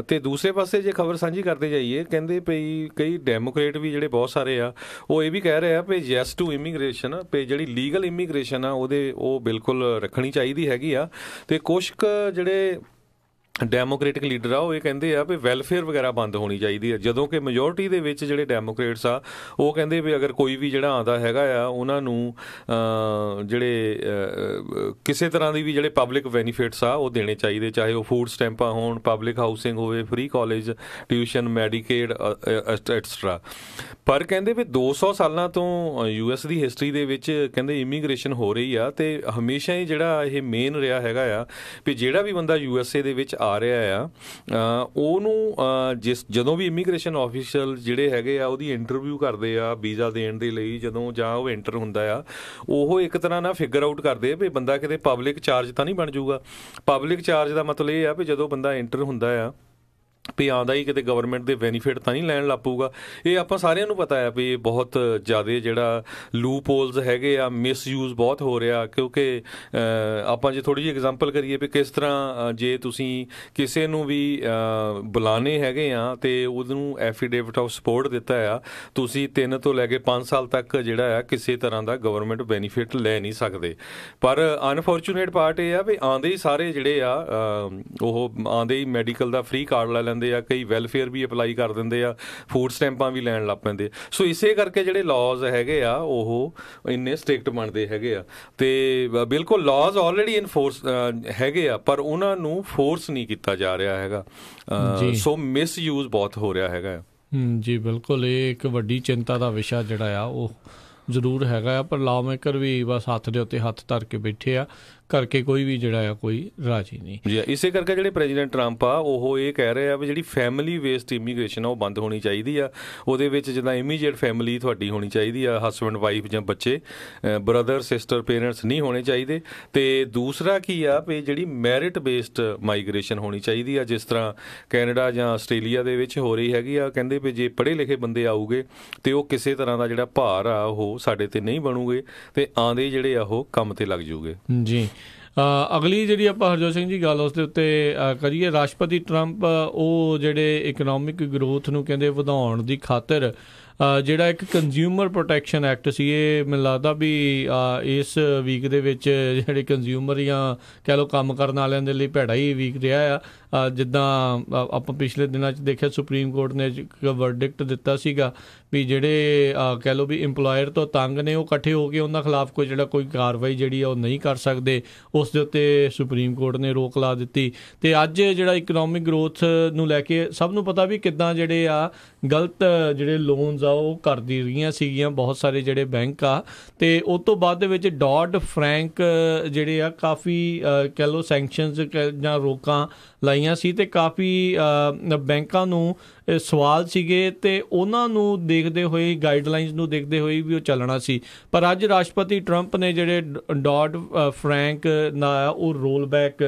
C: ਤੇ ਦੂਸਰੇ ਪਾਸੇ ਜੇ ਖਬਰ ਸਾਂਝੀ ਕਰਦੇ ਜਾਈਏ, ਕਹਿੰਦੇ ਵੀ ਕਈ ਡੈਮੋਕ੍ਰੇਟ ਵੀ ਜਿਹੜੇ ਬਹੁਤ ਸਾਰੇ ਆ ਉਹ ਇਹ ਵੀ ਕਹਿ ਰਹੇ ਆ ਵੀ ਯੈਸ ਟੂ ਇਮੀਗ੍ਰੇਸ਼ਨ, ਵੀ ਜਿਹੜੀ ਲੀਗਲ ਇਮੀਗ੍ਰੇਸ਼ਨ ਆ ਉਹ ਬਿਲਕੁਲ ਰੱਖਣੀ ਚਾਹੀਦੀ ਹੈਗੀ ਆ। ਤੇ ਕੁਛ ਕੁ ਜਿਹੜੇ ਡੈਮੋਕ੍ਰੇਟਿਕ ਲੀਡਰ ਆ ਉਹ ਇਹ ਕਹਿੰਦੇ ਆ ਵੀ ਵੈਲਫੇਅਰ ਵਗੈਰਾ ਬੰਦ ਹੋਣੀ ਚਾਹੀਦੀ ਹੈ, ਜਦੋਂ ਕਿ ਮੈਜੋਰਟੀ ਦੇ ਵਿੱਚ ਜਿਹੜੇ ਡੈਮੋਕ੍ਰੇਟਸ ਆ ਉਹ ਕਹਿੰਦੇ ਵੀ ਅਗਰ ਕੋਈ ਵੀ ਜਿਹੜਾ ਆਉਂਦਾ ਹੈਗਾ ਆ ਉਹਨਾਂ ਨੂੰ ਜਿਹੜੇ ਕਿਸੇ ਤਰ੍ਹਾਂ ਦੀ ਵੀ ਜਿਹੜੇ ਪਬਲਿਕ ਬੈਨੀਫਿਟਸ ਆ ਉਹ ਦੇਣੇ ਚਾਹੀਦੇ, ਚਾਹੇ ਉਹ ਫੂਡ ਸਟੈਂਪਾਂ ਹੋਣ, ਪਬਲਿਕ ਹਾਊਸਿੰਗ ਹੋਵੇ, free college tuition, Medicaid extra. ਪਰ ਕਹਿੰਦੇ ਵੀ 200 ਸਾਲਾਂ ਤੋਂ US ਦੀ ਹਿਸਟਰੀ ਦੇ ਵਿੱਚ ਕਹਿੰਦੇ ਇਮੀਗ੍ਰੇਸ਼ਨ ਹੋ ਰਹੀ ਆ ਤੇ ਹਮੇਸ਼ਾ ਹੀ ਜਿਹੜਾ ਇਹ ਮੇਨ ਰਿਹਾ ਹੈਗਾ ਆ ਵੀ ਜਿਹੜਾ ਵੀ ਬੰਦਾ USA ਦੇ ਵਿੱਚ ਆ ਰਿਹਾ ਆ ਉਹਨੂੰ ਜਦੋਂ ਵੀ ਇਮੀਗ੍ਰੇਸ਼ਨ ਆਫੀਸ਼ੀਅਲ ਜਿਹੜੇ ਹੈਗੇ ਆ ਉਹਦੀ ਇੰਟਰਵਿਊ ਕਰਦੇ ਆ ਵੀਜ਼ਾ ਦੇਣ ਦੇ ਲਈ, ਜਦੋਂ ਜਾਂ ਉਹ ਐਂਟਰ ਹੁੰਦਾ ਆ ਉਹ ਇੱਕ ਤਰ੍ਹਾਂ ਨਾਲ ਫਿਗਰ ਆਊਟ ਕਰਦੇ ਆ ਵੀ ਬੰਦਾ ਕਿਤੇ ਪਬਲਿਕ ਚਾਰਜ ਤਾਂ ਨਹੀਂ ਬਣ ਜਾਊਗਾ। ਪਬਲਿਕ ਚਾਰਜ ਦਾ ਮਤਲਬ ਇਹ ਆ ਵੀ ਜਦੋਂ ਬੰਦਾ ਐਂਟਰ ਹੁੰਦਾ ਆ ਵੀ ਆਉਂਦਾ ਹੀ ਕਿਤੇ ਗਵਰਨਮੈਂਟ ਦੇ ਬੈਨੀਫਿਟ ਤਾਂ ਨਹੀਂ ਲੈਣ ਲੱਗ ਪਊਗਾ। ਇਹ ਆਪਾਂ ਸਾਰਿਆਂ ਨੂੰ ਪਤਾ ਹੈ ਵੀ ਇਹ ਬਹੁਤ ਜ਼ਿਆਦਾ ਜਿਹੜਾ ਲੂਪ ਹੋਲਸ ਹੈਗੇ ਆ, ਮਿਸਯੂਜ਼ ਬਹੁਤ ਹੋ ਰਿਹਾ। ਕਿਉਂਕਿ ਆਪਾਂ ਜੇ ਥੋੜ੍ਹੀ ਜਿਹੀ ਐਗਜ਼ਾਮਪਲ ਕਰੀਏ ਵੀ ਕਿਸ ਤਰ੍ਹਾਂ ਜੇ ਤੁਸੀਂ ਕਿਸੇ ਨੂੰ ਵੀ ਬੁਲਾਣੇ ਹੈਗੇ ਆ ਤੇ ਉਹਨੂੰ ਐਫੀਡੇਵਿਟ ਆਫ ਸਪੋਰਟ ਦਿੱਤਾ ਆ, ਤੁਸੀਂ 3 ਤੋਂ ਲੈ ਕੇ 5 ਸਾਲ ਤੱਕ ਜਿਹੜਾ ਆ ਕਿਸੇ ਤਰ੍ਹਾਂ ਦਾ ਗਵਰਨਮੈਂਟ ਬੈਨੀਫਿਟ ਲੈ ਨਹੀਂ ਸਕਦੇ। ਪਰ ਅਨਫੋਰਚੂਨੇਟ ਪਾਰਟ ਇਹ ਆ ਵੀ ਆਉਂਦੇ ਹੀ ਸਾਰੇ ਜਿਹੜੇ ਆ ਉਹ ਆਉਂਦੇ ਹੀ ਮੈਡੀਕਲ ਦਾ ਫ੍ਰੀ ਕਾਰਡ ਲੈ ਲੈਂਦੇ ਆ, ਕਈ ਵੈਲਫੇਅਰ ਵੀ ਅਪਲਾਈ ਕਰ ਦਿੰਦੇ ਆ, ਫੂਡ ਸਟੈਂਪਾਂ ਵੀ ਲੈਣ ਲੱਗ ਪੈਂਦੇ। ਸੋ ਇਸੇ ਕਰਕੇ ਜਿਹੜੇ ਲਾਜ਼ ਹੈਗੇ ਆ ਉਹ ਇੰਨੇ ਸਟ੍ਰਿਕਟ ਬਣਦੇ ਹੈਗੇ ਆ ਤੇ ਬਿਲਕੁਲ ਲਾਜ਼ ਆਲਰੇਡੀ ਇਨਫੋਰਸ ਹੈਗੇ ਆ ਪਰ ਉਹਨਾਂ ਨੂੰ ਫੋਰਸ ਨਹੀਂ ਕੀਤਾ ਜਾ ਰਿਹਾ ਹੈਗਾ। ਸੋ ਮਿਸਯੂਜ਼ ਬਹੁਤ ਹੋ ਰਿਹਾ ਹੈਗਾ।
B: ਜੀ ਬਿਲਕੁਲ, ਇਹ ਇੱਕ ਵੱਡੀ ਚਿੰਤਾ ਦਾ ਵਿਸ਼ਾ ਜਿਹੜਾ ਆ ਉਹ ਜ਼ਰੂਰ ਹੈਗਾ ਆ, ਪਰ ਲਾ ਮੇਕਰ ਵੀ ਬਸ ਹੱਥ ਦੇ ਉੱਤੇ ਹੱਥ ਧਰ ਕੇ ਬੈਠੇ ਆ, ਕਰਕੇ ਕੋਈ ਵੀ ਜਿਹੜਾ ਆ ਕੋਈ ਰਾਜੀ ਨਹੀਂ। ਜੀ
C: ਇਸੇ ਕਰਕੇ ਜਿਹੜੇ ਪ੍ਰੈਜ਼ੀਡੈਂਟ ਟਰੰਪ ਆ ਉਹ ਇਹ ਕਹਿ ਰਹੇ ਆ ਵੀ ਜਿਹੜੀ ਫੈਮਿਲੀ ਬੇਸਡ ਇਮੀਗ੍ਰੇਸ਼ਨ ਆ ਉਹ ਬੰਦ ਹੋਣੀ ਚਾਹੀਦੀ ਆ। ਉਹਦੇ ਵਿੱਚ ਜਿੱਦਾਂ ਇਮੀਡੀਏਟ ਫੈਮਿਲੀ ਤੁਹਾਡੀ ਹੋਣੀ ਚਾਹੀਦੀ ਆ, ਹਸਬੈਂਡ ਵਾਈਫ ਜਾਂ ਬੱਚੇ, ਬ੍ਰਦਰ ਸਿਸਟਰ ਪੇਰੈਂਟਸ ਨਹੀਂ ਹੋਣੇ ਚਾਹੀਦੇ। ਤੇ ਦੂਸਰਾ ਕੀ ਆ ਵੀ ਜਿਹੜੀ ਮੈਰਿਟ ਬੇਸਡ ਮਾਈਗ੍ਰੇਸ਼ਨ ਹੋਣੀ ਚਾਹੀਦੀ ਆ, ਜਿਸ ਤਰ੍ਹਾਂ ਕੈਨੇਡਾ ਜਾਂ ਆਸਟ੍ਰੇਲੀਆ ਦੇ ਵਿੱਚ ਹੋ ਰਹੀ ਹੈਗੀ ਆ। ਕਹਿੰਦੇ ਵੀ ਜੇ ਪੜ੍ਹੇ ਲਿਖੇ ਬੰਦੇ ਆਊਗੇ ਤੇ ਉਹ ਕਿਸੇ ਤਰ੍ਹਾਂ ਦਾ ਜਿਹੜਾ ਭਾਰ ਆ ਉਹ ਸਾਡੇ ਤੇ ਨਹੀਂ ਬਣੂਗੇ ਤੇ ਆਉਂਦੇ ਜਿਹੜੇ ਆ ਉਹ ਕੰਮ ਤੇ ਲੱਗ ਜੂਗੇ।
B: ਜੀ ਅਗਲੀ ਜਿਹੜੀ ਆਪਾਂ ਹਰਜੋਤ ਸਿੰਘ ਜੀ ਗੱਲ ਉਸ ਦੇ ਉੱਤੇ ਕਰੀਏ, ਰਾਸ਼ਟਰਪਤੀ ਟਰੰਪ ਉਹ ਜਿਹੜੇ ਇਕਨੋਮਿਕ ਗਰੋਥ ਨੂੰ ਕਹਿੰਦੇ ਵਧਾਉਣ ਦੀ ਖਾਤਰ ਜਿਹੜਾ ਇੱਕ ਕੰਜ਼ਿਊਮਰ ਪ੍ਰੋਟੈਕਸ਼ਨ ਐਕਟ ਸੀ, ਇਹ ਮੈਨੂੰ ਲੱਗਦਾ ਵੀ ਇਸ ਵੀਕ ਦੇ ਵਿੱਚ ਜਿਹੜੇ ਕੰਜ਼ਿਊਮਰ ਜਾਂ ਕਹਿ ਲਓ ਕੰਮ ਕਰਨ ਵਾਲਿਆਂ ਦੇ ਲਈ ਭੈੜਾ ਹੀ ਵੀਕ ਰਿਹਾ ਆ। ਜਿੱਦਾਂ ਆਪਾਂ ਪਿਛਲੇ ਦਿਨਾਂ 'ਚ ਦੇਖਿਆ ਸੁਪਰੀਮ ਕੋਰਟ ਨੇ ਇੱਕ ਵਰਡਿਕਟ ਦਿੱਤਾ ਸੀਗਾ ਵੀ ਜਿਹੜੇ ਕਹਿ ਲਓ ਵੀ ਇੰਪਲੋਇਰ ਤੋਂ ਤੰਗ ਨੇ ਉਹ ਇਕੱਠੇ ਹੋ ਕੇ ਉਹਨਾਂ ਖਿਲਾਫ ਕੋਈ ਕਾਰਵਾਈ ਜਿਹੜੀ ਆ ਉਹ ਨਹੀਂ ਕਰ ਸਕਦੇ। ਉਸ ਦੇ ਉੱਤੇ ਸੁਪਰੀਮ ਕੋਰਟ ਨੇ ਰੋਕ ਲਾ ਦਿੱਤੀ। ਤੇ ਅੱਜ ਜਿਹੜਾ ਇਕਨੋਮਿਕ ਗਰੋਥ ਨੂੰ ਲੈ ਕੇ ਸਭ ਨੂੰ ਪਤਾ ਵੀ ਕਿੱਦਾਂ ਜਿਹੜੇ ਆ ਗਲਤ ਜਿਹੜੇ ਲੋਨਸ ਆ ਉਹ ਕਰਦੀ ਰਹੀਆਂ ਸੀਗੀਆਂ ਬਹੁਤ ਸਾਰੇ ਜਿਹੜੇ ਬੈਂਕ ਆ। ਤੇ ਉਸ ਤੋਂ ਬਾਅਦ ਦੇ ਵਿੱਚ ਡੌਡ ਫਰੈਂਕ ਜਿਹੜੇ ਆ ਕਾਫੀ ਕਹਿ ਲਓ ਸੈਂਕਸ਼ਨਸ ਜਾਂ ਰੋਕਾਂ ਲਾਈਆਂ ਸੀ ਤੇ ਕਾਫੀ ਬੈਂਕਾਂ ਨੂੰ ਸਵਾਲ ਸੀਗੇ ਤੇ ਉਹਨਾਂ ਨੂੰ ਦੇਖਦੇ ਹੋਏ, ਗਾਈਡਲਾਈਨਸ ਨੂੰ ਦੇਖਦੇ ਹੋਏ ਵੀ ਉਹ ਚੱਲਣਾ ਸੀ। ਪਰ ਅੱਜ ਰਾਸ਼ਟਰਪਤੀ ਟਰੰਪ ਨੇ ਜਿਹੜੇ ਡੌਡ ਫਰੈਂਕ ਨਾ ਉਹ ਰੋਲ ਬੈਕ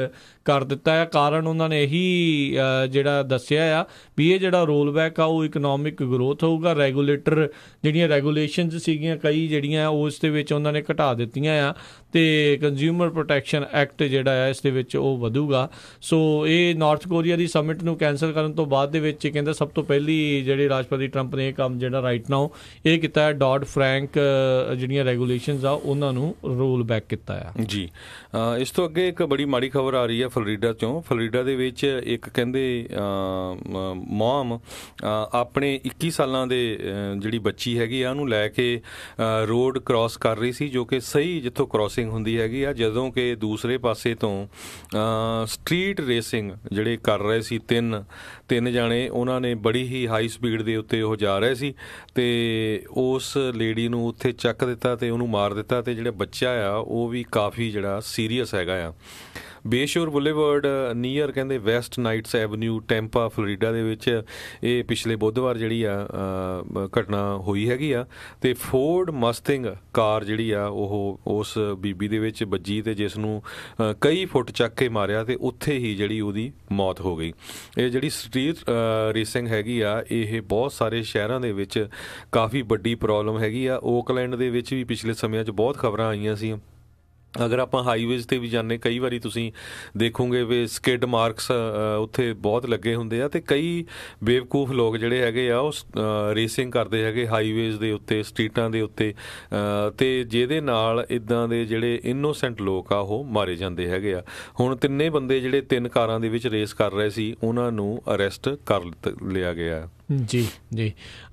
B: ਕਰ ਦਿੱਤਾ ਹੈ। ਕਾਰਨ ਉਹਨਾਂ ਨੇ ਇਹੀ ਜਿਹੜਾ ਦੱਸਿਆ ਆ ਵੀ ਇਹ ਜਿਹੜਾ ਰੋਲ ਬੈਕ ਆ ਉਹ ਇਕਨੋਮਿਕ ਗਰੋਥ ਹੋਊਗਾ। ਰੈਗੂਲੇਟਰ ਜਿਹੜੀਆਂ ਰੈਗੂਲੇਸ਼ਨਸ ਸੀਗੀਆਂ ਕਈ ਜਿਹੜੀਆਂ ਉਸ ਦੇ ਵਿੱਚ ਉਹਨਾਂ ਨੇ ਘਟਾ ਦਿੱਤੀਆਂ ਆ ਤੇ ਕੰਜ਼ਿਊਮਰ ਪ੍ਰੋਟੈਕਸ਼ਨ ਐਕਟ ਜਿਹੜਾ ਆ ਇਸ ਦੇ ਵਿੱਚ ਉਹ ਵਧੂਗਾ। ਸੋ ਇਹ ਨਾਰਥ ਕੋਰੀਆ ਦੀ ਸਮਿਟ ਨੂੰ ਕੈਂਸਲ ਕਰਨ ਤੋਂ ਬਾਅਦ ਦੇ ਵਿੱਚ ਕਹਿੰਦਾ ਸਭ ਤੋਂ ਪਹਿਲੀ ਜਿਹੜੇ ਰਾਸ਼ਟਰਪਤੀ ਟਰੰਪ ਨੇ ਇਹ ਕੰਮ ਜਿਹੜਾ ਰਾਈਟ ਨਾਓ ਇਹ ਕੀਤਾ ਹੈ, ਡੌਡ ਫਰੈਂਕ ਜਿਹੜੀਆਂ ਰੈਗੂਲੇਸ਼ਨਸ ਆ ਉਹਨਾਂ ਨੂੰ ਰੋਲ ਬੈਕ ਕੀਤਾ ਆ। ਜੀ
C: ਇਸ ਤੋਂ ਅੱਗੇ ਇੱਕ ਬੜੀ ਮਾੜੀ ਖਬਰ ਆ ਰਹੀ ਹੈ ਫਲੋਰੀਡਾ ਚੋਂ। ਫਲੋਰੀਡਾ ਦੇ ਵਿੱਚ ਇੱਕ ਕਹਿੰਦੇ ਮੌਮ ਆਪਣੇ 21 ਸਾਲਾਂ ਦੇ ਜਿਹੜੀ ਬੱਚੀ ਹੈਗੀ ਆ ਉਹਨੂੰ ਲੈ ਕੇ ਰੋਡ ਕ੍ਰਾਸ ਕਰ ਰਹੀ ਸੀ, ਜੋ ਕਿ ਸਹੀ ਜਿੱਥੋਂ ਕ੍ਰਾਸਿੰਗ ਹੁੰਦੀ ਹੈਗੀ ਆ, ਜਦੋਂ ਕਿ ਦੂਸਰੇ ਪਾਸੇ ਤੋਂ ਸਟਰੀਟ ਰੇਸਿੰਗ ਜਿਹੜੇ ਕਰ ਰਹੇ ਸੀ ਤਿੰਨ ਜਾਣੇ, ਉਹਨਾਂ ਨੇ ਬੜੀ ਹੀ ਹਾਈ ਸਪੀਡ ਦੇ ਉੱਤੇ ਉਹ ਜਾ ਰਹੇ ਸੀ ਤੇ ਉਸ ਲੇਡੀ ਨੂੰ ਉੱਥੇ ਚੱਕ ਦਿੱਤਾ ਤੇ ਉਹਨੂੰ ਮਾਰ ਦਿੱਤਾ ਤੇ ਜਿਹੜਾ ਬੱਚਾ ਆ ਉਹ ਵੀ ਕਾਫੀ ਜਿਹੜਾ ਸੀਰੀਅਸ ਹੈਗਾ ਆ। ਬੇਸ਼ੋਰ ਬੁਲੇਵਰਡ ਨੀਅਰ ਕਹਿੰਦੇ West nights avenue Tampa Florida ਦੇ ਵਿੱਚ ਇਹ ਪਿਛਲੇ ਬੁੱਧਵਾਰ ਜਿਹੜੀ ਆ ਘਟਨਾ ਹੋਈ ਹੈਗੀ ਆ, ਤੇ ਫੋਰਡ ਮਸਟਿੰਗ ਕਾਰ ਜਿਹੜੀ ਆ ਉਹ ਉਸ ਬੀਬੀ ਦੇ ਵਿੱਚ ਵੱਜੀ ਤੇ ਜਿਸ ਨੂੰ ਕਈ ਫੁੱਟ ਚੱਕ ਕੇ ਮਾਰਿਆ ਤੇ ਉੱਥੇ ਹੀ ਜਿਹੜੀ ਉਹਦੀ ਮੌਤ ਹੋ ਗਈ। ਇਹ ਜਿਹੜੀ ਸਟਰੀਟ ਰੇਸਿੰਗ ਹੈਗੀ ਆ ਇਹ ਬਹੁਤ ਸਾਰੇ ਸ਼ਹਿਰਾਂ ਦੇ ਵਿੱਚ ਕਾਫੀ ਵੱਡੀ ਪ੍ਰੋਬਲਮ ਹੈਗੀ ਆ। ਓਕਲੈਂਡ ਦੇ ਵਿੱਚ ਵੀ ਪਿਛਲੇ ਸਮਿਆਂ 'ਚ ਬਹੁਤ ਖਬਰਾਂ ਆਈਆਂ ਸੀ। ਅਗਰ ਆਪਾਂ ਹਾਈਵੇਜ਼ 'ਤੇ ਵੀ ਜਾਂਦੇ ਕਈ ਵਾਰੀ ਤੁਸੀਂ ਦੇਖੋਗੇ ਵੀ ਸਕਿਡ ਮਾਰਕਸ ਉੱਥੇ ਬਹੁਤ ਲੱਗੇ ਹੁੰਦੇ ਆ, ਅਤੇ ਕਈ ਬੇਵਕੂਫ ਲੋਕ ਜਿਹੜੇ ਹੈਗੇ ਆ ਉਹ ਰੇਸਿੰਗ ਕਰਦੇ ਹੈਗੇ ਹਾਈਵੇਜ਼ ਦੇ ਉੱਤੇ, ਸਟਰੀਟਾਂ ਦੇ ਉੱਤੇ, ਅਤੇ ਜਿਹਦੇ ਨਾਲ ਇੱਦਾਂ ਦੇ ਜਿਹੜੇ ਇਨੋਸੈਂਟ ਲੋਕ ਆ ਉਹ ਮਾਰੇ ਜਾਂਦੇ ਹੈਗੇ ਆ। ਹੁਣ ਤਿੰਨੇ ਬੰਦੇ ਜਿਹੜੇ 3 ਕਾਰਾਂ ਦੇ ਵਿੱਚ ਰੇਸ ਕਰ ਰਹੇ ਸੀ ਉਹਨਾਂ ਨੂੰ ਅਰੈਸਟ ਕਰ ਲਿਆ ਗਿਆ।
B: ਜੀ ਜੀ,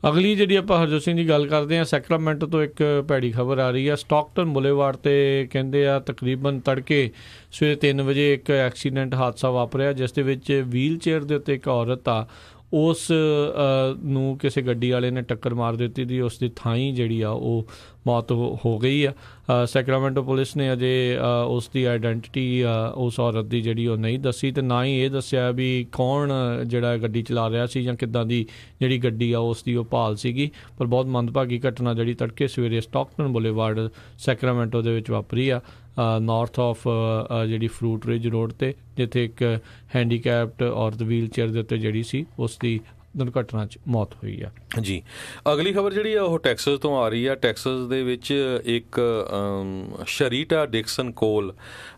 B: ਅਗਲੀ ਜਿਹੜੀ ਆਪਾਂ ਹਰਜੋਤ ਸਿੰਘ ਦੀ ਗੱਲ ਕਰਦੇ ਹਾਂ, ਸੈਕਰਾਮੈਂਟੋ ਤੋਂ ਇੱਕ ਭੈੜੀ ਖਬਰ ਆ ਰਹੀ ਆ। ਸਟਾਕਟਨ ਬੁਲੇਵਾਰਡ 'ਤੇ ਕਹਿੰਦੇ ਆ ਤਕਰੀਬਨ ਤੜਕੇ ਸਵੇਰੇ 3 ਵਜੇ ਇੱਕ ਐਕਸੀਡੈਂਟ ਹਾਦਸਾ ਵਾਪਰਿਆ ਜਿਸ ਦੇ ਵਿੱਚ ਵੀਲ ਚੇਅਰ ਦੇ ਉੱਤੇ ਇੱਕ ਔਰਤ ਆ, ਉਸ ਨੂੰ ਕਿਸੇ ਗੱਡੀ ਵਾਲੇ ਨੇ ਟੱਕਰ ਮਾਰ ਦਿੱਤੀ ਦੀ, ਉਸ ਦੀ ਥਾਂ ਹੀ ਜਿਹੜੀ ਆ ਉਹ ਮੌਤ ਹੋ ਗਈ ਆ। ਸੈਕਰਾਮੈਂਟੋ ਪੁਲਿਸ ਨੇ ਅਜੇ ਉਸ ਦੀ ਆਈਡੈਂਟੀਟੀ ਉਸ ਔਰਤ ਦੀ ਜਿਹੜੀ ਉਹ ਨਹੀਂ ਦੱਸੀ, ਅਤੇ ਨਾ ਹੀ ਇਹ ਦੱਸਿਆ ਵੀ ਕੌਣ ਜਿਹੜਾ ਗੱਡੀ ਚਲਾ ਰਿਹਾ ਸੀ ਜਾਂ ਕਿੱਦਾਂ ਦੀ ਜਿਹੜੀ ਗੱਡੀ ਆ ਉਸ ਦੀ ਉਹ ਭਾਲ ਸੀਗੀ। ਪਰ ਬਹੁਤ ਮੰਦਭਾਗੀ ਘਟਨਾ ਜਿਹੜੀ ਤੜਕੇ ਸਵੇਰੇ ਸਟਾਕਟਨ ਬੁਲੇਵਾਰਡ ਸੈਕਰਾਮੈਂਟੋ ਦੇ ਵਿੱਚ ਵਾਪਰੀ ਆ, ਨਾਰਥ ਆਫ ਜਿਹੜੀ ਫਰੂਟ ਰਿਜ ਰੋਡ 'ਤੇ, ਜਿੱਥੇ ਇੱਕ ਹੈਂਡੀਕੈਪਡ ਔਰਤ ਵੀਲ ਚੇਅਰ ਦੇ ਉੱਤੇ ਜਿਹੜੀ ਸੀ ਉਸ ਦੀ ਦੁਰਘਟਨਾ 'ਚ ਮੌਤ ਹੋਈ ਆ।
C: ਜੀ, ਅਗਲੀ ਖਬਰ ਜਿਹੜੀ ਆ ਉਹ ਟੈਕਸਸ ਤੋਂ ਆ ਰਹੀ ਆ। ਟੈਕਸਸ ਦੇ ਵਿੱਚ ਇੱਕ ਸ਼ਰੀਟਾ ਡਿਕਸਨ ਕੋਲ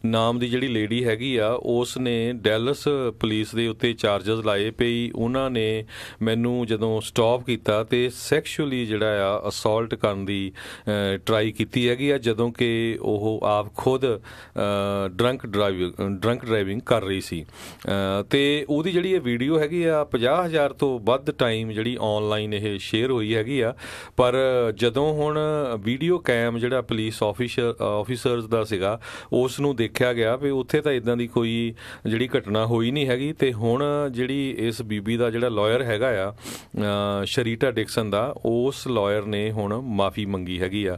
C: ਨਾਮ ਦੀ ਜਿਹੜੀ ਲੇਡੀ ਹੈਗੀ ਆ, ਉਸ ਨੇ ਡੈਲਸ ਪੁਲਿਸ ਦੇ ਉੱਤੇ ਚਾਰਜਸ ਲਾਏ ਪਈ। ਉਹਨਾਂ ਨੇ ਮੈਨੂੰ ਜਦੋਂ ਸਟਾਪ ਕੀਤਾ ਤੇ ਸੈਕਸ਼ੂਅਲੀ ਜਿਹੜਾ ਆ ਅਸੌਲਟ ਕਰਨ ਦੀ ਟਰਾਈ ਕੀਤੀ ਹੈਗੀ ਆ, ਜਦੋਂ ਕਿ ਉਹ ਆਪ ਖੁਦ ਡਰੰਕ ਡਰਾਈਵਿੰਗ ਕਰ ਰਹੀ ਸੀ। ਤੇ ਉਹਦੀ ਜਿਹੜੀ ਇਹ ਵੀਡੀਓ ਹੈਗੀ ਆ 50,000 ਤੋਂ ਵੱਧ ਟਾਈਮ ਜਿਹੜੀ ਆਨਲਾਈਨ ਇਹ ਸ਼ੇਅਰ ਹੋਈ ਹੈਗੀ ਆ। ਪਰ ਜਦੋਂ ਹੁਣ ਵੀਡੀਓ ਕੈਮ ਜਿਹੜਾ ਪੁਲਿਸ ਆਫੀਸਰਸ ਦਾ ਸੀਗਾ ਉਸ ਨੂੰ ਦੇਖਿਆ ਗਿਆ ਵੀ ਉੱਥੇ ਤਾਂ ਇੱਦਾਂ ਦੀ ਕੋਈ ਜਿਹੜੀ ਘਟਨਾ ਹੋਈ ਨਹੀਂ ਹੈਗੀ। ਤੇ ਹੁਣ ਜਿਹੜੀ ਇਸ ਬੀਬੀ ਦਾ ਜਿਹੜਾ ਲਾਇਰ ਹੈਗਾ ਆ ਸ਼ਰੀਟਾ ਡਿਕਸਨ ਦਾ, ਉਸ ਲਾਇਰ ਨੇ ਹੁਣ ਮਾਫੀ ਮੰਗੀ ਹੈਗੀ ਆ,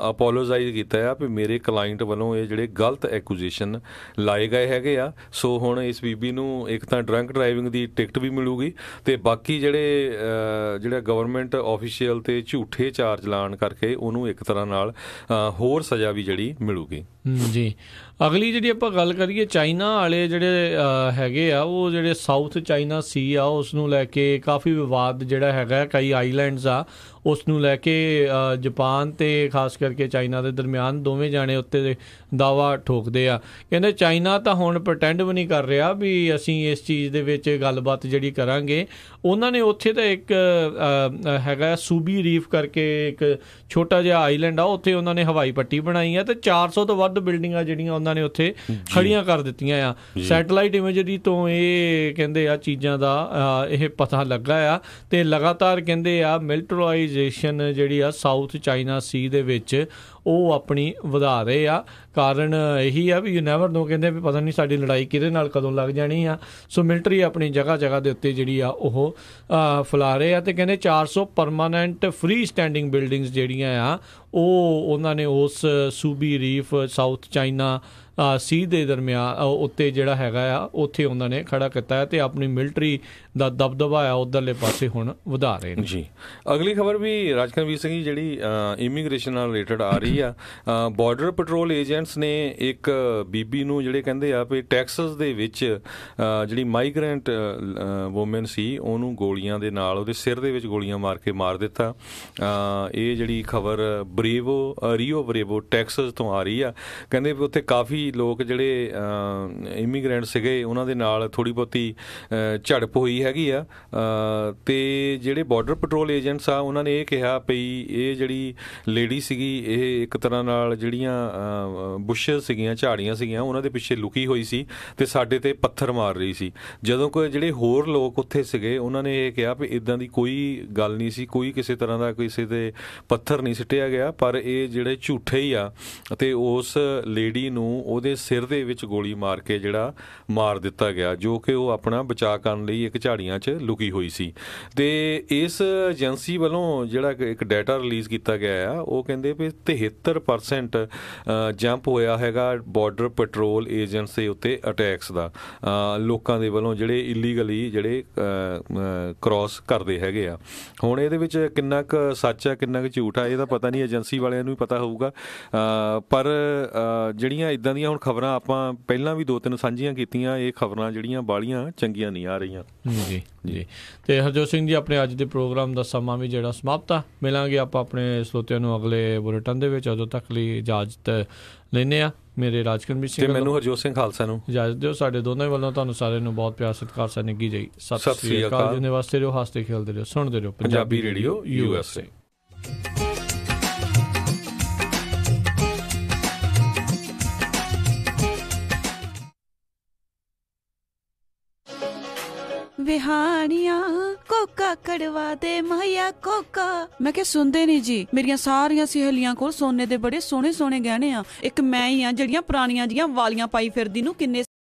C: ਅਪੋਲੋਜਾਈਜ਼ ਕੀਤਾ ਆ ਵੀ ਮੇਰੇ ਕਲਾਇੰਟ ਵੱਲੋਂ ਇਹ ਜਿਹੜੇ ਗਲਤ ਐਕੂਜੇਸ਼ਨ ਲਾਏ ਗਏ ਹੈਗੇ ਆ। ਸੋ ਹੁਣ ਇਸ ਬੀਬੀ ਨੂੰ ਇੱਕ ਤਾਂ ਡਰੰਕ ਡਰਾਈਵਿੰਗ ਦੀ ਟਿਕਟ ਵੀ ਮਿਲੂਗੀ, ਤੇ ਬਾਕੀ ਜਿਹੜਾ ਗਵਰਨਮੈਂਟ ਆਫੀਸ਼ੀਅਲ ਤੇ ਝੂਠੇ ਚਾਰਜ ਲਾਉਣ ਕਰਕੇ ਉਹਨੂੰ ਇੱਕ ਤਰ੍ਹਾਂ ਨਾਲ ਹੋਰ ਸਜ਼ਾ ਵੀ ਜਿਹੜੀ ਮਿਲੂਗੀ।
B: ਜੀ, ਅਗਲੀ ਜਿਹੜੀ ਆਪਾਂ ਗੱਲ ਕਰੀਏ, ਚਾਈਨਾ ਵਾਲੇ ਜਿਹੜੇ ਹੈਗੇ ਆ ਉਹ ਜਿਹੜੇ ਸਾਊਥ ਚਾਈਨਾ ਸੀ ਆ ਉਸ ਨੂੰ ਲੈ ਕੇ ਕਾਫੀ ਵਿਵਾਦ ਜਿਹੜਾ ਹੈਗਾ, ਕਈ ਆਈਲੈਂਡਸ ਆ ਉਸ ਨੂੰ ਲੈ ਕੇ ਜਾਪਾਨ ਤੇ ਖਾਸ ਕਰਕੇ ਚਾਈਨਾ ਦੇ ਦਰਮਿਆਨ ਦੋਵੇਂ ਜਾਣੇ ਉੱਤੇ ਦਾਅਵਾ ਠੋਕਦੇ ਆ। ਕਹਿੰਦੇ ਚਾਈਨਾ ਤਾਂ ਹੁਣ ਪ੍ਰਟੈਂਡ ਵੀ ਨਹੀਂ ਕਰ ਰਿਹਾ ਵੀ ਅਸੀਂ ਇਸ ਚੀਜ਼ ਦੇ ਵਿੱਚ ਗੱਲਬਾਤ ਜਿਹੜੀ ਕਰਾਂਗੇ। ਉਹਨਾਂ ਨੇ ਉੱਥੇ ਤਾਂ ਇੱਕ ਹੈਗਾ ਸੂਬੀ ਰੀਫ ਕਰਕੇ ਇੱਕ ਛੋਟਾ ਜਿਹਾ ਆਈਲੈਂਡ ਆ, ਉੱਥੇ ਉਹਨਾਂ ਨੇ ਹਵਾਈ ਪੱਟੀ ਬਣਾਈ ਆ ਤੇ 400 ਤੋਂ ਵੱਧ ਬਿਲਡਿੰਗਾਂ ਜਿਹੜੀਆਂ ਉਹਨਾਂ ਨੇ ਉੱਥੇ ਖੜੀਆਂ ਕਰ ਦਿੱਤੀਆਂ ਆ। ਸੈਟੇਲਾਈਟ ਇਮੇਜਰੀ ਤੋਂ ਇਹ ਕਹਿੰਦੇ ਆ ਚੀਜ਼ਾਂ ਦਾ ਇਹ ਪਤਾ ਲੱਗਾ ਆ, ਤੇ ਲਗਾਤਾਰ ਕਹਿੰਦੇ ਆ ਮਿਲਟਰਾਈਜੇਸ਼ਨ ਜਿਹੜੀ ਆ ਸਾਊਥ ਚਾਈਨਾ ਸੀ ਦੇ ਵਿੱਚ ਉਹ ਆਪਣੀ ਵਧਾ ਰਹੇ ਆ। ਕਾਰਨ ਇਹੀ ਆ ਵੀ ਯੂ ਨੈਵਰ ਨੋ, ਕਹਿੰਦੇ ਵੀ ਪਤਾ ਨਹੀਂ ਸਾਡੀ ਲੜਾਈ ਕਿਹਦੇ ਨਾਲ ਕਦੋਂ ਲੱਗ ਜਾਣੀ ਆ। ਸੋ ਮਿਲਟਰੀ ਆਪਣੀ ਜਗ੍ਹਾ ਦੇ ਉੱਤੇ ਜਿਹੜੀ ਆ ਉਹ ਫੈਲਾ ਰਹੇ ਆ, ਤੇ ਕਹਿੰਦੇ 400 ਪਰਮਾਨੈਂਟ ਫ੍ਰੀ ਸਟੈਂਡਿੰਗ ਬਿਲਡਿੰਗਸ ਜਿਹੜੀਆਂ ਆ ਉਹ ਉਹਨਾਂ ਨੇ ਉਸ ਸੂਬੀ ਰੀਫ ਸਾਊਥ ਚਾਈਨਾ ਸੀ ਦੇ ਦਰਮਿਆਨ ਉੱਤੇ ਜਿਹੜਾ ਹੈਗਾ ਆ ਉੱਥੇ ਉਹਨਾਂ ਨੇ ਖੜਾ ਕੀਤਾ ਹੈ, ਤੇ ਆਪਣੀ ਮਿਲਟਰੀ ਦਾ ਦਬਦਬਾ ਆ ਉੱਧਰਲੇ ਪਾਸੇ ਹੁਣ ਵਧਾ ਰਹੇ ਨੇ।
C: ਜੀ, ਅਗਲੀ ਖਬਰ ਵੀ ਰਾਜਕਨਵੀਰ ਸਿੰਘ ਜੀ ਜਿਹੜੀ ਇਮੀਗ੍ਰੇਸ਼ਨ ਨਾਲ ਰਿਲੇਟਡ ਆ ਰਹੀ ਆ। ਬਾਰਡਰ ਪੈਟਰੋਲ ਏਜੰਟਸ ਨੇ ਇੱਕ ਬੀਬੀ ਨੂੰ ਜਿਹੜੇ ਕਹਿੰਦੇ ਆ ਵੀ ਟੈਕਸਸ ਦੇ ਵਿੱਚ ਜਿਹੜੀ ਮਾਈਗ੍ਰੈਂਟ ਵੂਮਨ ਸੀ ਉਹਨੂੰ ਗੋਲੀਆਂ ਦੇ ਨਾਲ ਉਹਦੇ ਸਿਰ ਦੇ ਵਿੱਚ ਗੋਲੀਆਂ ਮਾਰ ਕੇ ਮਾਰ ਦਿੱਤਾ। ਇਹ ਜਿਹੜੀ ਖਬਰ ਰੀਓ ਬਰੇਵੋ ਟੈਕਸਸ ਤੋਂ ਆ ਰਹੀ ਆ। ਕਹਿੰਦੇ ਵੀ ਉੱਥੇ ਕਾਫੀ ਲੋਕ ਜਿਹੜੇ ਇਮੀਗ੍ਰੈਂਟ ਸੀਗੇ ਉਹਨਾਂ ਦੇ ਨਾਲ ਥੋੜ੍ਹੀ ਬਹੁਤੀ ਝੜਪ ਹੋਈ ਹੈਗੀ ਆ, ਤੇ ਜਿਹੜੇ ਬਾਰਡਰ ਪੈਟਰੋਲ ਏਜੰਟਸ ਆ ਉਹਨਾਂ ਨੇ ਇਹ ਕਿਹਾ ਪਈ ਇਹ ਜਿਹੜੀ ਲੇਡੀ ਸੀਗੀ ਇਹ ਇੱਕ ਤਰ੍ਹਾਂ ਨਾਲ ਜਿਹੜੀਆਂ ਬੁਸ਼ਸ ਸੀਗੀਆਂ, ਝਾੜੀਆਂ ਸੀਗੀਆਂ, ਉਹਨਾਂ ਦੇ ਪਿੱਛੇ ਲੁਕੀ ਹੋਈ ਸੀ ਤੇ ਸਾਡੇ ਤੇ ਪੱਥਰ ਮਾਰ ਰਹੀ ਸੀ। ਜਦੋਂ ਕੋਈ ਜਿਹੜੇ ਹੋਰ ਲੋਕ ਉੱਥੇ ਸੀਗੇ ਉਹਨਾਂ ਨੇ ਇਹ ਕਿਹਾ ਵੀ ਇੱਦਾਂ ਦੀ ਕੋਈ ਗੱਲ ਨਹੀਂ ਸੀ, ਕੋਈ ਕਿਸੇ ਤਰ੍ਹਾਂ ਦਾ ਕਿਸੇ ਦੇ ਪੱਥਰ ਨਹੀਂ ਸਿੱਟਿਆ ਗਿਆ, ਪਰ ਇਹ ਜਿਹੜੇ ਝੂਠੇ ਹੀ ਆ ਅਤੇ ਉਸ ਲੇਡੀ ਨੂੰ ਉਹਦੇ ਸਿਰ ਦੇ ਵਿੱਚ ਗੋਲੀ ਮਾਰ ਕੇ ਜਿਹੜਾ ਮਾਰ ਦਿੱਤਾ ਗਿਆ, ਜੋ ਕਿ ਉਹ ਆਪਣਾ ਬਚਾਅ ਕਰਨ ਲਈ ਇੱਕ ਝਾੜੀਆਂ 'ਚ ਲੁਕੀ ਹੋਈ ਸੀ। ਤੇ ਇਸ ਏਜੰਸੀ ਵੱਲੋਂ ਜਿਹੜਾ ਇੱਕ ਡਾਟਾ ਰਿਲੀਜ਼ ਕੀਤਾ ਗਿਆ ਆ, ਉਹ ਕਹਿੰਦੇ ਵੀ 73% ਜੰਪ ਹੋਇਆ ਹੈਗਾ ਬਾਰਡਰ ਪੈਟਰੋਲ ਏਜੰਟਸ ਦੇ ਉੱਤੇ ਅਟੈਕਸ ਦਾ, ਲੋਕਾਂ ਦੇ ਵੱਲੋਂ ਜਿਹੜੇ ਇਲੀਗਲੀ ਜਿਹੜੇ ਕ੍ਰਾਸ ਕਰਦੇ ਹੈਗੇ ਆ। ਹੁਣ ਇਹਦੇ ਵਿੱਚ ਕਿੰਨਾ ਕੁ ਸੱਚ ਆ ਕਿੰਨਾ ਕੁ ਝੂਠ ਆ ਇਹਦਾ ਪਤਾ ਨਹੀਂ, ਏਜੰਸੀ ਵਾਲਿਆਂ ਨੂੰ ਹੀ ਪਤਾ ਹੋਊਗਾ। ਪਰ ਜਿਹੜੀਆਂ ਇੱਦਾਂ ਦੀਆਂ ਹੁਣ ਖਬਰਾਂ ਆਪਾਂ ਪਹਿਲਾਂ ਵੀ 2-3 ਸਾਂਝੀਆਂ ਕੀਤੀਆਂ, ਇਹ ਖਬਰਾਂ ਜਿਹੜੀਆਂ ਬਾਹਲੀਆਂ ਚੰਗੀਆਂ ਨਹੀਂ ਆ ਰਹੀਆਂ।
B: ਜੀ ਜੀ। ਤੇ ਹਰਜੋਤ ਸਿੰਘ ਜੀ, ਆਪਣੇ ਅੱਜ ਦੇ ਪ੍ਰੋਗਰਾਮ ਦਾ ਸਮਾਂ ਵੀ ਜਿਹੜਾ ਸਮਾਪਤ ਆ। ਮਿਲਾਂਗੇ ਆਪਾਂ ਆਪਣੇ ਸਰੋਤਿਆਂ ਨੂੰ ਅਗਲੇ ਬੁਲੇਟਿਨ ਦੇ ਵਿੱਚ। ਉਦੋਂ ਤੱਕ ਲਈ ਇਜਾਜ਼ਤ ਲੈਂਦੇ ਆ। ਮੇਰੇ ਰਾਜਕਰਮਜੀਤ ਸਿੰਘ
C: ਤੇ ਮੈਨੂੰ ਹਰਜੋਤ ਸਿੰਘ ਖਾਲਸਾ ਨੂੰ ਇਜਾਜ਼ਤ
B: ਦਿਓ। ਸਾਡੇ ਦੋਨਾਂ ਵੱਲੋਂ ਤੁਹਾਨੂੰ ਸਾਰਿਆਂ ਨੂੰ ਬਹੁਤ ਪਿਆਰ ਸਤਿਕਾਰ ਸਨਿੱਘੀ ਜੀ ਸਤਿ ਸ੍ਰੀ ਅਕਾਲ। ਜਿੰਨੇ ਵਾਸਤੇ ਰਹੋ, ਹੱਸਦੇ ਖੇਡਦੇ ਰਹੋ, ਸੁਣਦੇ ਰਹੋ ਪੰਜਾਬੀ ਰੇਡੀਓ USA।
L: ਵਿਹਾਣੀਆਂ ਕੋਕਾ ਕੜਵਾ ਦੇ ਮਾਇਆ ਕੋਕਾ। ਮੈਂ ਕਿਹਾ ਸੁਣਦੇ ਨਹੀਂ ਜੀ, ਮੇਰੀਆਂ ਸਾਰੀਆਂ ਸਹੇਲੀਆਂ ਕੋਲ ਸੋਨੇ ਦੇ ਬੜੇ ਸੋਹਣੇ ਸੋਹਣੇ ਗਹਿਣੇ ਆ, ਇੱਕ ਮੈਂ ਹੀ ਆ ਜਿਹੜੀਆਂ ਪੁਰਾਣੀਆਂ ਜੀਆਂ ਵਾਲੀਆਂ ਪਾਈ ਫਿਰਦੀ ਨੂੰ ਕਿੰਨੇ